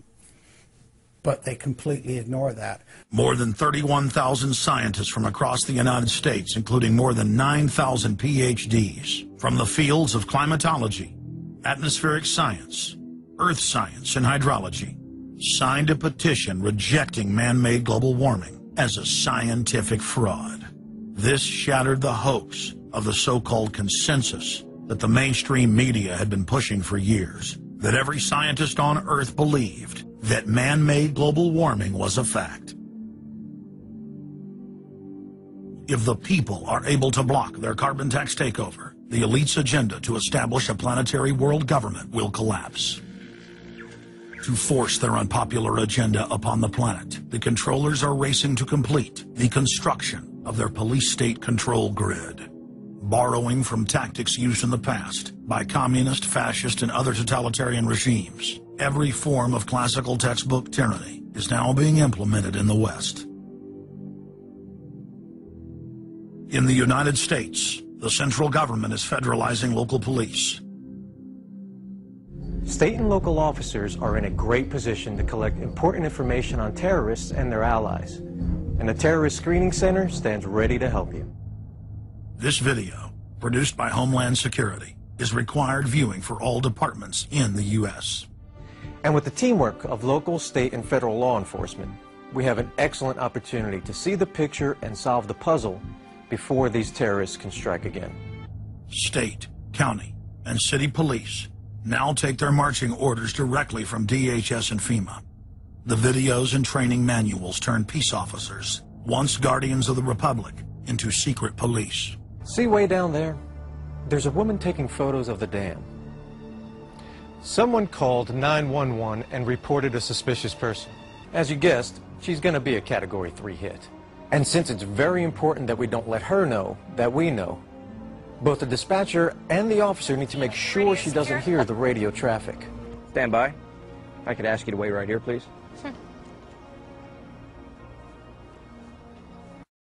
but they completely ignore that. More than 31,000 scientists from across the United States, including more than 9,000 PhDs from the fields of climatology, atmospheric science, earth science, and hydrology, signed a petition rejecting man-made global warming as a scientific fraud. This shattered the hoax of the so-called consensus that the mainstream media had been pushing for years, that every scientist on Earth believed that man-made global warming was a fact. If the people are able to block their carbon tax takeover, the elite's agenda to establish a planetary world government will collapse. To force their unpopular agenda upon the planet, the controllers are racing to complete the construction of their police state control grid. Borrowing from tactics used in the past by communist, fascist, and other totalitarian regimes, every form of classical textbook tyranny is now being implemented in the West. In the United States, the central government is federalizing local police. State and local officers are in a great position to collect important information on terrorists and their allies. And the Terrorist Screening Center stands ready to help you. This video, produced by Homeland Security, is required viewing for all departments in the U.S. And with the teamwork of local, state, and federal law enforcement, we have an excellent opportunity to see the picture and solve the puzzle before these terrorists can strike again. State, county, and city police now take their marching orders directly from DHS and FEMA. The videos and training manuals turn peace officers, once guardians of the Republic, into secret police. See way down there? There's a woman taking photos of the dam. Someone called 911 and reported a suspicious person. As you guessed, she's going to be a Category 3 hit. And since it's very important that we don't let her know that we know, both the dispatcher and the officer need to make sure she doesn't hear the radio traffic. Stand by. I could ask you to wait right here, please. Sure.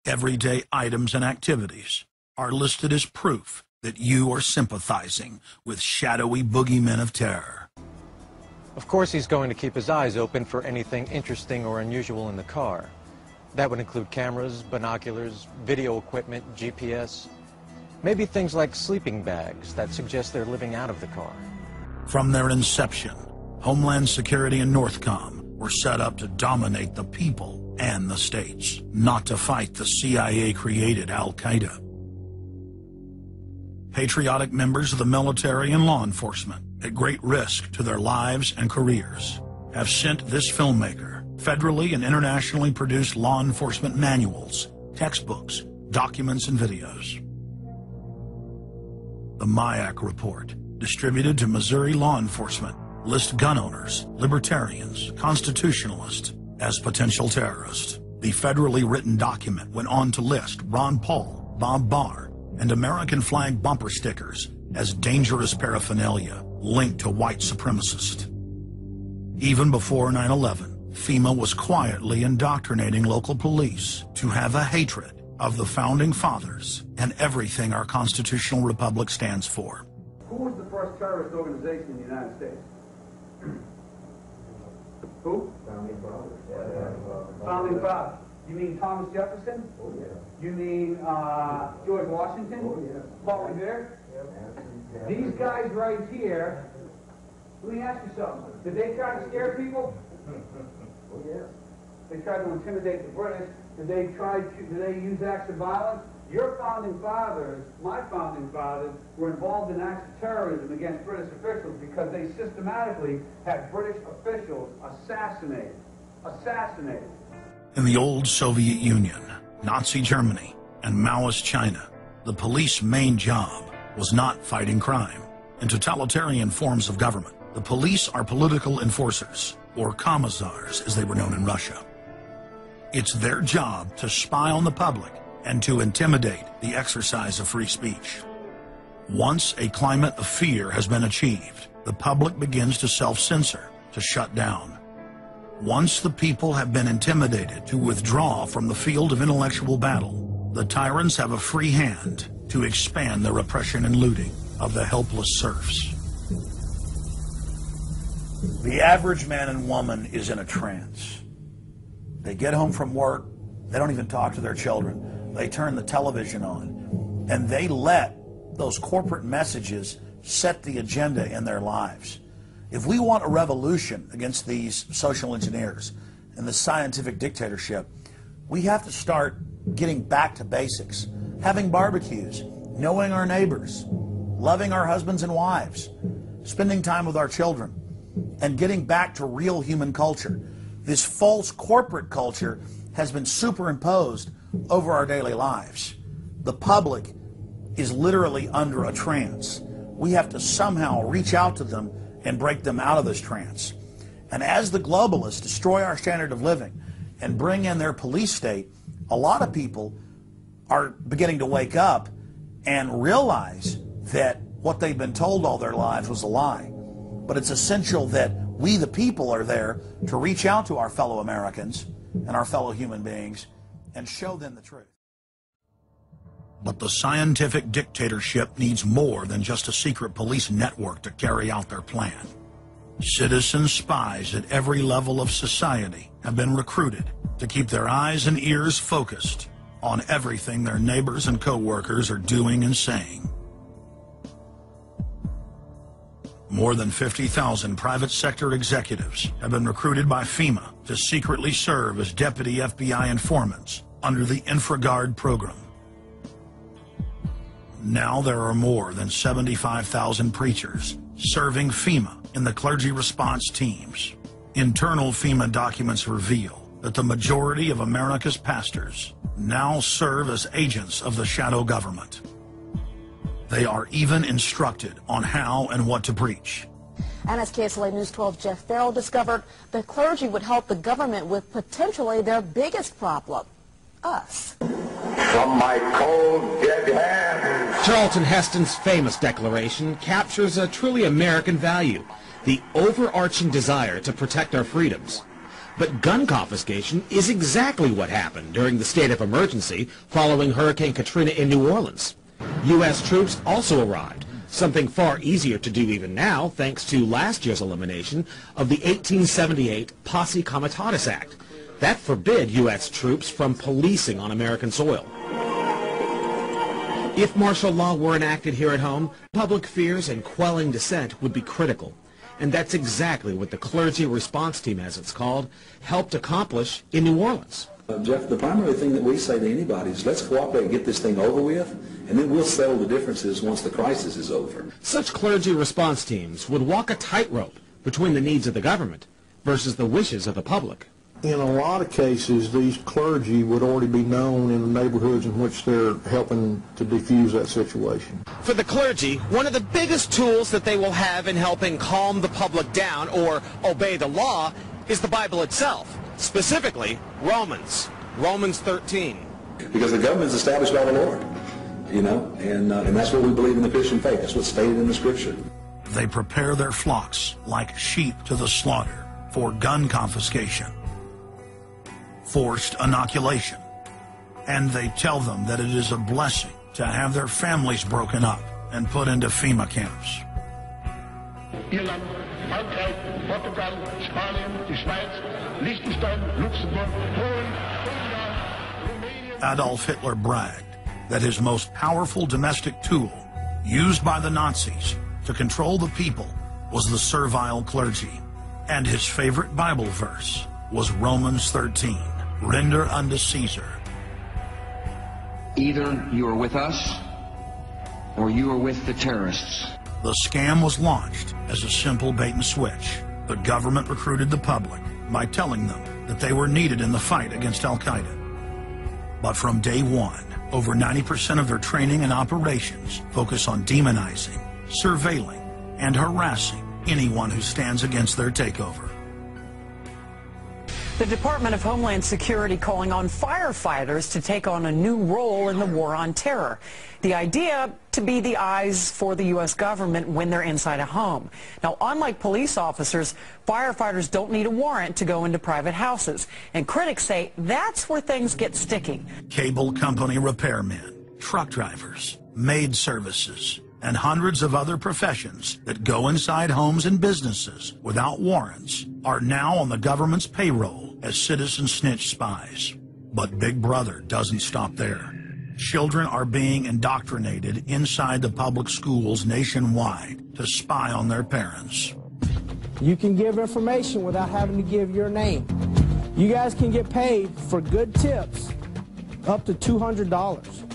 Everyday items and activities are listed as proof that you are sympathizing with shadowy boogeymen of terror. Of course he's going to keep his eyes open for anything interesting or unusual in the car. That would include cameras, binoculars, video equipment, GPS, maybe things like sleeping bags that suggest they're living out of the car. From their inception, Homeland Security and Northcom were set up to dominate the people and the states, not to fight the CIA-created Al-Qaeda. Patriotic members of the military and law enforcement, at great risk to their lives and careers, have sent this filmmaker federally and internationally produced law enforcement manuals, textbooks, documents, and videos. The MIAC report, distributed to Missouri law enforcement, lists gun owners, libertarians, constitutionalists as potential terrorists. The federally written document went on to list Ron Paul, Bob Barr, and American flag bumper stickers as dangerous paraphernalia linked to white supremacists. Even before 9/11, FEMA was quietly indoctrinating local police to have a hatred of the Founding Fathers and everything our constitutional republic stands for. Who was the first terrorist organization in the United States? Who? Founding Fathers. Founding Fathers. You mean Thomas Jefferson? Oh, yeah. You mean George Washington? Oh, yeah. Paul Revere? Yeah. These guys right here, let me ask you something. Did they try to scare people? Oh, yeah. They tried to intimidate the British. Did they use acts of violence? Your founding fathers, my founding fathers, were involved in acts of terrorism against British officials because they systematically had British officials assassinated. In the old Soviet Union, Nazi Germany, and Maoist China, the police's main job was not fighting crime. In totalitarian forms of government, the police are political enforcers, or commissars as they were known in Russia. It's their job to spy on the public and to intimidate the exercise of free speech. Once a climate of fear has been achieved, the public begins to self-censor, to shut down. Once the people have been intimidated to withdraw from the field of intellectual battle, the tyrants have a free hand to expand the repression and looting of the helpless serfs. The average man and woman is in a trance. They get home from work, they don't even talk to their children. They turn the television on, and they let those corporate messages set the agenda in their lives. If we want a revolution against these social engineers and the scientific dictatorship, we have to start getting back to basics. Having barbecues, knowing our neighbors, loving our husbands and wives, spending time with our children, and getting back to real human culture. This false corporate culture has been superimposed over our daily lives. The public is literally under a trance. We have to somehow reach out to them and break them out of this trance. And as the globalists destroy our standard of living and bring in their police state, a lot of people are beginning to wake up and realize that what they've been told all their lives was a lie. But it's essential that we, the people, are there to reach out to our fellow Americans and our fellow human beings and show them the truth. But the scientific dictatorship needs more than just a secret police network to carry out their plan. Citizen spies at every level of society have been recruited to keep their eyes and ears focused on everything their neighbors and co-workers are doing and saying. More than 50,000 private sector executives have been recruited by FEMA to secretly serve as deputy FBI informants under the InfraGard program. Now there are more than 75,000 preachers serving FEMA in the clergy response teams. Internal FEMA documents reveal that the majority of America's pastors now serve as agents of the shadow government. They are even instructed on how and what to preach. And as KSLA News 12 Jeff Farrell discovered, the clergy would help the government with potentially their biggest problem, us. From my cold, dead hands. Charlton Heston's famous declaration captures a truly American value, the overarching desire to protect our freedoms. But gun confiscation is exactly what happened during the state of emergency following Hurricane Katrina in New Orleans. U.S. troops also arrived, something far easier to do even now thanks to last year's elimination of the 1878 Posse Comitatus Act. That forbid U.S. troops from policing on American soil. If martial law were enacted here at home, public fears and quelling dissent would be critical. And that's exactly what the Clergy Response Team, as it's called, helped accomplish in New Orleans. Jeff, the primary thing that we say to anybody is let's cooperate and get this thing over with, and then we'll settle the differences once the crisis is over. Such clergy response teams would walk a tightrope between the needs of the government versus the wishes of the public. In a lot of cases, these clergy would already be known in the neighborhoods in which they're helping to defuse that situation. For the clergy, one of the biggest tools that they will have in helping calm the public down or obey the law is the Bible itself, specifically Romans 13. Because the government is established by the Lord, you know, and that's what we believe in the Christian faith. That's what's stated in the Scripture. They prepare their flocks like sheep to the slaughter for gun confiscation, forced inoculation, and they tell them that it is a blessing to have their families broken up and put into FEMA camps. Irland, Frankreich, Portugal, Spanien, die Schweiz, Liechtenstein, Luxembourg, Polen, Romania. Adolf Hitler bragged that his most powerful domestic tool, used by the Nazis to control the people, was the servile clergy. And his favorite Bible verse was Romans 13. Render unto Caesar. Either you are with us or you are with the terrorists. The scam was launched as a simple bait and switch. The government recruited the public by telling them that they were needed in the fight against Al-Qaeda. But from day one, over 90% of their training and operations focus on demonizing, surveilling, and harassing anyone who stands against their takeover. The Department of Homeland Security calling on firefighters to take on a new role in the war on terror. The idea to be the eyes for the U.S. government when they're inside a home. Now, unlike police officers, firefighters don't need a warrant to go into private houses. And critics say that's where things get sticky. Cable company repairmen, truck drivers, maid services, and hundreds of other professions that go inside homes and businesses without warrants are now on the government's payroll as citizen snitch spies. But Big Brother doesn't stop there. Children are being indoctrinated inside the public schools nationwide to spy on their parents. You can give information without having to give your name. You guys can get paid for good tips up to $200.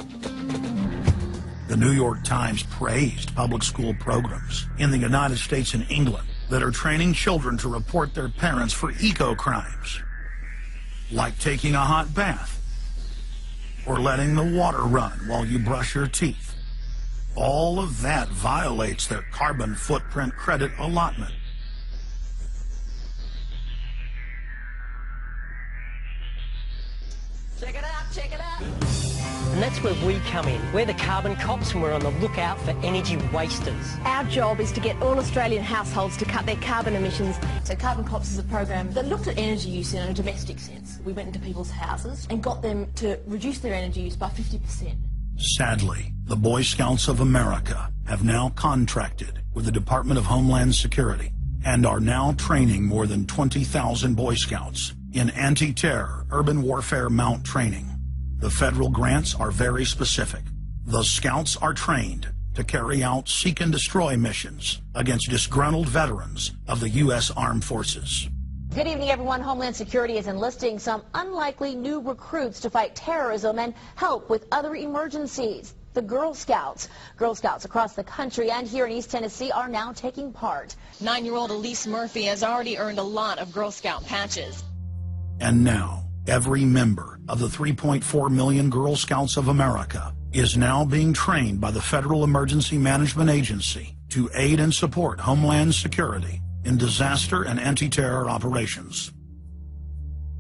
The New York Times praised public school programs in the United States and England that are training children to report their parents for eco-crimes, like taking a hot bath or letting the water run while you brush your teeth. All of that violates their carbon footprint credit allotment. Check it out, check it out. And that's where we come in. We're the carbon cops and we're on the lookout for energy wasters. Our job is to get all Australian households to cut their carbon emissions. So Carbon Cops is a program that looked at energy use in a domestic sense. We went into people's houses and got them to reduce their energy use by 50%. Sadly, the Boy Scouts of America have now contracted with the Department of Homeland Security and are now training more than 20,000 Boy Scouts in anti-terror urban warfare mount training. The federal grants are very specific. The Scouts are trained to carry out seek and destroy missions against disgruntled veterans of the U.S. Armed Forces. Good evening, everyone. Homeland Security is enlisting some unlikely new recruits to fight terrorism and help with other emergencies. The Girl Scouts. Girl Scouts across the country and here in East Tennessee are now taking part. 9-year-old Elise Murphy has already earned a lot of Girl Scout patches. And now, every member of the 3.4 million Girl Scouts of America is now being trained by the Federal Emergency Management Agency to aid and support Homeland Security in disaster and anti-terror operations.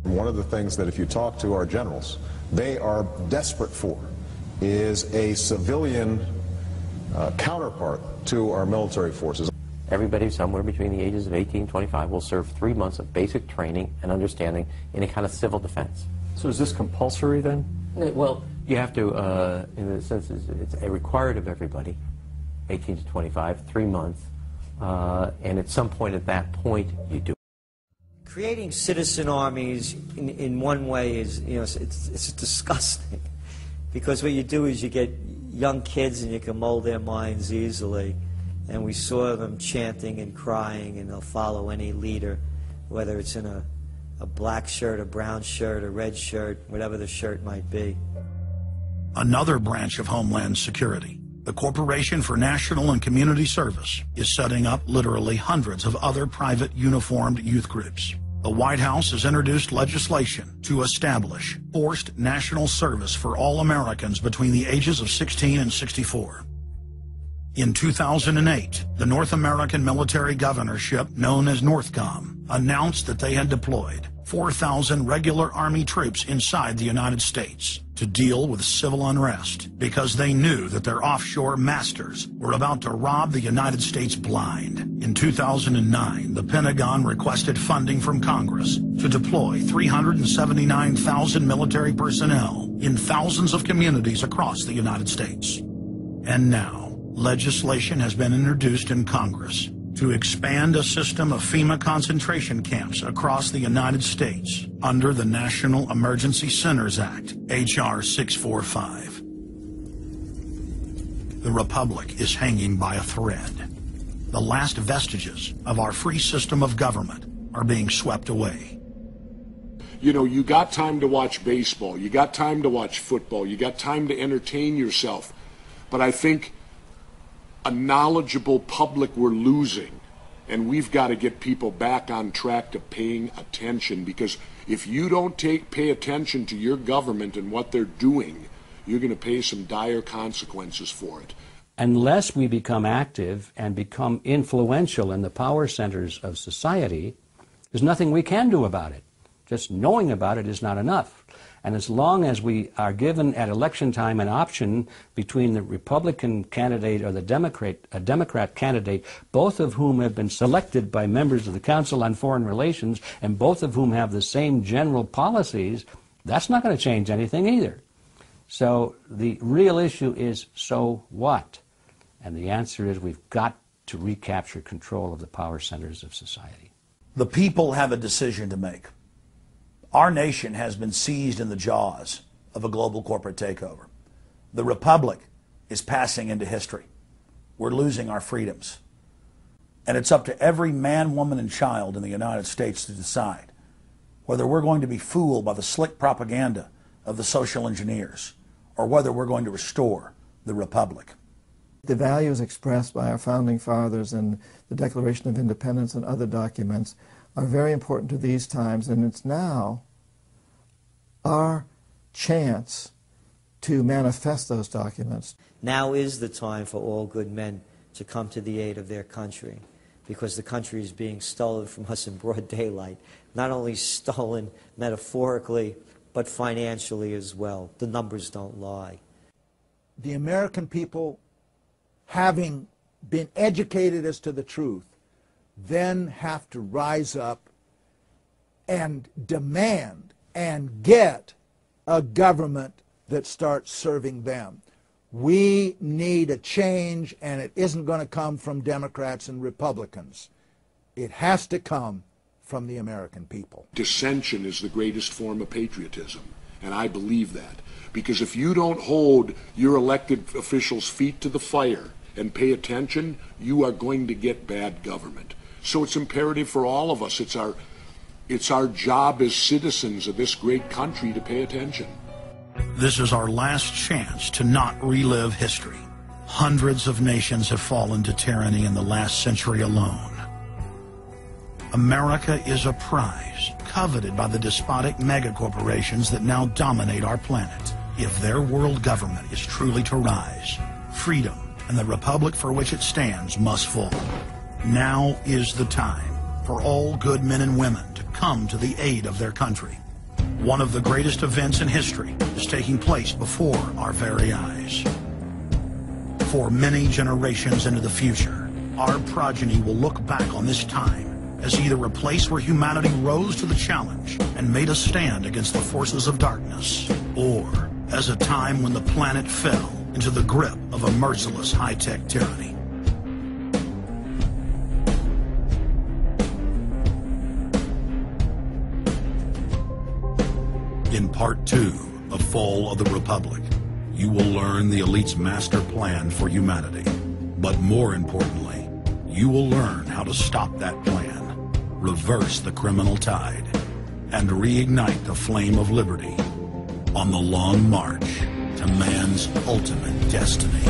One of the things that if you talk to our generals, they are desperate for is a civilian counterpart to our military forces. Everybody somewhere between the ages of 18 and 25 will serve 3 months of basic training and understanding in a kind of civil defense. So is this compulsory then? Well, you have to, in a sense, it's required of everybody, 18 to 25, 3 months, and at some point at that point you do. Creating citizen armies in one way is, it's disgusting, because what you do is you get young kids and you can mold their minds easily. And we saw them chanting and crying, and they'll follow any leader, whether it's in a black shirt, a brown shirt, a red shirt, whatever the shirt might be. Another branch of Homeland Security, the Corporation for National and Community Service, is setting up literally hundreds of other private uniformed youth groups. The White House has introduced legislation to establish forced national service for all Americans between the ages of 16 and 64. In 2008, the North American Military Governorship, known as NORTHCOM, announced that they had deployed 4,000 regular Army troops inside the United States to deal with civil unrest because they knew that their offshore masters were about to rob the United States blind. In 2009, the Pentagon requested funding from Congress to deploy 379,000 military personnel in thousands of communities across the United States. And now, legislation has been introduced in Congress to expand a system of FEMA concentration camps across the United States under the National Emergency Centers Act, H.R. 645. The Republic is hanging by a thread. The last vestiges of our free system of government are being swept away. You know, you got time to watch baseball, you got time to watch football, you got time to entertain yourself, but I think a knowledgeable public we're losing, and we've got to get people back on track to paying attention, because if you don't pay attention to your government and what they're doing, you're going to pay some dire consequences for it. Unless we become active and become influential in the power centers of society, there's nothing we can do about it. Just knowing about it is not enough. And as long as we are given at election time an option between the Republican candidate or the Democrat candidate, both of whom have been selected by members of the Council on Foreign Relations and both of whom have the same general policies, that's not going to change anything either. So the real issue is, so what? And the answer is we've got to recapture control of the power centers of society. The people have a decision to make. Our nation has been seized in the jaws of a global corporate takeover. The republic is passing into history. We're losing our freedoms. And it's up to every man, woman, and child in the United States to decide whether we're going to be fooled by the slick propaganda of the social engineers or whether we're going to restore the republic. The values expressed by our founding fathers in the Declaration of Independence and other documents are very important to these times, and it's now our chance to manifest those documents. Now is the time for all good men to come to the aid of their country, because the country is being stolen from us in broad daylight. Not only stolen metaphorically, but financially as well. The numbers don't lie. The American people, having been educated as to the truth, then have to rise up and demand and get a government that starts serving them. We need a change, and it isn't going to come from Democrats and Republicans. It has to come from the American people. Dissension is the greatest form of patriotism, and I believe that. Because if you don't hold your elected officials' feet to the fire and pay attention, you are going to get bad government. So it's imperative for all of us. It's our job as citizens of this great country to pay attention. This is our last chance to not relive history. Hundreds of nations have fallen to tyranny in the last century alone. America is a prize coveted by the despotic megacorporations that now dominate our planet. If their world government is truly to rise, freedom and the republic for which it stands must fall. Now is the time for all good men and women to come to the aid of their country. One of the greatest events in history is taking place before our very eyes. For many generations into the future, our progeny will look back on this time as either a place where humanity rose to the challenge and made a stand against the forces of darkness, or as a time when the planet fell into the grip of a merciless high-tech tyranny. In Part 2 of Fall of the Republic, you will learn the elite's master plan for humanity. But more importantly, you will learn how to stop that plan, reverse the criminal tide, and reignite the flame of liberty on the long march to man's ultimate destiny.